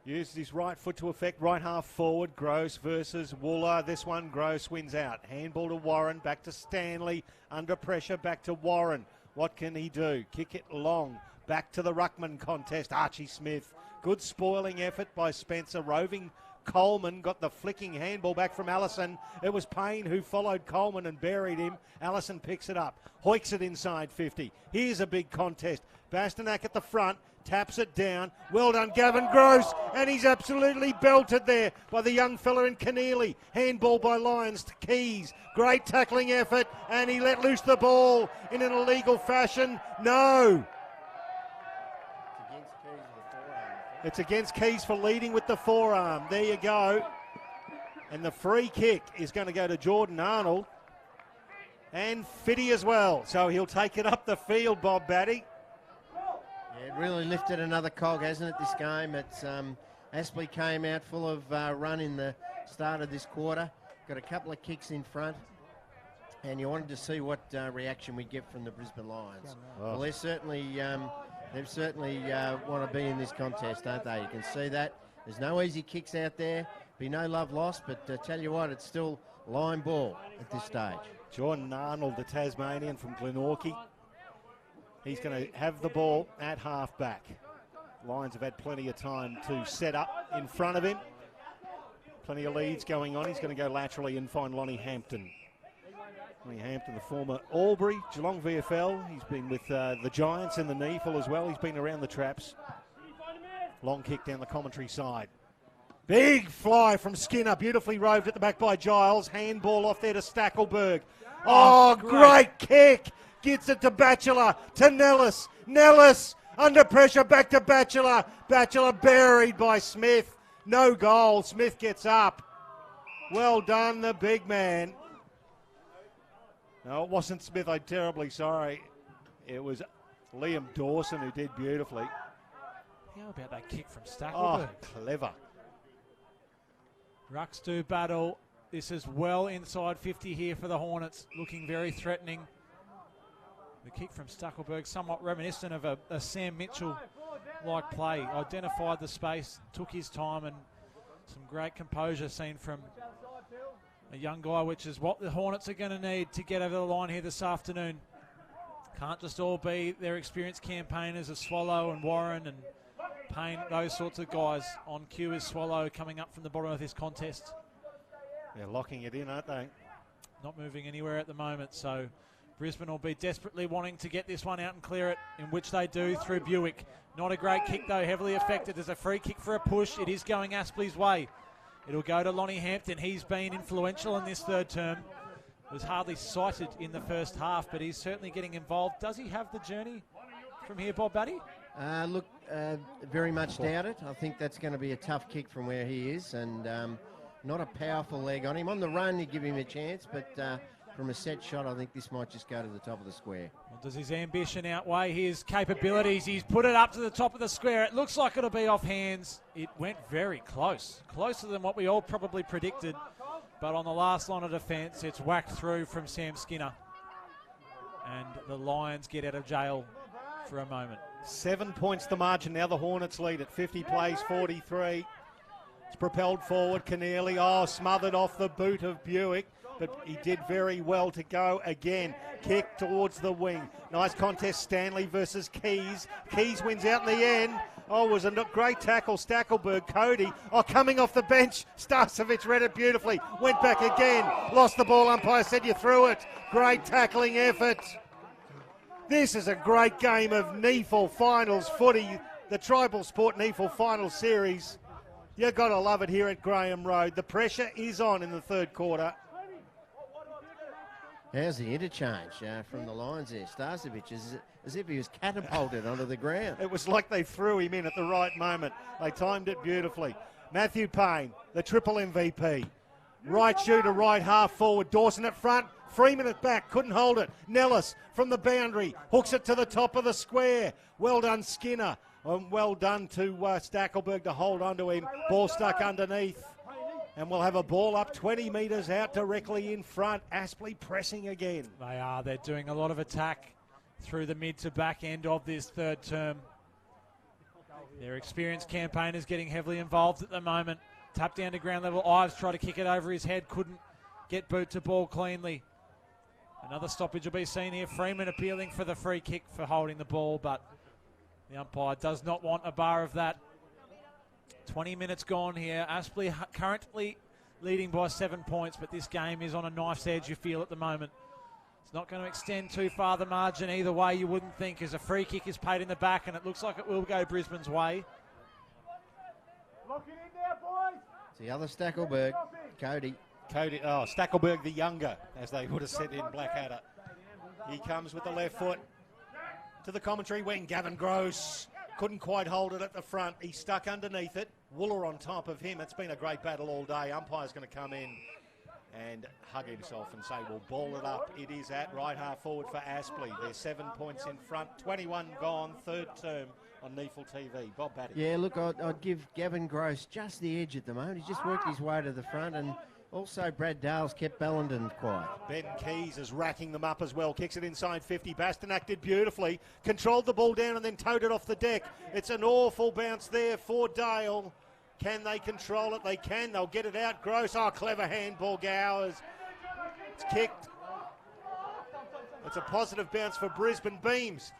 Uses his right foot to effect, right half forward. Gross versus Wooler. This one, Gross wins out. Handball to Warren, back to Stanley. Under pressure, back to Warren. What can he do? Kick it long. Back to the ruckman contest. Archie Smith. Good spoiling effort by Spencer. Roving Coleman got the flicking handball back from Allison. It was Payne who followed Coleman and buried him. Allison picks it up. Hoiks it inside 50. Here's a big contest. Bastanak at the front. Taps it down. Well done, Gavin Gross. And he's absolutely belted there by the young fella in Keneally. Handball by Lyons to Keys. Great tackling effort. And he let loose the ball in an illegal fashion. No. It's against Keys for leading with the forearm. There you go. And the free kick is going to go to Jordan Arnold. And Fitty as well. So he'll take it up the field, Bob Batty. Yeah, it really lifted another cog, hasn't it, this game? It's Aspley came out full of run in the start of this quarter. Got a couple of kicks in front. And you wanted to see what reaction we get from the Brisbane Lions. Oh. Well, they're certainly... They certainly want to be in this contest, don't they? You can see that. There's no easy kicks out there. Be no love lost, but tell you what, it's still line ball at this stage. Jordan Arnold, the Tasmanian from Glenorchy. He's going to have the ball at half-back. Lions have had plenty of time to set up in front of him. Plenty of leads going on. He's going to go laterally and find Lonnie Hampton. Lonnie Hampton, the former Albury, Geelong VFL. He's been with the Giants in the NEFL as well. He's been around the traps. Long kick down the commentary side. Big fly from Skinner, beautifully roved at the back by Giles. Handball off there to Stackelberg. Oh, great kick. Gets it to Batchelor, to Nellis. Nellis under pressure, back to Batchelor. Batchelor buried by Smith. No goal. Smith gets up. Well done, the big man. No, it wasn't Smith. I'm terribly sorry. It was Liam Dawson who did beautifully. How about that kick from Stackelberg? Oh, clever. Rucks do battle. This is well inside 50 here for the Hornets. Looking very threatening. The kick from Stackelberg, somewhat reminiscent of a Sam Mitchell-like play. Identified the space, took his time, and some great composure seen from a young guy, which is what the Hornets are going to need to get over the line here this afternoon. Can't just all be their experienced campaigners of Swallow and Warren and Payne, those sorts of guys. On cue is Swallow coming up from the bottom of this contest. They're locking it in, aren't they? Not moving anywhere at the moment, so Brisbane will be desperately wanting to get this one out and clear it, in which they do through Buick. Not a great kick though, heavily affected. There's a free kick for a push. It is going Aspley's way. It'll go to Lonnie Hampton. He's been influential in this third term. Was hardly sighted in the first half, but he's certainly getting involved. Does he have the journey from here, Bob Batty? Look, very much doubt it. I think that's going to be a tough kick from where he is, and not a powerful leg on him. On the run, you give him a chance, but from a set shot, I think this might just go to the top of the square. Well, does his ambition outweigh his capabilities? He's put it up to the top of the square. It looks like it'll be off hands. It went very close, closer than what we all probably predicted. But on the last line of defence, it's whacked through from Sam Skinner. And the Lions get out of jail for a moment. 7 points the margin. Now the Hornets lead at 50 plays 43. It's propelled forward. Keneally, smothered off the boot of Buick, but he did very well to go again. Kick towards the wing. Nice contest, Stanley versus Keys. Keys wins out in the end. Was a great tackle, Stackelberg. Cody, coming off the bench. Starcevic read it beautifully. Went back again. Lost the ball. Umpire said you threw it. Great tackling effort. This is a great game of NEFL Finals footy. The Tribal Sport NEFL Finals Series. You've got to love it here at Graham Road. The pressure is on in the third quarter. How's the interchange from the Lions there? Starcevic is as if he was catapulted onto the ground. It was like they threw him in at the right moment. They timed it beautifully. Matthew Payne, the triple MVP. Right shooter, right half forward. Dawson at front. Freeman at back. Couldn't hold it. Nellis from the boundary. Hooks it to the top of the square. Well done, Skinner. Well done to Stackelberg to hold onto him. Ball stuck underneath. And we'll have a ball up 20 metres out directly in front. Aspley pressing again. They are. They're doing a lot of attack through the mid to back end of this third term. Their experienced campaigners getting heavily involved at the moment. Tap down to ground level. Ives tried to kick it over his head. Couldn't get boot to ball cleanly. Another stoppage will be seen here. Freeman appealing for the free kick for holding the ball, but the umpire does not want a bar of that. 20 minutes gone here. Aspley currently leading by 7 points, but this game is on a knife's edge, you feel, at the moment. It's not going to extend too far the margin either way, you wouldn't think, as a free kick is paid in the back, and it looks like it will go Brisbane's way. It's the other Stackelberg, Cody. Stackelberg the younger, as they would have said in Blackadder. He comes with the left foot to the commentary wing. Gavin Gross couldn't quite hold it at the front. He stuck underneath it. Wooler on top of him. It's been a great battle all day. Umpire's going to come in and hug himself and say, we'll ball it up. It is at right half forward for Aspley. They're 7 points in front. 21 gone, third term on NEFL TV. Bob Batty. Yeah, look, I'd give Gavin Gross just the edge at the moment. He's just worked his way to the front, and also Brad Dales kept Bellenden quiet. Ben Keys is racking them up as well. Kicks it inside 50. Bastanak did beautifully. Controlled the ball down and then towed it off the deck. It's an awful bounce there for Dale. Can they control it? They can. They'll get it out. Gross. Clever handball, Gowers. It's kicked. It's a positive bounce for Brisbane. Beams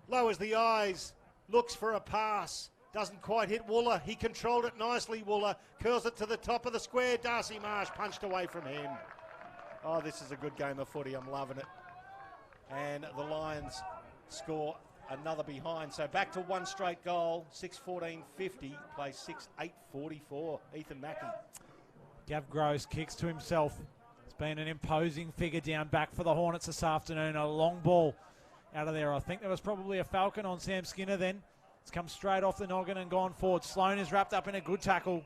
lowers the eyes. Looks for a pass. Doesn't quite hit Wooler. He controlled it nicely, Wooler. Curls it to the top of the square. Darcy Marsh punched away from him. This is a good game of footy. I'm loving it. And the Lions score another behind. So back to one straight goal. 6:14.50. Plays 6:8.44. Ethan Mackey. Gav Gross kicks to himself. It's been an imposing figure down back for the Hornets this afternoon. A long ball out of there. I think there was probably a falcon on Sam Skinner then. It's come straight off the noggin and gone forward. Sloan is wrapped up in a good tackle.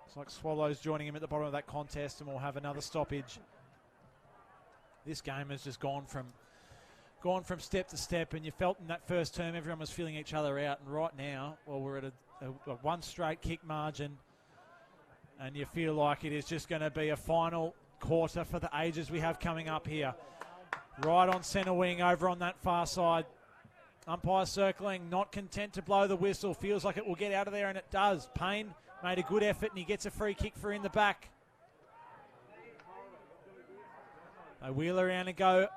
Looks like Swallows joining him at the bottom of that contest, and we'll have another stoppage. This game has just gone from step to step, and you felt in that first term everyone was feeling each other out, and right now, we're at a one straight kick margin, and you feel like it is just going to be a final quarter for the ages we have coming up here. Right on centre wing over on that far side. Umpire circling, not content to blow the whistle. Feels like it will get out of there, and it does. Payne made a good effort, and he gets a free kick for in the back. They wheel around and go.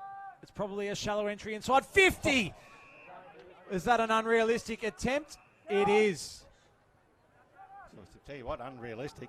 It's probably a shallow entry inside. 50! Is that an unrealistic attempt? it is. So to tell you what, unrealistic.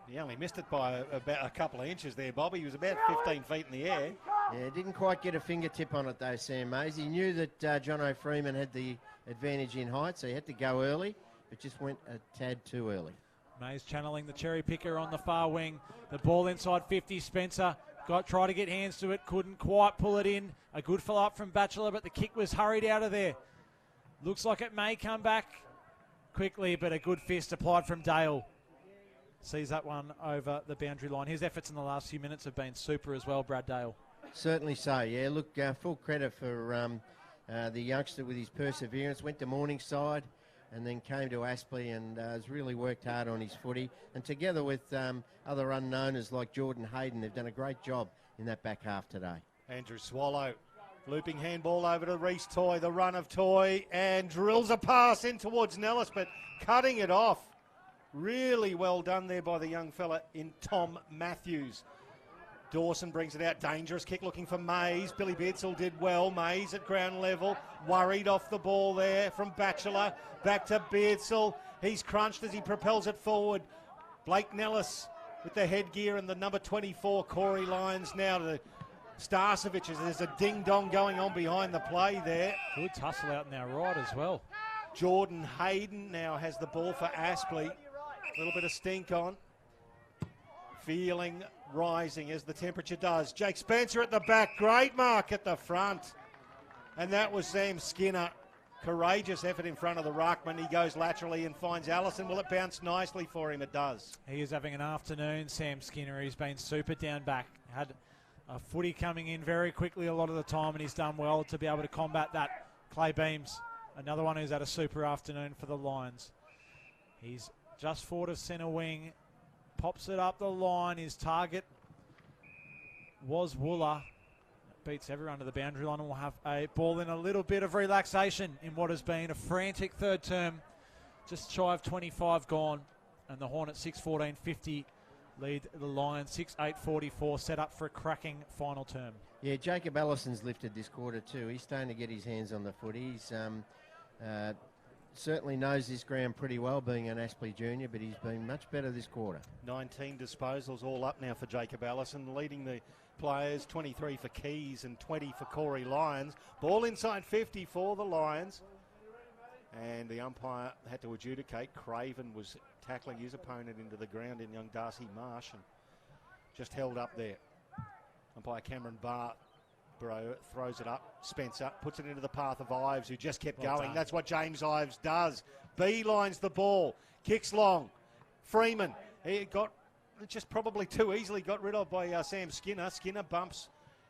He only missed it by about a couple of inches there, Bobby. He was about 15 feet in the air. Yeah, didn't quite get a fingertip on it though, Sam Mays. He knew that Jono Freeman had the advantage in height, so he had to go early, but just went a tad too early. Mays channeling the cherry picker on the far wing. The ball inside 50. Spencer tried to get hands to it, couldn't quite pull it in. A good follow-up from Batchelor, but the kick was hurried out of there. Looks like it may come back quickly, but a good fist applied from Dale. Sees that one over the boundary line. His efforts in the last few minutes have been super as well, Brad Dale. Certainly so, yeah. Look, full credit for the youngster with his perseverance. Went to Morningside and then came to Aspley and has really worked hard on his footy. And together with other unknowners like Jordan Hayden, they've done a great job in that back half today. Andrew Swallow, looping handball over to Reece Toy, the run of Toy, and drills a pass in towards Nellis, but cutting it off. Really well done there by the young fella in Tom Matthews. Dawson brings it out, dangerous kick looking for Mays. Billy Beardsall did well. Mays at ground level, worried off the ball there from Batchelor. Back to Beardsall. He's crunched as he propels it forward. Blake Nellis with the headgear and the number 24, Corey Lyons now to Starcevic. There's a ding-dong going on behind the play there. Good tussle out in our right as well. Jordan Hayden now has the ball for Aspley. A little bit of stink on. Feeling rising as the temperature does. Jake Spencer at the back. Great mark at the front. And that was Sam Skinner. Courageous effort in front of the ruckman. He goes laterally and finds Allison. Will it bounce nicely for him? It does. He is having an afternoon, Sam Skinner. He's been super down back. Had a footy coming in very quickly a lot of the time, and he's done well to be able to combat that. Clay Beams, another one who's had a super afternoon for the Lions. He's just forward of centre wing. Pops it up the line. His target was Wooler. Beats everyone to the boundary line and will have a ball in a little bit of relaxation in what has been a frantic third term. Just shy of 25 gone. And the Hornets 6-14-50 lead the Lions 6-8-44, set up for a cracking final term. Yeah, Jacob Allison's lifted this quarter too. He's starting to get his hands on the footy. He's certainly knows this ground pretty well, being an Aspley junior, but he's been much better this quarter. 19 disposals all up now for Jacob Allison, leading the players, 23 for Keys and 20 for Corey Lyons. Ball inside 50 for the Lions. And the umpire had to adjudicate. Craven was tackling his opponent into the ground in young Darcy Marsh and just held up there. Umpire Cameron Barbro throws it up. Spencer puts it into the path of Ives, who just kept going. Done. That's what James Ives does. Beelines the ball, kicks long. Freeman, he got just probably too easily got rid of by Sam Skinner. Skinner bumps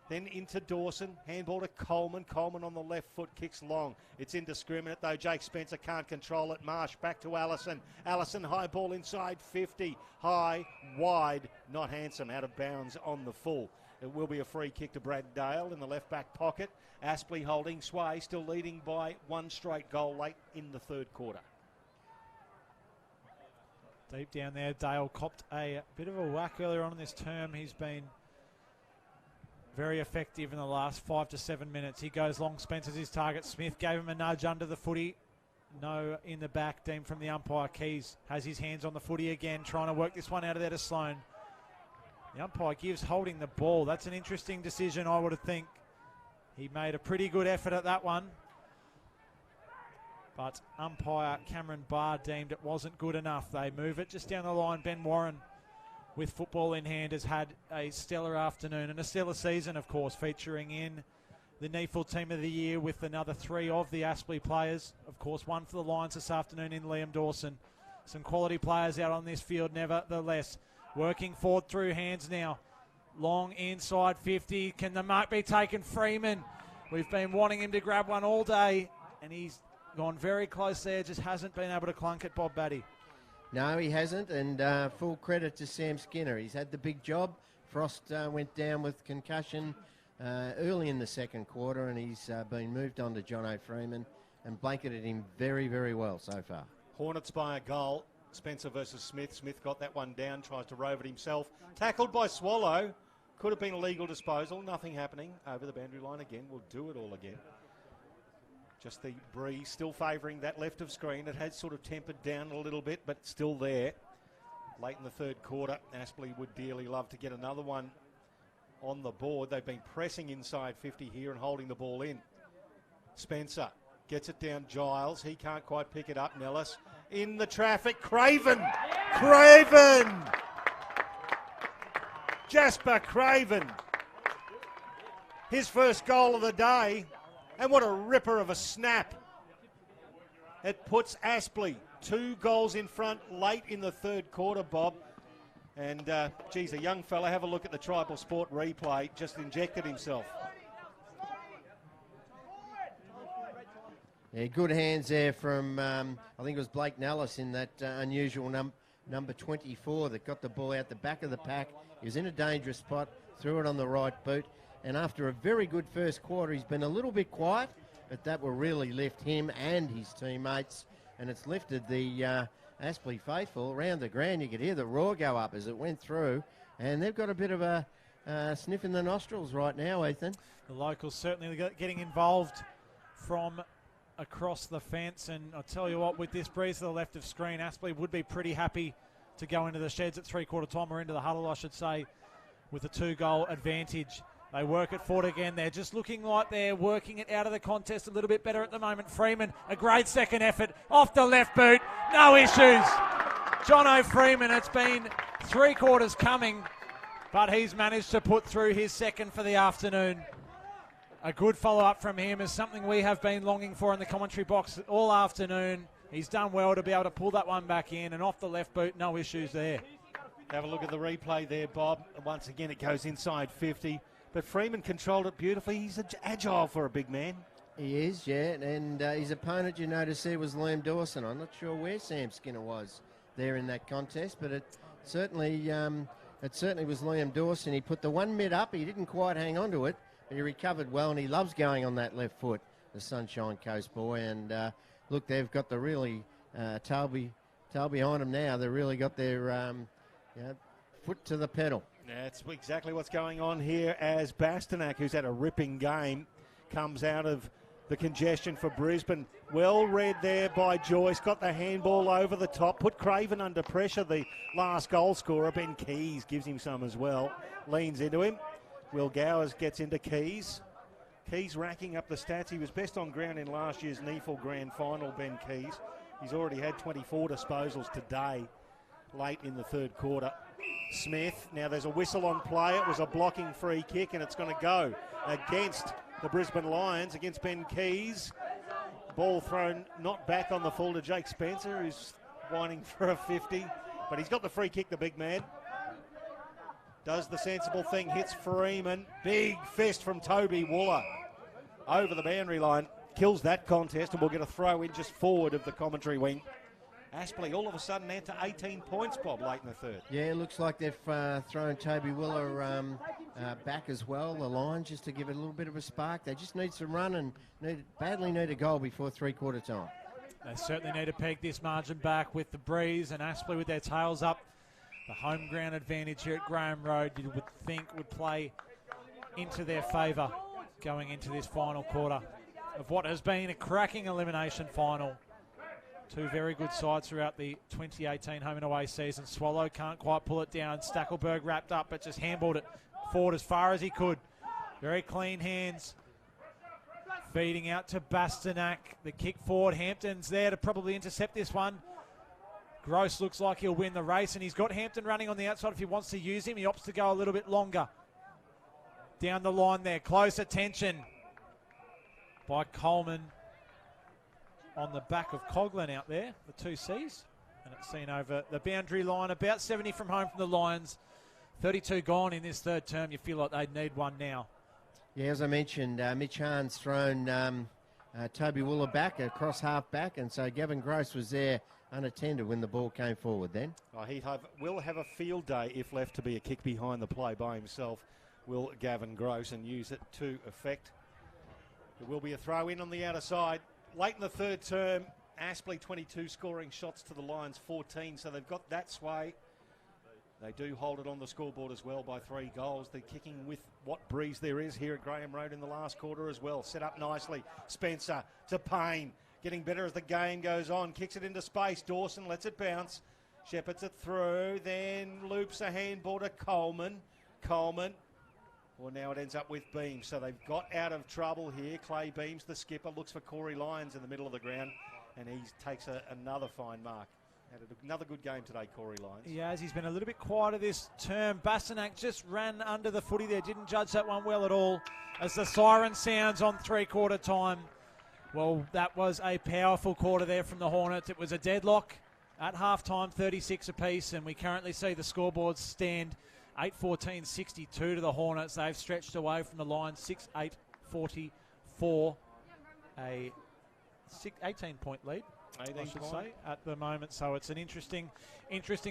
then into Dawson. Handball to Coleman. Coleman on the left foot kicks long. It's indiscriminate though. Jake Spencer can't control it. Marsh back to Allison. Allison high ball inside 50. High, wide, not handsome. Out of bounds on the full. It will be a free kick to Brad Dale in the left back pocket. Aspley holding sway, still leading by one straight goal late in the third quarter. Deep down there, Dale copped a bit of a whack earlier on in this term. He's been very effective in the last 5 to 7 minutes. He goes long. Spencer's his target. Smith gave him a nudge under the footy. No in the back. Deemed from the umpire. Keys has his hands on the footy again, trying to work this one out of there to Sloan. The umpire gives holding the ball. That's an interesting decision, I would think. He made a pretty good effort at that one. But umpire Cameron Barr deemed it wasn't good enough. They move it just down the line. Ben Warren, with football in hand, has had a stellar afternoon and a stellar season, of course, featuring in the NEFL Team of the Year with another 3 of the Aspley players. Of course, one for the Lions this afternoon in Liam Dawson. Some quality players out on this field, nevertheless. Working forward through hands now. Long inside 50. Can the mark be taken? Freeman. We've been wanting him to grab one all day, and he's gone very close there. Just hasn't been able to clunk it, Bob Batty. No, he hasn't, and full credit to Sam Skinner. He's had the big job. Frost went down with concussion early in the second quarter, and he's been moved on to Jono Freeman and blanketed him very, very well so far. Hornets by a goal. Spencer versus Smith. Smith got that one down, tries to rove it himself. Tackled by Swallow. Could have been a legal disposal. Nothing happening over the boundary line again. We'll do it all again. Just the breeze still favouring that left of screen. It had sort of tempered down a little bit, but still there. Late in the third quarter, Aspley would dearly love to get another one on the board. They've been pressing inside 50 here and holding the ball in. Spencer gets it down Giles. He can't quite pick it up. Nellis in the traffic. Craven! Craven! Jasper Craven. His first goal of the day. And what a ripper of a snap. It puts Aspley 2 goals in front late in the third quarter, Bob. And, geez, a young fella, have a look at the tribal sport replay, just injected himself. Yeah, good hands there from, I think it was Blake Nellis in that unusual number 24 that got the ball out the back of the pack. He was in a dangerous spot, threw it on the right boot. And after a very good first quarter, he's been a little bit quiet, but that will really lift him and his teammates. And it's lifted the Aspley faithful around the ground. You could hear the roar go up as it went through. And they've got a bit of a sniff in the nostrils right now, Ethan. The locals certainly getting involved from across the fence. And I'll tell you what, with this breeze to the left of screen, Aspley would be pretty happy to go into the sheds at three-quarter time, or into the huddle, I should say, with a 2-goal advantage. They work it forward again. They're just looking like they're working it out of the contest a little bit better at the moment. Freeman, a great second effort off the left boot. No issues. Jono Freeman, it's been 3 quarters coming, but he's managed to put through his second for the afternoon. A good follow-up from him is something we have been longing for in the commentary box all afternoon. He's done well to be able to pull that one back in, and off the left boot, no issues there. Have a look at the replay there, Bob. Once again, it goes inside 50. But Freeman controlled it beautifully. He's agile for a big man. He is, yeah. And his opponent, you notice there, was Liam Dawson. I'm not sure where Sam Skinner was there in that contest, but it certainly was Liam Dawson. He put the 1 mid up. He didn't quite hang on to it, but he recovered well, and he loves going on that left foot, the Sunshine Coast boy. And look, they've got the really tail behind them now. They've really got their foot to the pedal. That's exactly what's going on here as Bastanak, who's had a ripping game, comes out of the congestion for Brisbane. Well read there by Joyce. Got the handball over the top. Put Craven under pressure. The last goal scorer, Ben Keys, gives him some as well. Leans into him. Will Gowers gets into Keys. Keys racking up the stats. He was best on ground in last year's NEFL Grand Final, Ben Keys. He's already had 24 disposals today, late in the third quarter. Smith, now there's a whistle on play. It was a blocking free kick, and it's going to go against the Brisbane Lions, against Ben Keys. Ball thrown not back on the full to Jake Spencer, who's whining for a 50. But he's got the free kick, the big man. Does the sensible thing, hits Freeman. Big fist from Toby Wooler over the boundary line. Kills that contest, and we'll get a throw in just forward of the commentary wing. Aspley all of a sudden out to 18 points, Bob, late in the third. Yeah, it looks like they've thrown Toby Willer back as well, the line, just to give it a little bit of a spark. They just need some run and badly need a goal before three-quarter time. They certainly need to peg this margin back with the breeze, and Aspley with their tails up. The home ground advantage here at Graham Road, you would think, would play into their favour going into this final quarter of what has been a cracking elimination final. 2 very good sides throughout the 2018 home and away season. Swallow can't quite pull it down. Stackelberg wrapped up, but just handballed it forward as far as he could. Very clean hands. Feeding out to Bastanak. The kick forward. Hampton's there to probably intercept this one. Gross looks like he'll win the race, and he's got Hampton running on the outside if he wants to use him. He opts to go a little bit longer. Down the line there. Close attention by Coleman. On the back of Coughlin out there, the 2 Cs. And it's seen over the boundary line. About 70 from home from the Lions. 32 gone in this third term. You feel like they'd need one now. Yeah, as I mentioned, Mitch Hahn's thrown Toby Wooler back, across half back, and so Gavin Gross was there unattended when the ball came forward then. Oh, he will have a field day if left to be a kick behind the play by himself, will Gavin Gross, and use it to effect. There will be a throw in on the outer side. Late in the third term, Aspley 22 scoring shots to the Lions 14, so they've got that sway. They do hold it on the scoreboard as well by 3 goals. They're kicking with what breeze there is here at Graham Road in the last quarter as well. Set up nicely. Spencer to Payne. Getting better as the game goes on. Kicks it into space. Dawson lets it bounce. Shepherds it through. Then loops a handball to Coleman. Well, now it ends up with Beams. So they've got out of trouble here. Clay Beams, the skipper, looks for Corey Lyons in the middle of the ground. And he takes another fine mark. Had another good game today, Corey Lyons. Yeah, he's been a little bit quieter this term. Bastanak just ran under the footy there. Didn't judge that one well at all. As the siren sounds on 3-quarter time. Well, that was a powerful quarter there from the Hornets. It was a deadlock at halftime, 36 apiece, and we currently see the scoreboards stand 8-14-62 to the Hornets. They've stretched away from the line 6-8-44, a 18-point lead. I should say, at the moment. So it's an interesting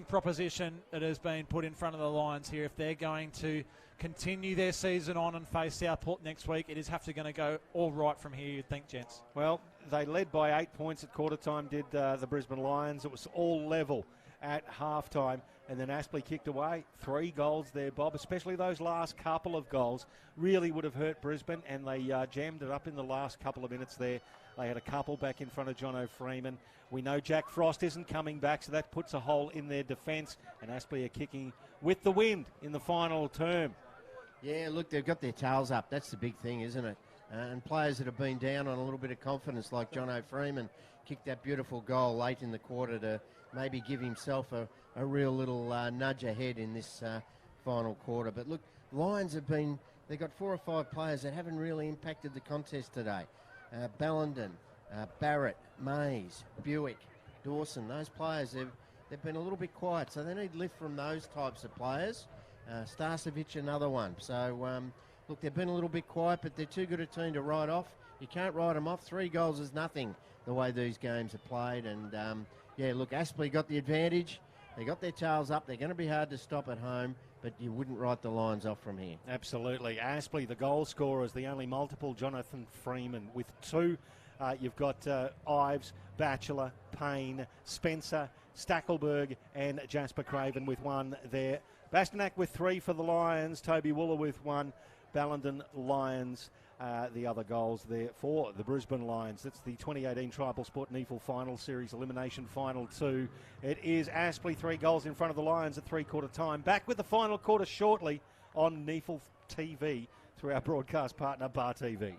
proposition that has been put in front of the Lions here. If they're going to continue their season on and face Southport next week, it is going to go all right from here, you'd think, gents. Well, they led by 8 points at quarter time, did the Brisbane Lions. It was all level at halftime, and then Aspley kicked away 3 goals there, Bob, especially those last couple of goals really would have hurt Brisbane, and they jammed it up in the last couple of minutes there. They had a couple back in front of Jono Freeman. We know Jack Frost isn't coming back, so that puts a hole in their defence, and Aspley are kicking with the wind in the final term. Yeah, look, they've got their tails up. That's the big thing, isn't it? And players that have been down on a little bit of confidence, like Jono Freeman, kicked that beautiful goal late in the quarter to maybe give himself a real little nudge ahead in this final quarter. But look, Lions they've got 4 or 5 players that haven't really impacted the contest today. Ballenden, Barrett, Mays, Buick, Dawson, those players, they've been a little bit quiet, so they need lift from those types of players. Starcevic, another one. So, look, they've been a little bit quiet, but they're too good a team to write off. You can't write them off. 3 goals is nothing the way these games are played. And, yeah, look, Aspley got the advantage. They got their tails up. They're going to be hard to stop at home, but you wouldn't write the Lions off from here. Absolutely. Aspley, the goal scorer, is the only multiple. Jonathan Freeman with 2. You've got Ives, Batchelor, Payne, Spencer, Stackelberg and Jasper Craven with 1 there. Bastanak with 3 for the Lions. Toby Wooler with 1. Ballenden, Lions, the other goals there for the Brisbane Lions. That's the 2018 Tribal Sport NEFL Final Series Elimination Final 2. It is Aspley 3 goals in front of the Lions at 3-quarter time. Back with the final quarter shortly on NEFL TV through our broadcast partner, Bar TV.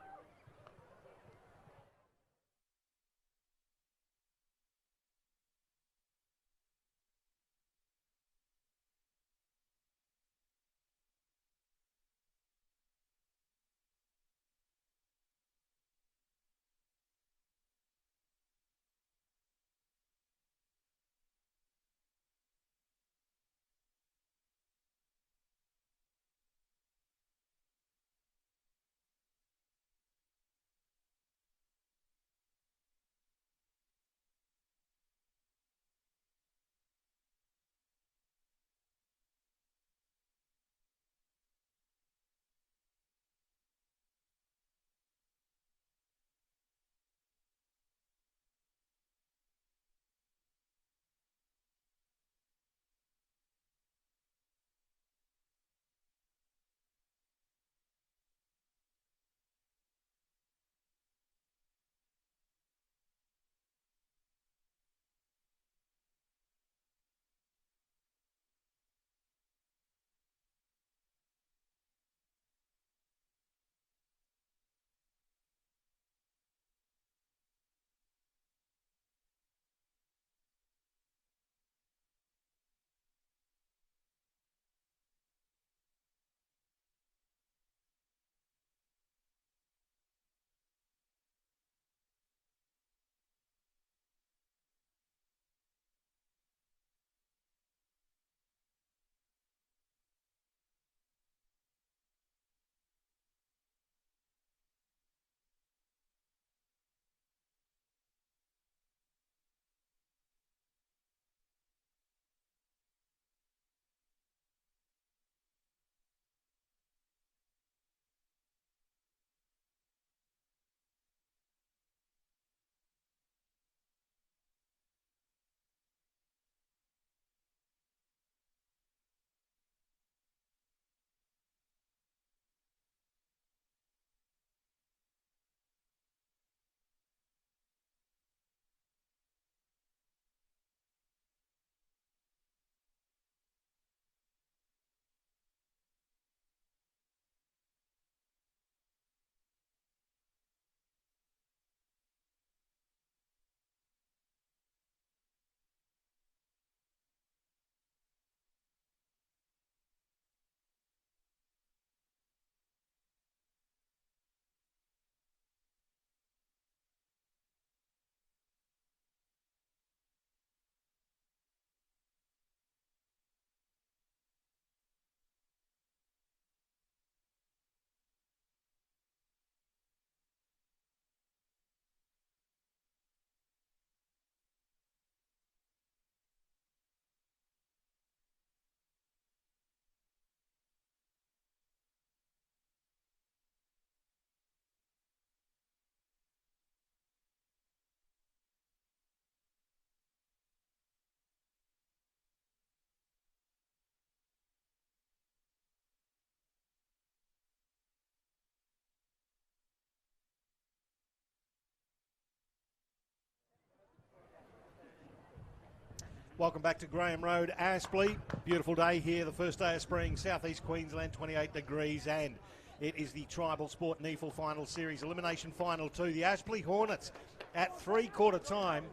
Welcome back to Graham Road, Aspley. Beautiful day here, the first day of spring, southeast Queensland, 28 degrees, and it is the Tribal Sport NEFL Final Series, Elimination Final 2. The Aspley Hornets at three-quarter time,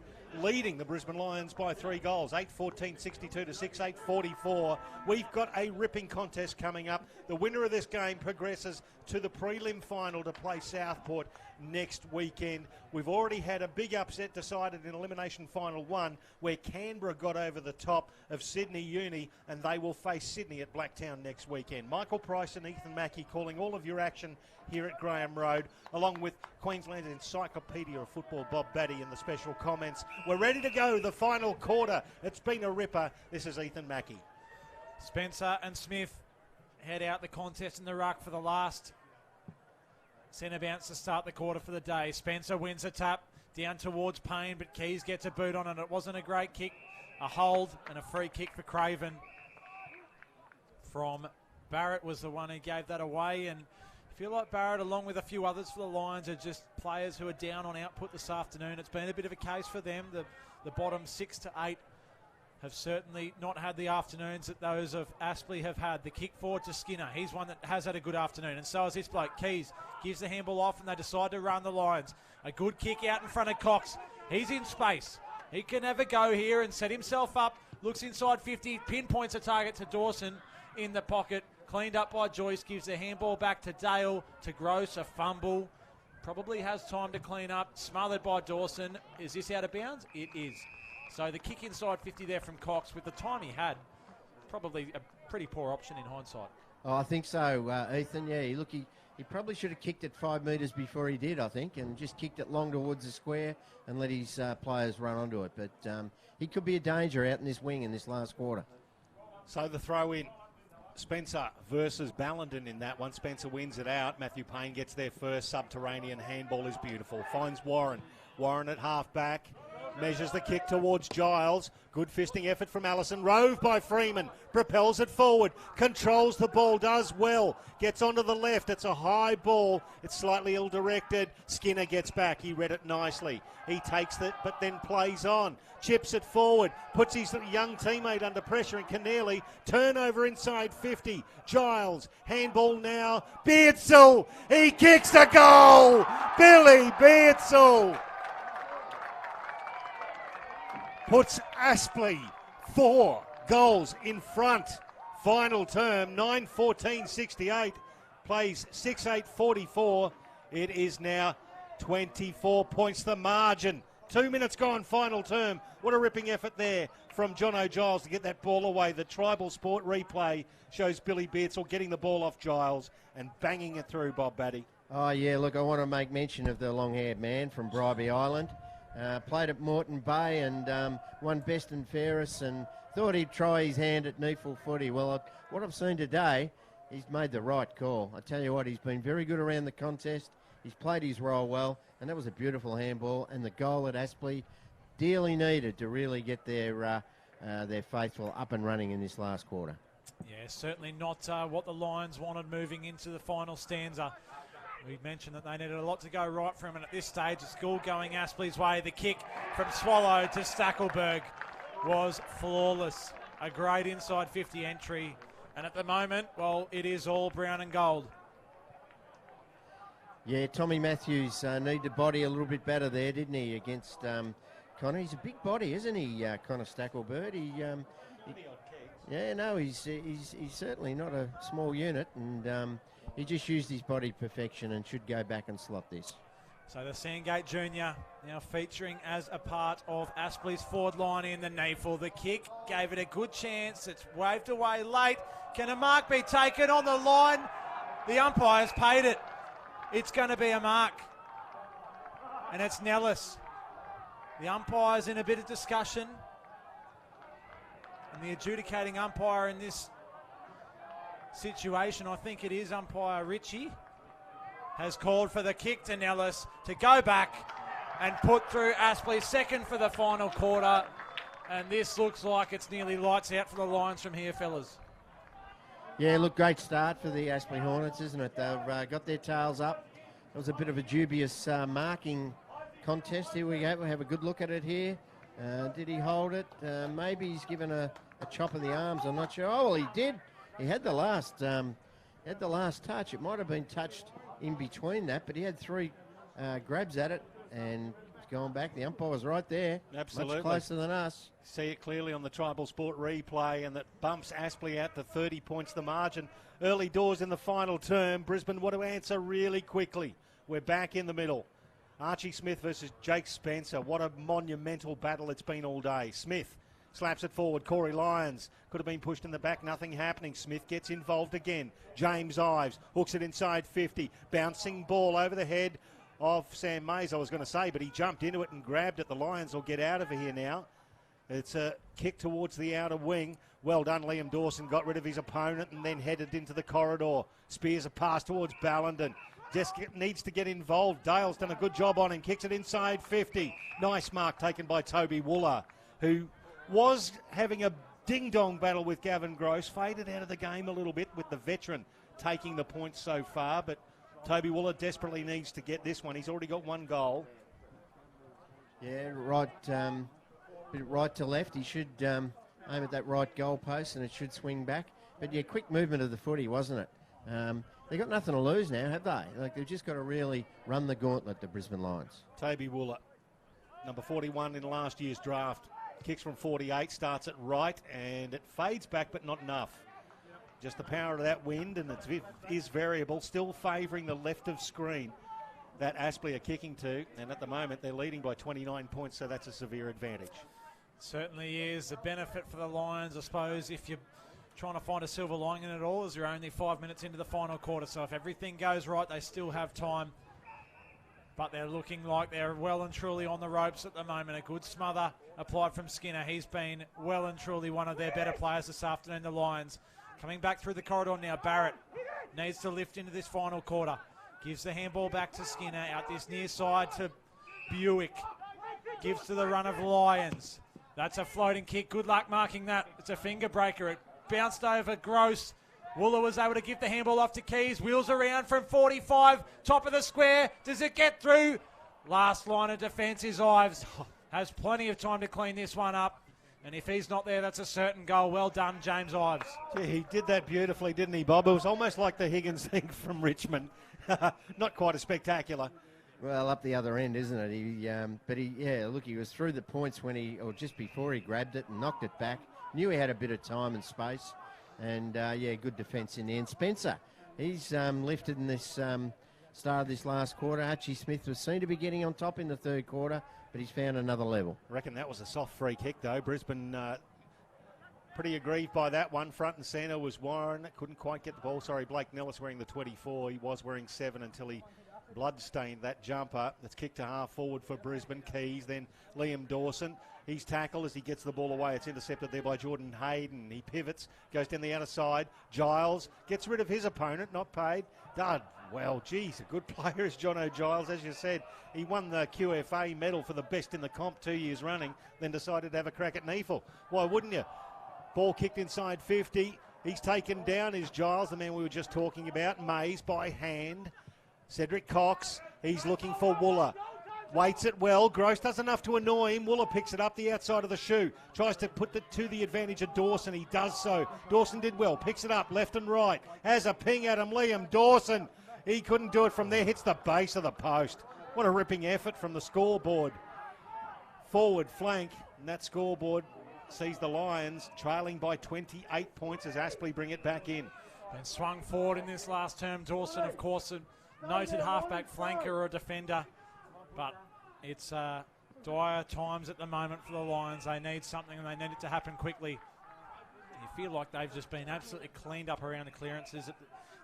leading the Brisbane Lions by 3 goals, 8-14, 62 to 6, 8-44. We've got a ripping contest coming up. The winner of this game progresses to the prelim final to play Southport next weekend. We've already had a big upset decided in Elimination Final 1 where Canberra got over the top of Sydney Uni, and they will face Sydney at Blacktown next weekend. Michael Price and Ethan Mackey calling all of your action here at Graham Road, along with Queensland's Encyclopedia of Football, Bob Batty, in the special comments. We're ready to go, the final quarter. It's been a ripper. This is Ethan Mackey. Spencer and Smith head out the contest in the ruck for the last centre bounce to start the quarter for the day. Spencer wins a tap down towards Payne, but Keys gets a boot on it. It wasn't a great kick. A hold and a free kick for Craven from Barrett was the one who gave that away, and I feel like Barrett, along with a few others for the Lions, are just players who are down on output this afternoon. It's been a bit of a case for them. The bottom 6 to 8 have certainly not had the afternoons that those of Aspley have had. The kick forward to Skinner. He's one that has had a good afternoon, and so is this bloke. Keys gives the handball off, and they decide to run the Lions. A good kick out in front of Cox. He's in space. He can have a go here and set himself up. Looks inside 50, pinpoints a target to Dawson in the pocket. Cleaned up by Joyce, gives the handball back to Dale, to Gross, a fumble. Probably has time to clean up. Smothered by Dawson. Is this out of bounds? It is. So the kick inside 50 there from Cox, with the time he had, probably a pretty poor option in hindsight. Oh, I think so, Ethan. Yeah, he probably should have kicked it 5 metres before he did, I think, and just kicked it long towards the square and let his players run onto it. But he could be a danger out in this wing in this last quarter. So the throw in. Spencer versus Ballenden in that one. Spencer wins it out. Matthew Payne gets there first. Subterranean handball is beautiful. Finds Warren. Warren at half back. Measures the kick towards Giles. Good fisting effort from Allison. Rove by Freeman. Propels it forward. Controls the ball. Does well. Gets onto the left. It's a high ball. It's slightly ill-directed. Skinner gets back. He read it nicely. He takes it, but then plays on. Chips it forward. Puts his young teammate under pressure, and can nearly turnover inside 50. Giles. Handball now. Beardsall. He kicks the goal. Billy Beardsall puts Aspley 4 goals in front. Final term, 9-14-68. Plays 6-8-44. It is now 24 points the margin. 2 minutes gone, final term. What a ripping effort there from John Giles to get that ball away. The Tribal Sport replay shows Billy Beardsall getting the ball off Giles and banging it through, Bob Batty. Oh, yeah, look, I want to make mention of the long-haired man from Bribie Island. Played at Moreton Bay and won best and fairest, and thought he'd try his hand at NEFL footy. Well, what I've seen today, he's made the right call. I tell you what, he's been very good around the contest. He's played his role well, and that was a beautiful handball. And the goal at Aspley, dearly needed to really get their faithful up and running in this last quarter. Yeah, certainly not what the Lions wanted moving into the final stanza. We mentioned that they needed a lot to go right for him, and at this stage, it's all going Aspley's way. The kick from Swallow to Stackelberg was flawless. A great inside 50 entry, and at the moment, well, it is all brown and gold. Yeah, Tommy Matthews needed to body a little bit better there, didn't he, against Connor? He's a big body, isn't he, Connor Stackelberg? He's certainly not a small unit, and he just used his body perfection and should go back and slot this. So the Sandgate Junior now featuring as a part of Aspley's forward line in the NEFL. The kick gave it a good chance. It's waved away late. Can a mark be taken on the line? The umpire's paid it. It's going to be a mark. And it's Nellis. The umpire's in a bit of discussion. And the adjudicating umpire in this situation, I think it is umpire Ritchie, has called for the kick to Nellis to go back and put through Aspley second for the final quarter. And this looks like it's nearly lights out for the Lions from here, fellas. Yeah, look, great start for the Aspley Hornets, isn't it? They've got their tails up. It was a bit of a dubious marking contest. Here we go. We'll have a good look at it here. Did he hold it? Maybe he's given a chop of the arms. I'm not sure. Oh, well, he did. He had the last touch. It might have been touched in between that, but he had 3 grabs at it and it's gone back. The umpire was right there. Absolutely. Much closer than us. See it clearly on the Tribal Sport replay, and that bumps Aspley out to 30 points the margin. Early doors in the final term. Brisbane want to answer really quickly. We're back in the middle. Archie Smith versus Jake Spencer. What a monumental battle it's been all day. Smith slaps it forward. Corey Lyons could have been pushed in the back. Nothing happening. Smith gets involved again. James Ives hooks it inside 50. Bouncing ball over the head of Sam Mays, I was going to say, but he jumped into it and grabbed it. The Lions will get out of here now. It's a kick towards the outer wing. Well done, Liam Dawson. Got rid of his opponent and then headed into the corridor. Spears a pass towards Ballenden. Just needs to get involved. Dale's done a good job on him. Kicks it inside 50. Nice mark taken by Toby Wooler, who was having a ding-dong battle with Gavin Gross. Faded out of the game a little bit with the veteran taking the points so far. But Toby Wooler desperately needs to get this one. He's already got 1 goal. Yeah, right to left. He should aim at that right goal post and it should swing back. But yeah, quick movement of the footy, wasn't it? They've got nothing to lose now, have they? Like, they've just got to really run the gauntlet, the Brisbane Lions. Toby Wooler, number 41 in last year's draft. Kicks from 48, starts at right, and it fades back, but not enough. Just the power of that wind, and it is variable, still favouring the left of screen that Aspley are kicking to, and at the moment they're leading by 29 points, so that's a severe advantage. Certainly is a benefit for the Lions, I suppose, if you're trying to find a silver lining in it all, as you're only 5 minutes into the final quarter. So if everything goes right, they still have time. But they're looking like they're well and truly on the ropes at the moment. A good smother applied from Skinner. He's been well and truly one of their better players this afternoon, the Lions. Coming back through the corridor now, Barrett needs to lift into this final quarter. Gives the handball back to Skinner, out this near side to Buick. Gives to the run of Lyons. That's a floating kick. Good luck marking that. It's a finger breaker. It bounced over Gross. Wooler was able to give the handball off to Keys. Wheels around from 45. Top of the square. Does it get through? Last line of defence is Ives. Has plenty of time to clean this one up. And if he's not there, that's a certain goal. Well done, James Ives. Yeah, he did that beautifully, didn't he, Bob? It was almost like the Higgins thing from Richmond. Not quite as spectacular. Well, up the other end, isn't it? He was through the points or just before he grabbed it and knocked it back. Knew he had a bit of time and space. And, good defence in the end. Spencer, he's lifted in this start of this last quarter. Archie Smith was seen to be getting on top in the third quarter, but he's found another level. I reckon that was a soft free kick, though. Brisbane pretty aggrieved by that one. Front and centre was Warren. Couldn't quite get the ball. Sorry, Blake Nellis wearing the 24. He was wearing 7 until he blood-stained that jumper. That's kicked to half forward for Brisbane. Keys, then Liam Dawson. He's tackled as he gets the ball away. It's intercepted there by Jordan Hayden. He pivots, goes down the outer side. Giles gets rid of his opponent, not paid. Dud. Well, geez, a good player is Jono Giles. As you said, he won the QFA medal for the best in the comp 2 years running, then decided to have a crack at Neefel. Why wouldn't you? Ball kicked inside 50. He's taken down, is Giles, the man we were just talking about. Mays by hand. Cedric Cox, he's looking for Wooler. Waits it well. Gross does enough to annoy him. Wooler picks it up the outside of the shoe. Tries to put it to the advantage of Dawson. He does so. Dawson did well. Picks it up left and right. Has a ping at him. Liam Dawson. He couldn't do it from there. Hits the base of the post. What a ripping effort from the scoreboard. Forward flank. And that scoreboard sees the Lions trailing by 28 points as Aspley bring it back in. Been swung forward in this last term. Dawson, of course, a noted halfback flanker or a defender. But it's dire times at the moment for the Lions. They need something and they need it to happen quickly. You feel like they've just been absolutely cleaned up around the clearances at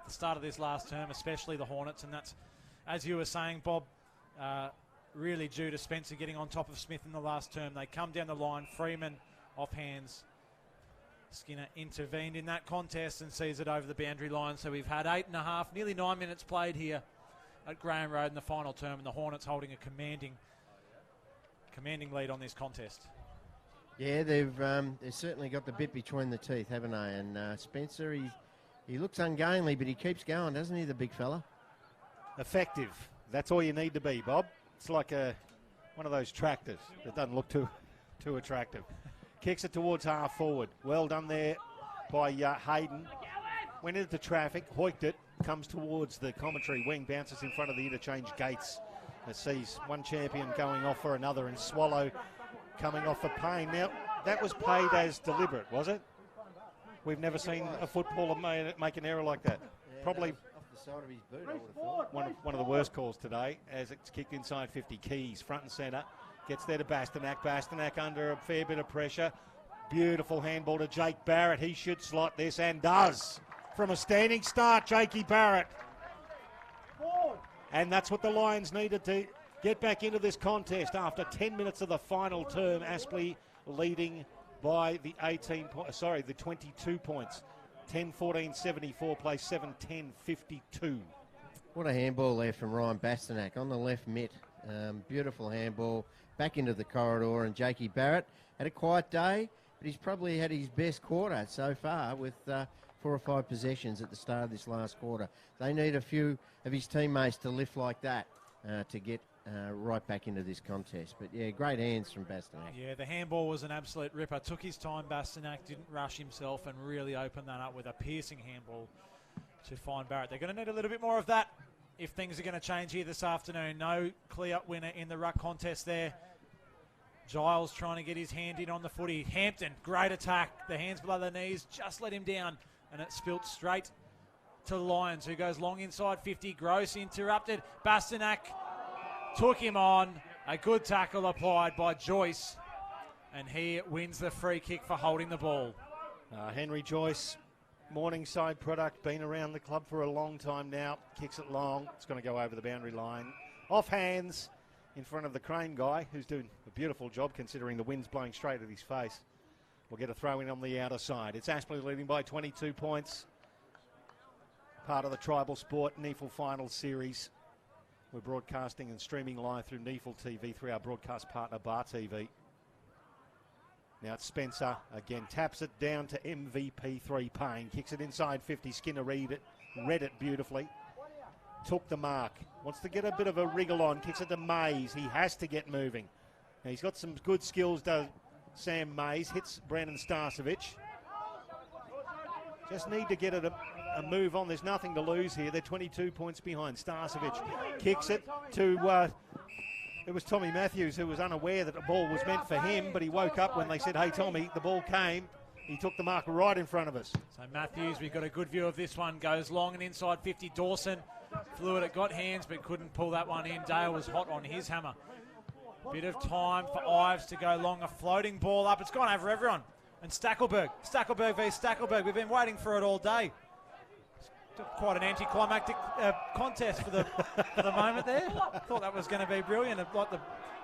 the start of this last term, especially the Hornets. And that's, as you were saying, Bob, really due to Spencer getting on top of Smith in the last term. They come down the line. Freeman off hands. Skinner intervened in that contest and sees it over the boundary line. So we've had 8.5, nearly 9 minutes played here at Graham Road in the final term, and the Hornets holding a commanding lead on this contest. Yeah, they've certainly got the bit between the teeth, haven't they? And Spencer, he looks ungainly, but he keeps going, doesn't he, the big fella? Effective. That's all you need to be, Bob. It's like one of those tractors that doesn't look too Too attractive. Kicks it towards half forward. Well done there by Hayden. Went into traffic, hoiked it, comes towards the commentary wing, bounces in front of the interchange gates. It sees one champion going off for another, and Swallow coming off for Payne. Now, that was paid as deliberate, was it? We've never seen a footballer make an error like that. Yeah, Probably off the side of his boot, I would have thought. one of the worst calls today, as it's kicked inside 50. Keys, front and centre, gets there to Bastanak. Bastanak under a fair bit of pressure. Beautiful handball to Jake Barrett. He should slot this, and does. From a standing start, Jakey Barrett. And that's what the Lions needed to get back into this contest after 10 minutes of the final term. Aspley leading by the 22 points. 10-14-74, play 7-10-52. What a handball there from Ryan Bastanak on the left mitt. Beautiful handball back into the corridor, and Jakey Barrett had a quiet day, but he's probably had his best quarter so far with 4 or 5 possessions at the start of this last quarter. They need a few of his teammates to lift like that to get right back into this contest. But yeah, great hands from Bastanak. Yeah, the handball was an absolute ripper. Took his time, Bastanak, didn't rush himself, and really opened that up with a piercing handball to find Barrett. They're going to need a little bit more of that if things are going to change here this afternoon. No clear winner in the ruck contest there. Giles trying to get his hand in on the footy. Hampton, great attack. The hands below the knees, just let him down, and it spilt straight to the Lions, who goes long inside 50. Gross interrupted. Bastanak took him on. A good tackle applied by Joyce, and he wins the free kick for holding the ball. Henry Joyce, Morningside product, been around the club for a long time now. Kicks it long. It's going to go over the boundary line. Off hands in front of the Crane guy, who's doing a beautiful job considering the wind's blowing straight at his face. We'll get a throw in on the outer side. It's Aspley leading by 22 points. Part of the Tribal Sport NEFL Final Series. We're broadcasting and streaming live through NEFL TV through our broadcast partner Bar TV. Now it's Spencer again, taps it down to MVP3 Payne, kicks it inside 50. Skinner read it, read it beautifully. Took the mark, wants to get a bit of a wriggle on, kicks it to Mays. He has to get moving. Now he's got some good skills, does Sam Mays. Hits Brandon Starcevic. Just need to get it a move on. There's nothing to lose here. They're 22 points behind. Starcevic kicks it to, it was Tommy Matthews, who was unaware that the ball was meant for him, but he woke up when they said, hey, Tommy, the ball came. He took the mark right in front of us. So Matthews, we've got a good view of this one, goes long and inside 50. Dawson flew it, got hands, but couldn't pull that one in. Dale was hot on his hammer. Bit of time for Ives to go long, a floating ball up. It's gone over everyone. And Stackelberg v. Stackelberg. We've been waiting for it all day. Quite an anticlimactic contest for the moment there. Thought that was going to be brilliant, like the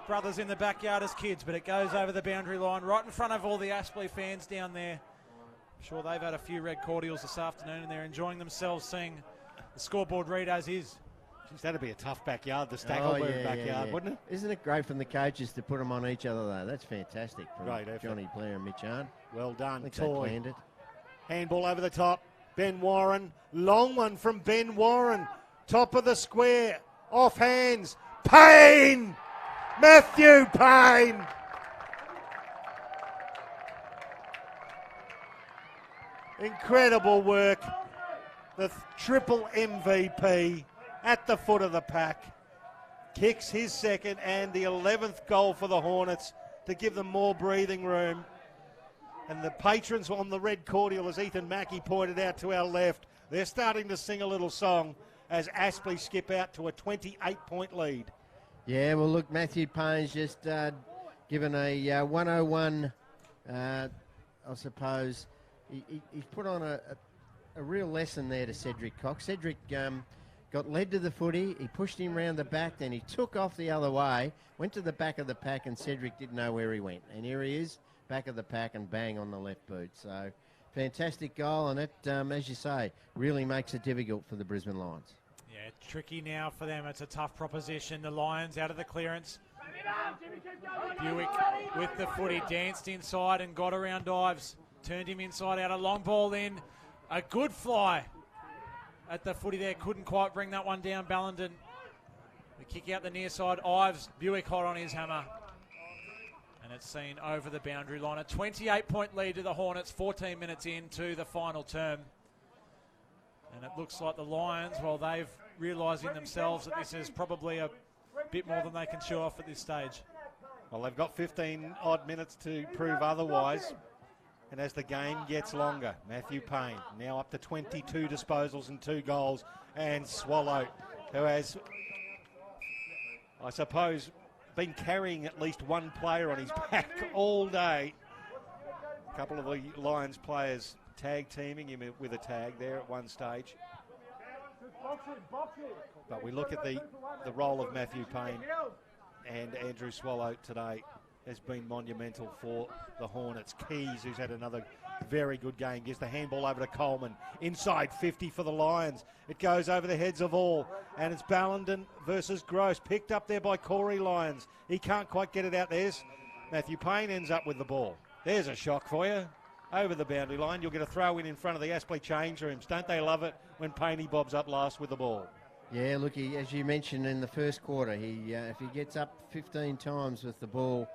brothers in the backyard as kids, but it goes over the boundary line right in front of all the Aspley fans down there. I'm sure they've had a few red cordials this afternoon and they're enjoying themselves seeing the scoreboard read as is. Jeez, that'd be a tough backyard, the Stackelberg backyard, wouldn't it? Isn't it great from the coaches to put them on each other, though? That's fantastic from Great effort. Johnny Blair and Mitch Arndt. Well done, I think Toy. they planned it. Handball over the top. Ben Warren. Long one from Ben Warren. Top of the square. Off hands. Payne! Matthew Payne! Incredible work. The triple MVP at the foot of the pack. Kicks his second and the 11th goal for the Hornets to give them more breathing room. And the patrons on the red cordial, as Ethan Mackey pointed out to our left, they're starting to sing a little song as Aspley skip out to a 28-point lead. Yeah, well, look, Matthew Payne's just given a 101, I suppose. He's put on a real lesson there to Cedric Cox. Cedric got led to the footy. He pushed him round the back, then he took off the other way, went to the back of the pack, and Cedric didn't know where he went. And here he is, back of the pack and bang on the left boot. So fantastic goal, and it, as you say, really makes it difficult for the Brisbane Lions. Yeah, tricky now for them. It's a tough proposition. The Lions out of the clearance. Buick with the footy, danced inside and got around Ives. Turned him inside out, a long ball in. A good fly at the footy there. Couldn't quite bring that one down, Ballenden. The kick out the near side. Ives, Buick hot on his hammer. And And it's seen over the boundary line. A 28-point lead to the Hornets, 14 minutes into the final term. And it looks like the Lions, well, they've realising themselves that this is probably a bit more than they can chew off at this stage. Well, they've got 15 odd minutes to prove otherwise. And as the game gets longer, Matthew Payne now up to 22 disposals and 2 goals. And Swallow, who has, I suppose, been carrying at least one player on his back all day. A couple of the Lions players tag teaming him with a tag there at one stage. But we look at the role of Matthew Payne, and Andrew Swallow today has been monumental for the Hornets. Keys, who's had another very good game, gives the handball over to Coleman. Inside 50 for the Lions. It goes over the heads of all, and it's Ballenden versus Gross. Picked up there by Corey Lyons. He can't quite get it out. There's Matthew Payne, ends up with the ball. There's a shock for you. Over the boundary line, you'll get a throw in front of the Aspley change rooms. Don't they love it when Payne bobs up last with the ball? Yeah, look, as you mentioned in the first quarter, if he gets up 15 times with the ball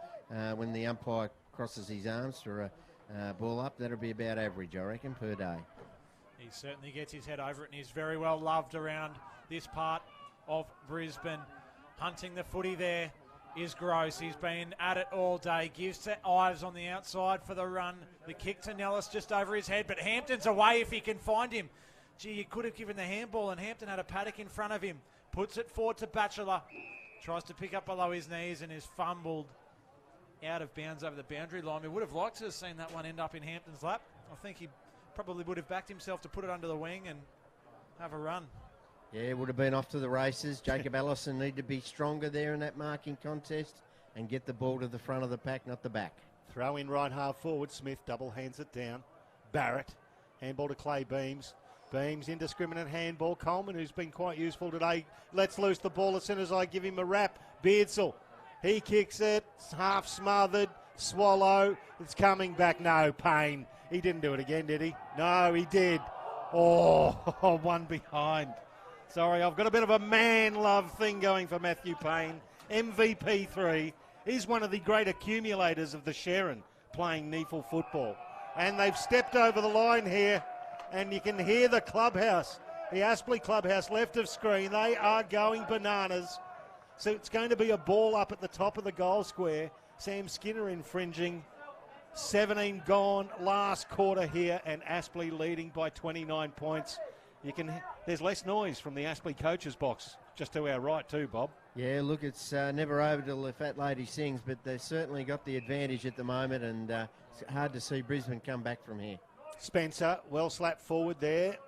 when the umpire crosses his arms for a ball up, that'll be about average, I reckon, per day. He certainly gets his head over it, and he's very well loved around this part of Brisbane. Hunting the footy there is Gross. He's been at it all day. Gives to Ives on the outside for the run. The kick to Nellis just over his head, but Hampton's away if he can find him. Gee, you could have given the handball, and Hampton had a paddock in front of him. Puts it forward to Batchelor. Tries to pick up below his knees and is fumbled out of bounds over the boundary line. We would have liked to have seen that one end up in Hampton's lap. I think he probably would have backed himself to put it under the wing and have a run. Yeah, would have been off to the races. Jacob Allison need to be stronger there in that marking contest and get the ball to the front of the pack, not the back. Throw in right half forward. Smith double hands it down. Barrett, handball to Clay Beams. Beams, indiscriminate handball. Coleman, who's been quite useful today, lets loose the ball as soon as I give him a wrap. Beardsall, he kicks it, half smothered. Swallow, it's coming back. No, Payne. He didn't do it again, did he? No, he did. Oh, one behind. Sorry, I've got a bit of a man-love thing going for Matthew Payne. MVP 3. He's one of the great accumulators of the Sharon playing NEFL football. And they've stepped over the line here, and you can hear the clubhouse, the Aspley clubhouse left of screen. They are going bananas. So it's going to be a ball up at the top of the goal square. Sam Skinner infringing. 17 gone last quarter here, and Aspley leading by 29 points. There's less noise from the Aspley coaches box just to our right too, Bob. Yeah, look, it's never over till the fat lady sings, but they've certainly got the advantage at the moment, and it's hard to see Brisbane come back from here. Spencer, well slapped forward there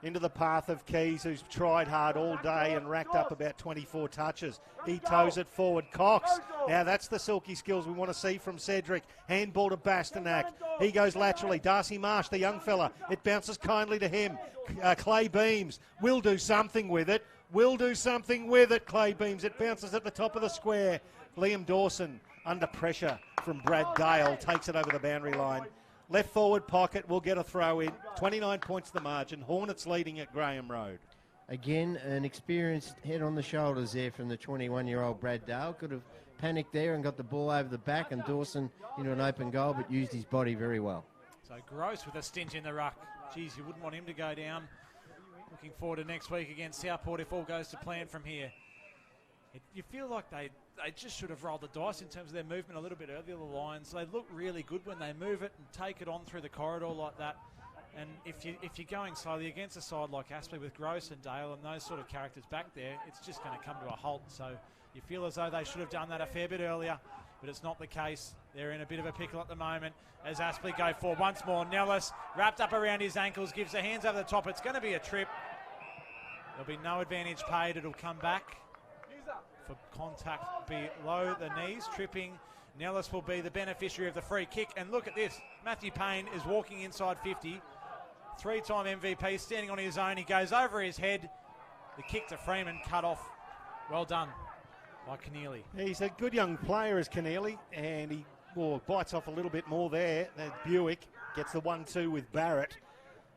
into the path of Keys, who's tried hard all day and racked up about 24 touches. He toes it forward. Cox, now that's the silky skills we want to see from Cedric. Handball to Bastanak. He goes laterally. Darcy Marsh, the young fella. It bounces kindly to him. Clay Beams will do something with it. Clay Beams. It bounces at the top of the square. Liam Dawson, under pressure from Brad Dale, takes it over the boundary line. Left forward pocket will get a throw in. 29 points the margin. Hornets leading at Graham Road. Again, an experienced head on the shoulders there from the 21-year-old Brad Dale. Could have panicked there and got the ball over the back, and Dawson into an open goal, but used his body very well. So Gross with a stint in the ruck. Geez, you wouldn't want him to go down. Looking forward to next week against Southport if all goes to plan from here. You feel like they just should have rolled the dice in terms of their movement a little bit earlier, the Lions. They look really good when they move it and take it on through the corridor like that. And if you're going slowly against a side like Aspley with Gross and Dale and those sort of characters back there, it's just going to come to a halt. So you feel as though they should have done that a fair bit earlier, but it's not the case. They're in a bit of a pickle at the moment as Aspley go forward once more. Nellis wrapped up around his ankles, gives the hands over the top. It's going to be a trip. There'll be no advantage paid. It'll come back for contact below the knees. Tripping. Nellis will be the beneficiary of the free kick. And look at this. Matthew Payne is walking inside 50. Three-time MVP standing on his own. He goes over his head. The kick to Freeman cut off. Well done by Keneally. He's a good young player as Keneally, and he bites off a little bit more there. Buick gets the 1-2 with Barrett.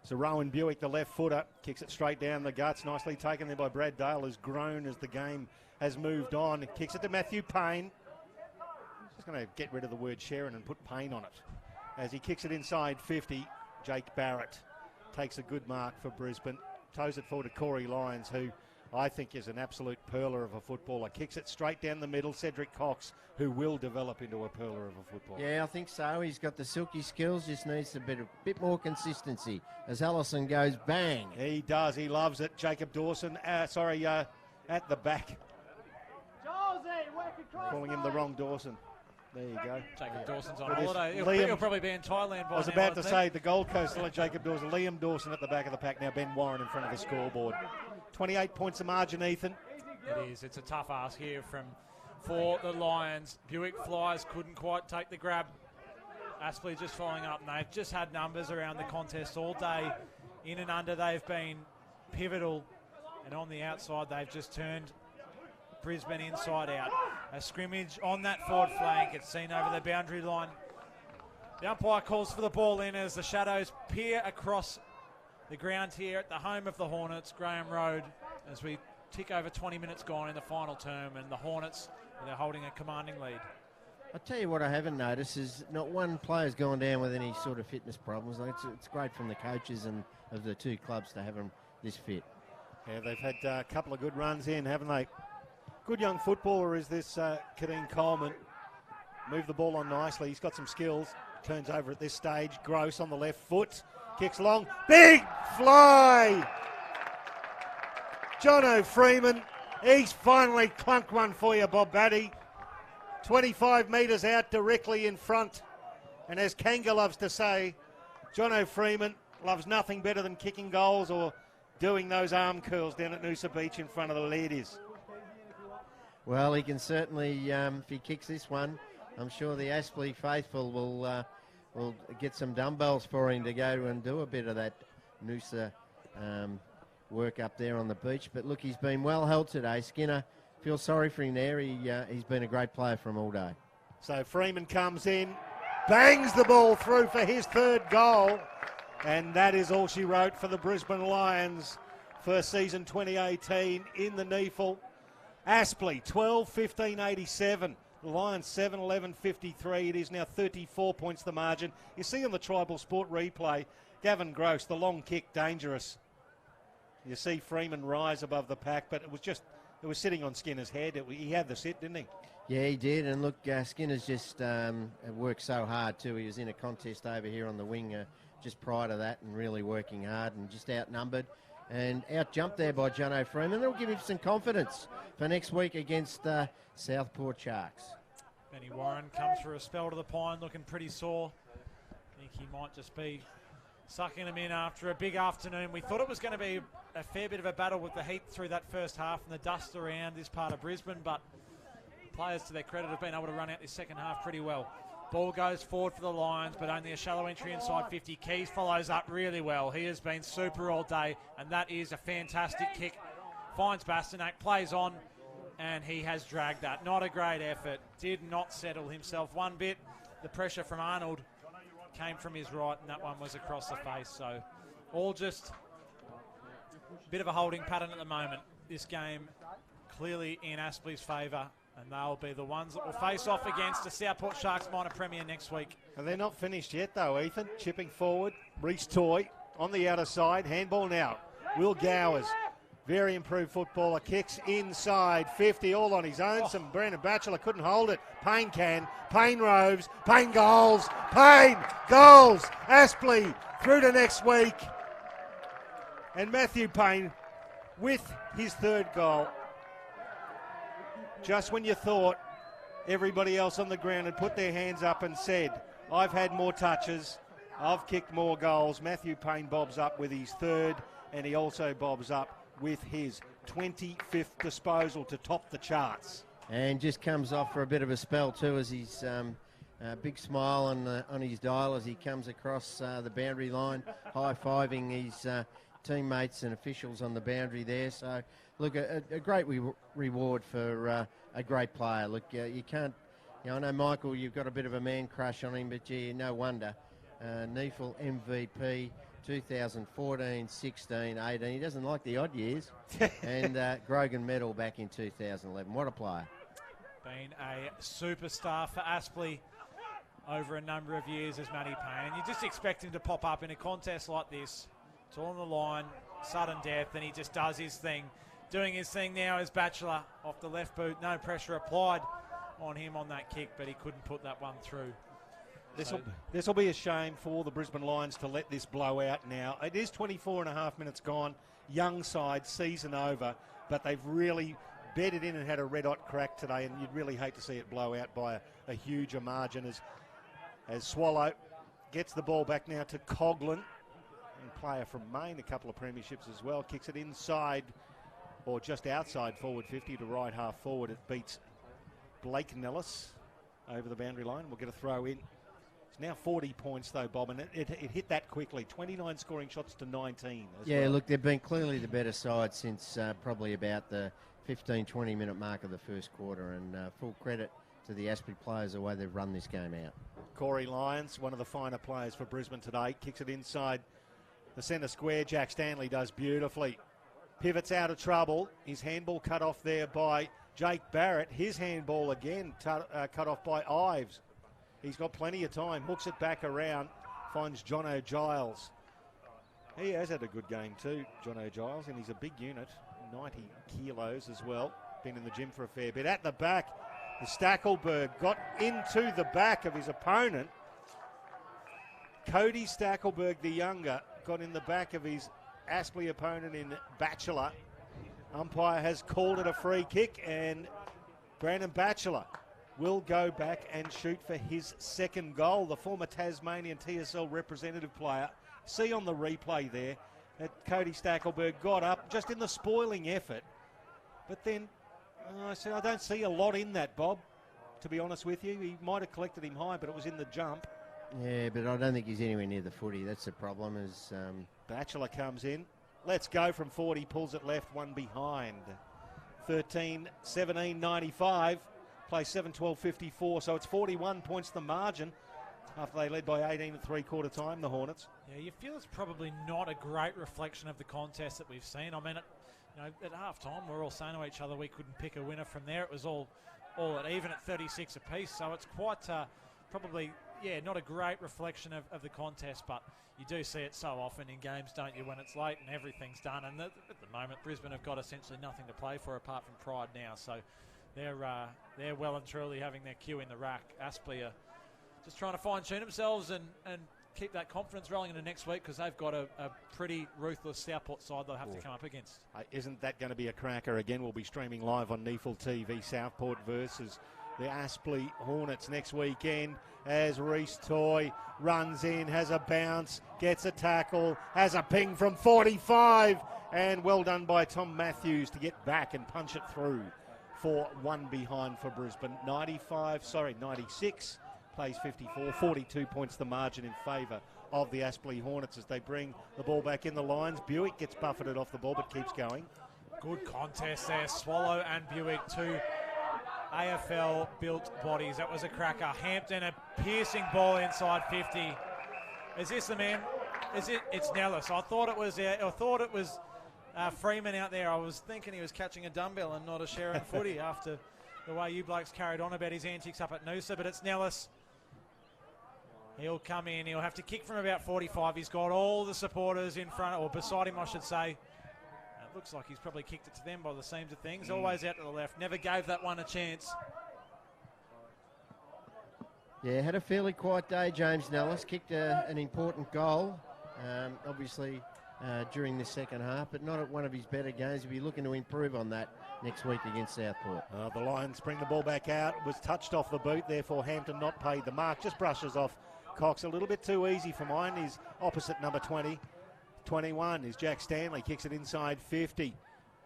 So Rowan Buick, the left footer, kicks it straight down the guts. Nicely taken there by Brad Dale, has grown as the game has moved on. Kicks it to Matthew Payne. Just going to get rid of the word Sharon and put Payne on it. As he kicks it inside 50, Jake Barrett takes a good mark for Brisbane. Toes it forward to Corey Lyons, who I think is an absolute pearler of a footballer. Kicks it straight down the middle. Cedric Cox, who will develop into a pearler of a footballer. Yeah, I think so. He's got the silky skills, just needs a bit more consistency as Allison goes bang. He does. He loves it. Jacob Dawson, at the back. Calling him the wrong Dawson. There you go. Jacob Dawson's on But holiday. He'll probably be in Thailand by I was now, about to I say, the Gold Coast still had Jacob Dawson. Liam Dawson at the back of the pack. Now Ben Warren in front of the scoreboard. 28 points of margin, Ethan. It is. It's a tough ask here for the Lions. Buick Flyers couldn't quite take the grab. Aspley just following up, and they've just had numbers around the contest all day. In and under, they've been pivotal. And on the outside, they've just turned Brisbane inside out. A scrimmage on that forward flank. It's seen over the boundary line. The umpire calls for the ball in as the Shadows peer across the ground here at the home of the Hornets, Graham Road, as we tick over 20 minutes gone in the final term, and the Hornets, they're holding a commanding lead. I'll tell you what I haven't noticed is not one player's gone down with any sort of fitness problems. It's great from the coaches and of the two clubs to have them this fit. Yeah, they've had a couple of good runs in, haven't they? Good young footballer is this Kadeem Coleman. Moved the ball on nicely. He's got some skills. Turns over at this stage. Gross on the left foot. Kicks long. Big fly! Jono Freeman. He's finally clunked one for you, Bob Batty. 25 metres out directly in front. And as Kanga loves to say, Jono Freeman loves nothing better than kicking goals or doing those arm curls down at Noosa Beach in front of the ladies. Well, he can certainly, if he kicks this one, I'm sure the Aspley faithful will get some dumbbells for him to go and do a bit of that Noosa work up there on the beach. But look, he's been well held today. Skinner feels sorry for him there. He's been a great player for him all day. So Freeman comes in, bangs the ball through for his third goal. And that is all she wrote for the Brisbane Lions for season 2018 in the NEFL. Aspley, 12-15-87. The Lions, 7-11-53. It is now 34 points the margin. You see on the Tribal Sport replay, Gavin Gross, the long kick, dangerous. You see Freeman rise above the pack, but it was sitting on Skinner's head. He had the sit, didn't he? Yeah, he did. And look, Skinner's just worked so hard too. He was in a contest over here on the wing just prior to that and really working hard and just outnumbered. And out-jumped there by Jono Freeman. That'll give him some confidence for next week against Southport Sharks. Benny Warren comes for a spell to the pine, looking pretty sore. I think he might just be sucking them in after a big afternoon. We thought it was going to be a fair bit of a battle with the heat through that first half and the dust around this part of Brisbane, but players, to their credit, have been able to run out this second half pretty well. Ball goes forward for the Lions, but only a shallow entry inside 50. Keys follows up really well. He has been super all day, and that is a fantastic kick. Finds Bastanak, plays on, and he has dragged that. Not a great effort. Did not settle himself one bit. The pressure from Arnold came from his right, and that one was across the face. So all just a bit of a holding pattern at the moment. This game clearly in Aspley's favour. And they'll be the ones that will face off against the Southport Sharks minor premier next week. And they're not finished yet, though, Ethan. Chipping forward. Reese Toy on the outer side. Handball now. Will Gowers, very improved footballer, kicks inside 50, all on his own. Some Brandon Batchelor couldn't hold it. Payne can. Payne roves. Payne goals. Payne goals. Aspley through to next week. And Matthew Payne with his third goal. Just when you thought everybody else on the ground had put their hands up and said, I've had more touches, I've kicked more goals, Matthew Payne bobs up with his third, and he also bobs up with his 25th disposal to top the charts. And just comes off for a bit of a spell too, as he's big smile on his dial as he comes across the boundary line, high-fiving his teammates and officials on the boundary there. So, look, a great reward for a great player. Look, you can't, I know, Michael, you've got a bit of a man crush on him, but no wonder. NEFL MVP 2014, 16, 18. He doesn't like the odd years. And Grogan medal back in 2011. What a player. Been a superstar for Aspley over a number of years as Matty Payne. You just expect him to pop up in a contest like this. It's all on the line, sudden death, and he just does his thing. Doing his thing now is Batchelor off the left boot. No pressure applied on him on that kick, but he couldn't put that one through. This will be a shame for the Brisbane Lions to let this blow out now. It is 24 and a half minutes gone. Young side, season over, but they've really bedded in and had a red-hot crack today, and you'd really hate to see it blow out by a huger margin as Swallow gets the ball back now to Coughlin, and player from Maine, a couple of premierships as well, kicks it inside or just outside forward 50 to right half forward. It beats Blake Nellis over the boundary line. We'll get a throw in. It's now 40 points though, Bob, and it hit that quickly. 29 scoring shots to 19 as well. Look, they've been clearly the better side since probably about the 15-20 minute mark of the first quarter, and full credit to the Aspley players the way they've run this game out. Corey Lyons, one of the finer players for Brisbane today, kicks it inside the centre square. Jack Stanley does beautifully. Pivots out of trouble. His handball cut off there by Jake Barrett. His handball again cut off by Ives. He's got plenty of time. Hooks it back around. Finds Jono Giles. He has had a good game too, Jono Giles, and he's a big unit. 90 kilos as well. Been in the gym for a fair bit. At the back, the Stackelberg got into the back of his opponent. Cody Stackelberg, the younger, got in the back of his Aspley opponent in Batchelor. Umpire has called it a free kick, and Brandon Batchelor will go back and shoot for his second goal. The former Tasmanian TSL representative player. See on the replay there that Cody Stackelberg got up just in the spoiling effort. But then, I said, I don't see a lot in that, Bob, to be honest with you. He might have collected him high, but it was in the jump. Yeah, but I don't think he's anywhere near the footy. That's the problem. Batchelor comes in. Let's go from 40, pulls it left, one behind. 13-17-95. Play 7-12-54, so it's 41 points the margin after they led by 18 at three-quarter time, the Hornets. Yeah, you feel it's probably not a great reflection of the contest that we've seen. I mean, at half-time, we're all saying to each other we couldn't pick a winner from there. It was all at even at 36 apiece, so it's quite probably, not a great reflection of the contest, but you do see it so often in games, don't you, when it's late and everything's done. And at the moment, Brisbane have got essentially nothing to play for apart from pride now, so they're well and truly having their cue in the rack. Aspley are just trying to fine-tune themselves and keep that confidence rolling into next week, because they've got a pretty ruthless Southport side they'll have to come up against. Isn't that going to be a cracker again? We'll be streaming live on NEFL TV, Southport versus the Aspley Hornets next weekend, as Reece Toy runs in, has a bounce, gets a tackle, has a ping from 45, and well done by Tom Matthews to get back and punch it through for one behind for Brisbane. 96, plays 54, 42 points the margin in favour of the Aspley Hornets as they bring the ball back in the lines. Buick gets buffeted off the ball but keeps going. Good contest there, Swallow and Buick, two AFL-built bodies. That was a cracker. Hampton, a piercing ball inside 50. Is this the man? It's Nellis. I thought it was Freeman out there. I was thinking he was catching a dumbbell and not a Sharon footy after the way you blokes carried on about his antics up at Noosa, but it's Nellis. He'll come in. He'll have to kick from about 45. He's got all the supporters in front, or beside him, I should say. It looks like he's probably kicked it to them by the seams of things. Always out to the left. Never gave that one a chance. Yeah, had a fairly quiet day, James Nellis. Kicked an important goal, obviously, during the second half, but not at one of his better games. He'll be looking to improve on that next week against Southport. The Lions bring the ball back out. Was touched off the boot, therefore Hampton not paid the mark. Just brushes off Cox. A little bit too easy for mine. He's opposite number 20. 21 is Jack Stanley. Kicks it inside 50.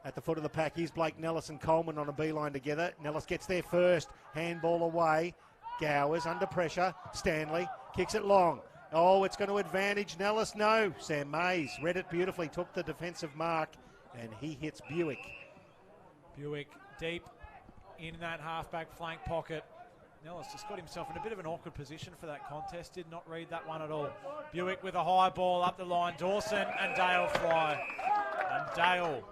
At the foot of the pack, here's Blake Nellis and Coleman on a beeline together. Nellis gets there first. Handball away. Gowers under pressure. Stanley kicks it long. Oh, it's going to advantage Nellis. No. Sam Mays read it beautifully. Took the defensive mark. And he hits Buick. Buick deep in that halfback flank pocket. Nellis just got himself in a bit of an awkward position for that contest. Did not read that one at all. Buick with a high ball up the line. Dawson and Dale fly. And Dale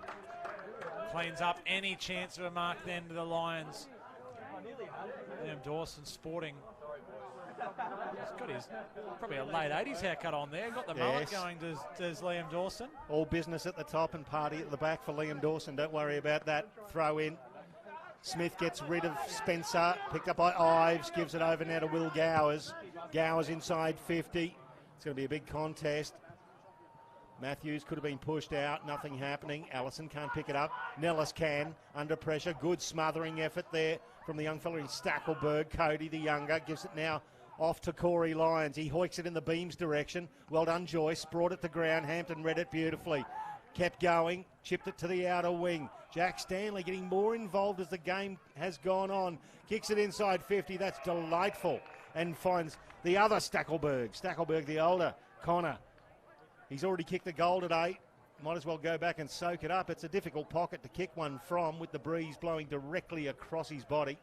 cleans up any chance of a mark then to the Lions. Liam Dawson sporting. He's got his probably a late 80s haircut on there. Got the mullet going, does Liam Dawson. All business at the top and party at the back for Liam Dawson. Don't worry about that. Throw in. Smith gets rid of Spencer. Picked up by Ives. Gives it over now to Will Gowers. Gowers inside 50. It's going to be a big contest. Matthews could have been pushed out. Nothing happening. Allison can't pick it up. Nellis can. Under pressure. Good smothering effort there from the young fella in Stackelberg. Cody, the younger, gives it now off to Corey Lyons. He hoiks it in the beams direction. Well done, Joyce. Brought it to ground. Hampton read it beautifully. Kept going. Chipped it to the outer wing. Jack Stanley getting more involved as the game has gone on. Kicks it inside 50. That's delightful. And finds the other Stackelberg. Stackelberg, the older. Connor. He's already kicked the goal today. Might as well go back and soak it up. It's a difficult pocket to kick one from with the breeze blowing directly across his body.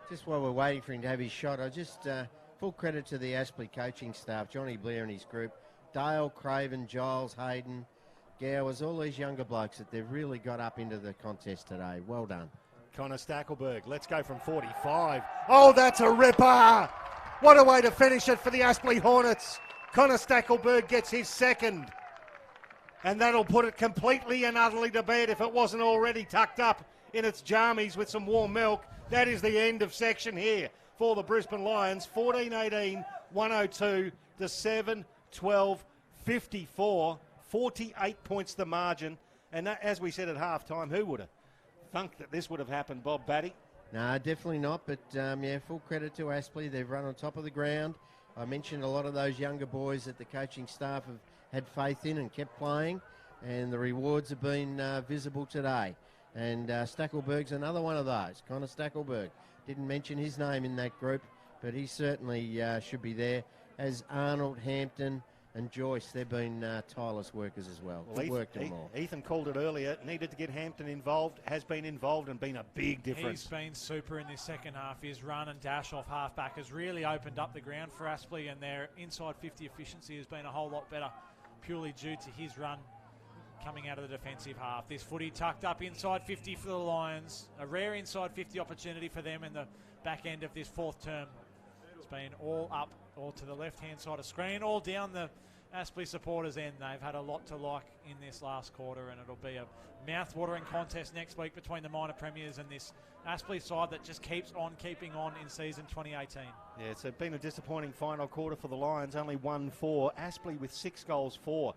Just while we're waiting for him to have his shot, I just full credit to the Aspley coaching staff, Johnny Blair and his group, Dale, Craven, Giles, Hayden, Gowers, all these younger blokes that they've really got up into the contest today. Well done. Connor Stackelberg, let's go from 45. Oh, that's a ripper! What a way to finish it for the Aspley Hornets. Connor Stackelberg gets his second. And that'll put it completely and utterly to bed if it wasn't already tucked up in its jammies with some warm milk. That is the end of section here for the Brisbane Lions. 14-18, 102 to 7-12, 54. 48 points the margin. And that, as we said at halftime, who would have thunk that this would have happened, Bob Batty? No, definitely not. But, yeah, full credit to Aspley. They've run on top of the ground. I mentioned a lot of those younger boys that the coaching staff have had faith in and kept playing. And the rewards have been visible today. And Stackelberg's another one of those. Connor Stackelberg. Didn't mention his name in that group, but he certainly should be there. As Arnold, Hampton and Joyce, they've been tireless workers as well. Ethan called it earlier. Needed to get Hampton involved. Has been involved and been a big difference. He's been super in this second half. His run and dash off halfback has really opened up the ground for Aspley, and their inside 50 efficiency has been a whole lot better, purely due to his run coming out of the defensive half. This footy tucked up inside 50 for the Lions. A rare inside 50 opportunity for them in the back end of this fourth term. It's been all up, all to the left-hand side of screen, all down the Aspley supporters' end. They've had a lot to like in this last quarter, and it'll be a mouth-watering contest next week between the minor premiers and this Aspley side that just keeps on keeping on in season 2018. Yeah, it's been a disappointing final quarter for the Lions. Only 1-4. Aspley with 6 goals for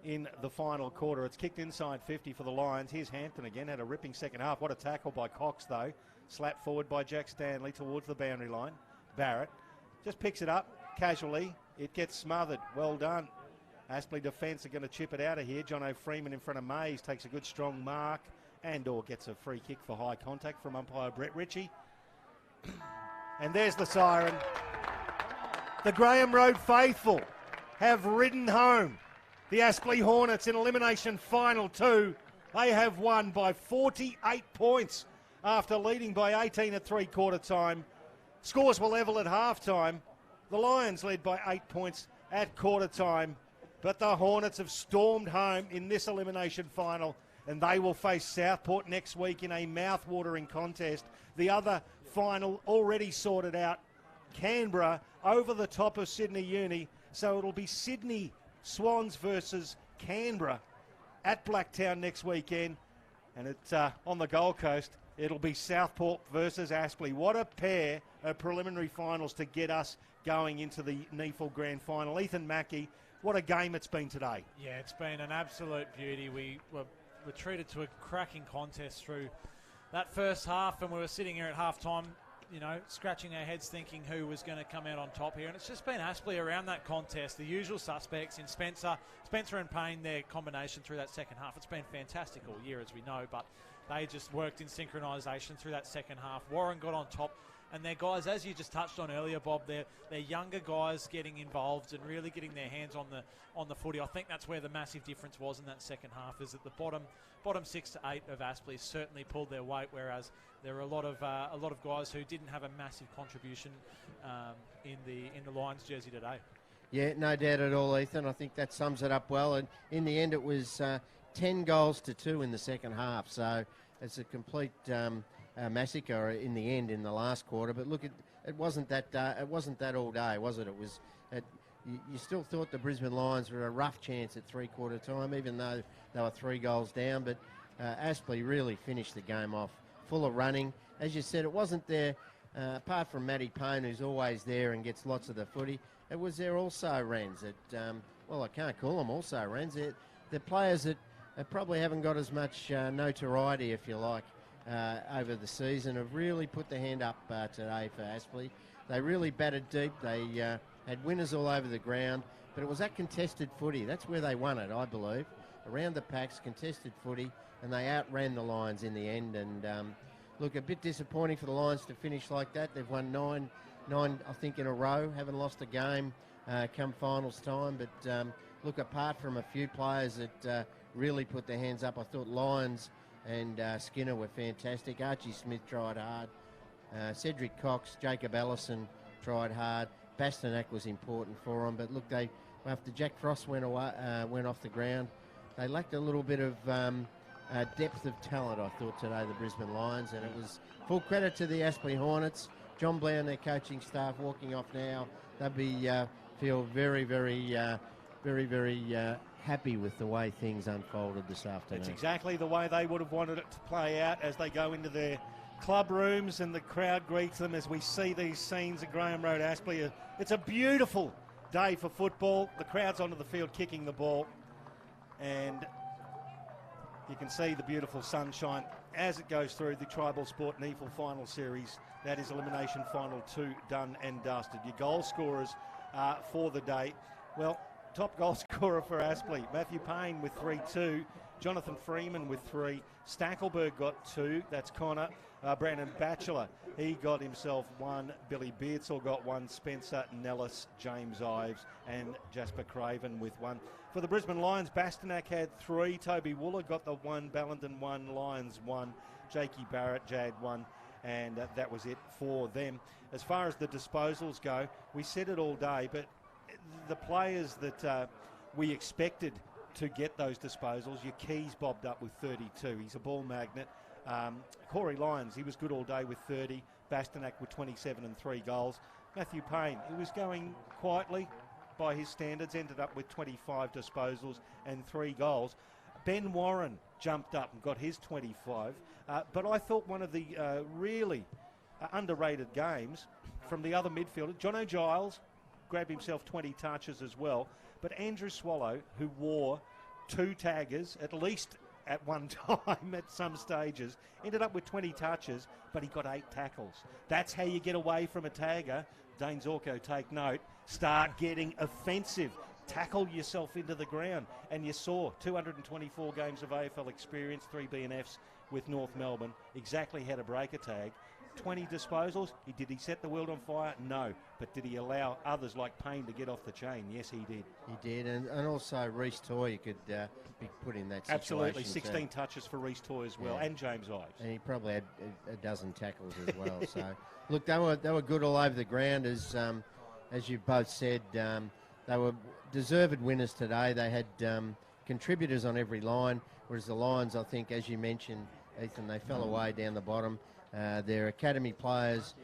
in the final quarter. It's kicked inside 50 for the Lions. Here's Hampton again, had a ripping second half. What a tackle by Cox, though. Slapped forward by Jack Stanley towards the boundary line. Barrett just picks it up casually. It gets smothered. Well done. Aspley defence are going to chip it out of here. Jono Freeman in front of Mays takes a good strong mark and/or gets a free kick for high contact from umpire Brett Ritchie. And there's the siren. The Graham Road faithful have ridden home the Aspley Hornets in Elimination Final 2. They have won by 48 points after leading by 18 at three-quarter time. Scores were level at half-time. The Lions led by 8 points at quarter time. But the Hornets have stormed home in this Elimination Final, and they will face Southport next week in a mouth-watering contest. The other final already sorted out. Canberra over the top of Sydney Uni. So it'll be Sydney Swans versus Canberra at Blacktown next weekend. And it's on the Gold Coast. It'll be Southport versus Aspley. What a pair of preliminary finals to get us going into the NEFL Grand Final. Ethan Mackey, what a game it's been today. Yeah, it's been an absolute beauty. We were treated to a cracking contest through that first half, and we were sitting here at halftime, you know, scratching our heads thinking who was going to come out on top here. And it's just been Aspley around that contest. The usual suspects in Spencer and Payne, their combination through that second half. It's been fantastic all year, as we know, but they just worked in synchronisation through that second half. Warren got on top. And their guys, as you just touched on earlier, Bob, they're younger guys getting involved and really getting their hands on the footy. I think that's where the massive difference was in that second half, is that the bottom 6 to 8 of Aspley certainly pulled their weight, whereas there were a lot of guys who didn't have a massive contribution in the Lions jersey today. Yeah, no doubt at all, Ethan. I think that sums it up well. And in the end, it was 10 goals to 2 in the second half. So it's a complete massacre in the end in the last quarter. But look, it wasn't that all day, was it? You still thought the Brisbane Lions were a rough chance at three-quarter time, even though they were 3 goals down. But Aspley really finished the game off, full of running. As you said, it wasn't there, apart from Matty Payne, who's always there and gets lots of the footy, it was there also Rens. Well, I can't call them also Rens. They're players that probably haven't got as much notoriety, if you like, over the season, have really put their hand up today for Aspley. They really batted deep. They had winners all over the ground, but it was that contested footy. That's where they won it, I believe. Around the packs, contested footy, and they outran the Lions in the end. And look, a bit disappointing for the Lions to finish like that. They've won nine, I think, in a row. Haven't lost a game come finals time. But look, apart from a few players that really put their hands up, I thought Lyons and Skinner were fantastic. Archie Smith tried hard. Cedric Cox, Jacob Ellison tried hard. Bastanak was important for them. But look, after Jack Frost went off the ground, they lacked a little bit of depth of talent, I thought, today, the Brisbane Lions. And it was full credit to the Aspley Hornets. John Blair and their coaching staff walking off now. They'll feel very, very, very, very happy with the way things unfolded this afternoon. It's exactly the way they would have wanted it to play out as they go into their club rooms and the crowd greets them as we see these scenes at Graham Road, Aspley. It's a beautiful day for football. The crowd's onto the field kicking the ball, and you can see the beautiful sunshine as it goes through the Tribal Sport NEFL Final Series. That is Elimination Final 2 done and dusted. Your goal scorers for the day. Well, top goal scorer for Aspley, Matthew Payne with 3-2. Jonathan Freeman with 3. Stackelberg got 2. That's Connor. Brandon Batchelor, he got himself 1. Billy Beardsall got 1. Spencer Nellis, James Ives and Jasper Craven with 1. For the Brisbane Lions, Bastanak had 3. Toby Wooler got the 1. Ballenden 1. Lions 1. Jakey Barrett, Jad 1. And that was it for them. As far as the disposals go, we said it all day, but the players that we expected to get those disposals, your Keys bobbed up with 32. He's a ball magnet. Corey Lyons, he was good all day with 30. Bastanak with 27 and 3 goals. Matthew Payne, he was going quietly by his standards, ended up with 25 disposals and 3 goals. Ben Warren jumped up and got his 25. But I thought one of the really underrated games from the other midfielder, Jono Giles, grabbed himself 20 touches as well. But Andrew Swallow, who wore 2 taggers, at least at one time at some stages, ended up with 20 touches, but he got 8 tackles. That's how you get away from a tagger. Dane Zorko, take note. Start getting offensive. Tackle yourself into the ground. And you saw 224 games of AFL experience, 3 BNFs with North Melbourne, exactly how to break a tag. 20 disposals. Did he set the world on fire? No. But did he allow others like Payne to get off the chain? Yes, he did. He did. And also Reece Toy could be put in that situation. Absolutely. 16 touches for Reece Toy as well, and James Ives. And he probably had a dozen tackles as well. So, look, they were good all over the ground, as you both said. They were deserved winners today. They had contributors on every line, whereas the Lions, I think, as you mentioned, Ethan, they fell away down the bottom. Their academy players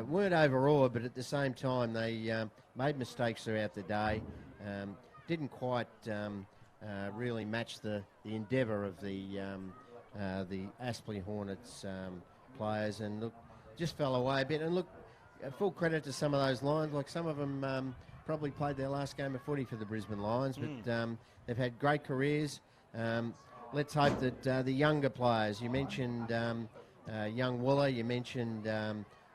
weren't overawed, but at the same time they made mistakes throughout the day. Didn't quite really match the endeavour of the Aspley Hornets players, and look, just fell away a bit. And look, full credit to some of those Lions. Like, some of them probably played their last game of footy for the Brisbane Lions, but they've had great careers. Let's hope that the younger players, you mentioned young Wooler, you mentioned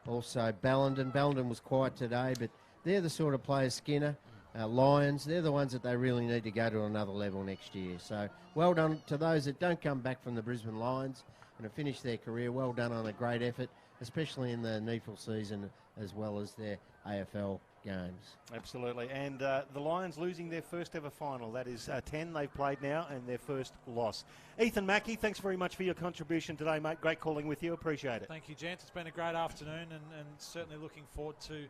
also Ballenden. Ballenden was quiet today, but they're the sort of players, Skinner, Lions, they're the ones that they really need to go to another level next year. So well done to those that don't come back from the Brisbane Lions and have finished their career. Well done on a great effort, especially in the NEFL season as well as their AFL games. Absolutely. And the Lions losing their first ever final. That is 10 they've played now, and their first loss. Ethan Mackey, thanks very much for your contribution today, mate. Great calling with you. Appreciate it. Thank you, gents. It's been a great afternoon, and certainly looking forward to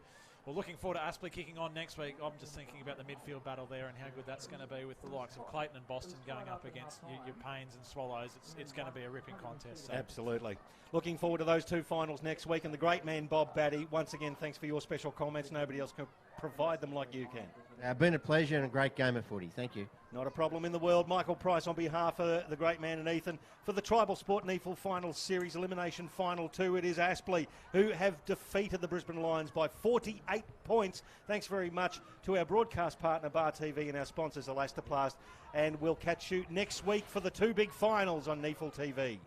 Well, looking forward to Aspley kicking on next week. I'm just thinking about the midfield battle there and how good that's going to be with the likes of Clayton and Boston going up against your Pains and Swallows. It's going to be a ripping contest. So. Absolutely. Looking forward to those two finals next week. And the great man, Bob Batty, once again, thanks for your special comments. Nobody else can provide them like you can. Been a pleasure and a great game of footy. Thank you. Not a problem in the world. Michael Price on behalf of the great man and Ethan for the Tribal Sport NEFL Finals Series Elimination Final 2. It is Aspley who have defeated the Brisbane Lions by 48 points. Thanks very much to our broadcast partner Bar TV and our sponsors Elastoplast. And we'll catch you next week for the two big finals on NEFL TV.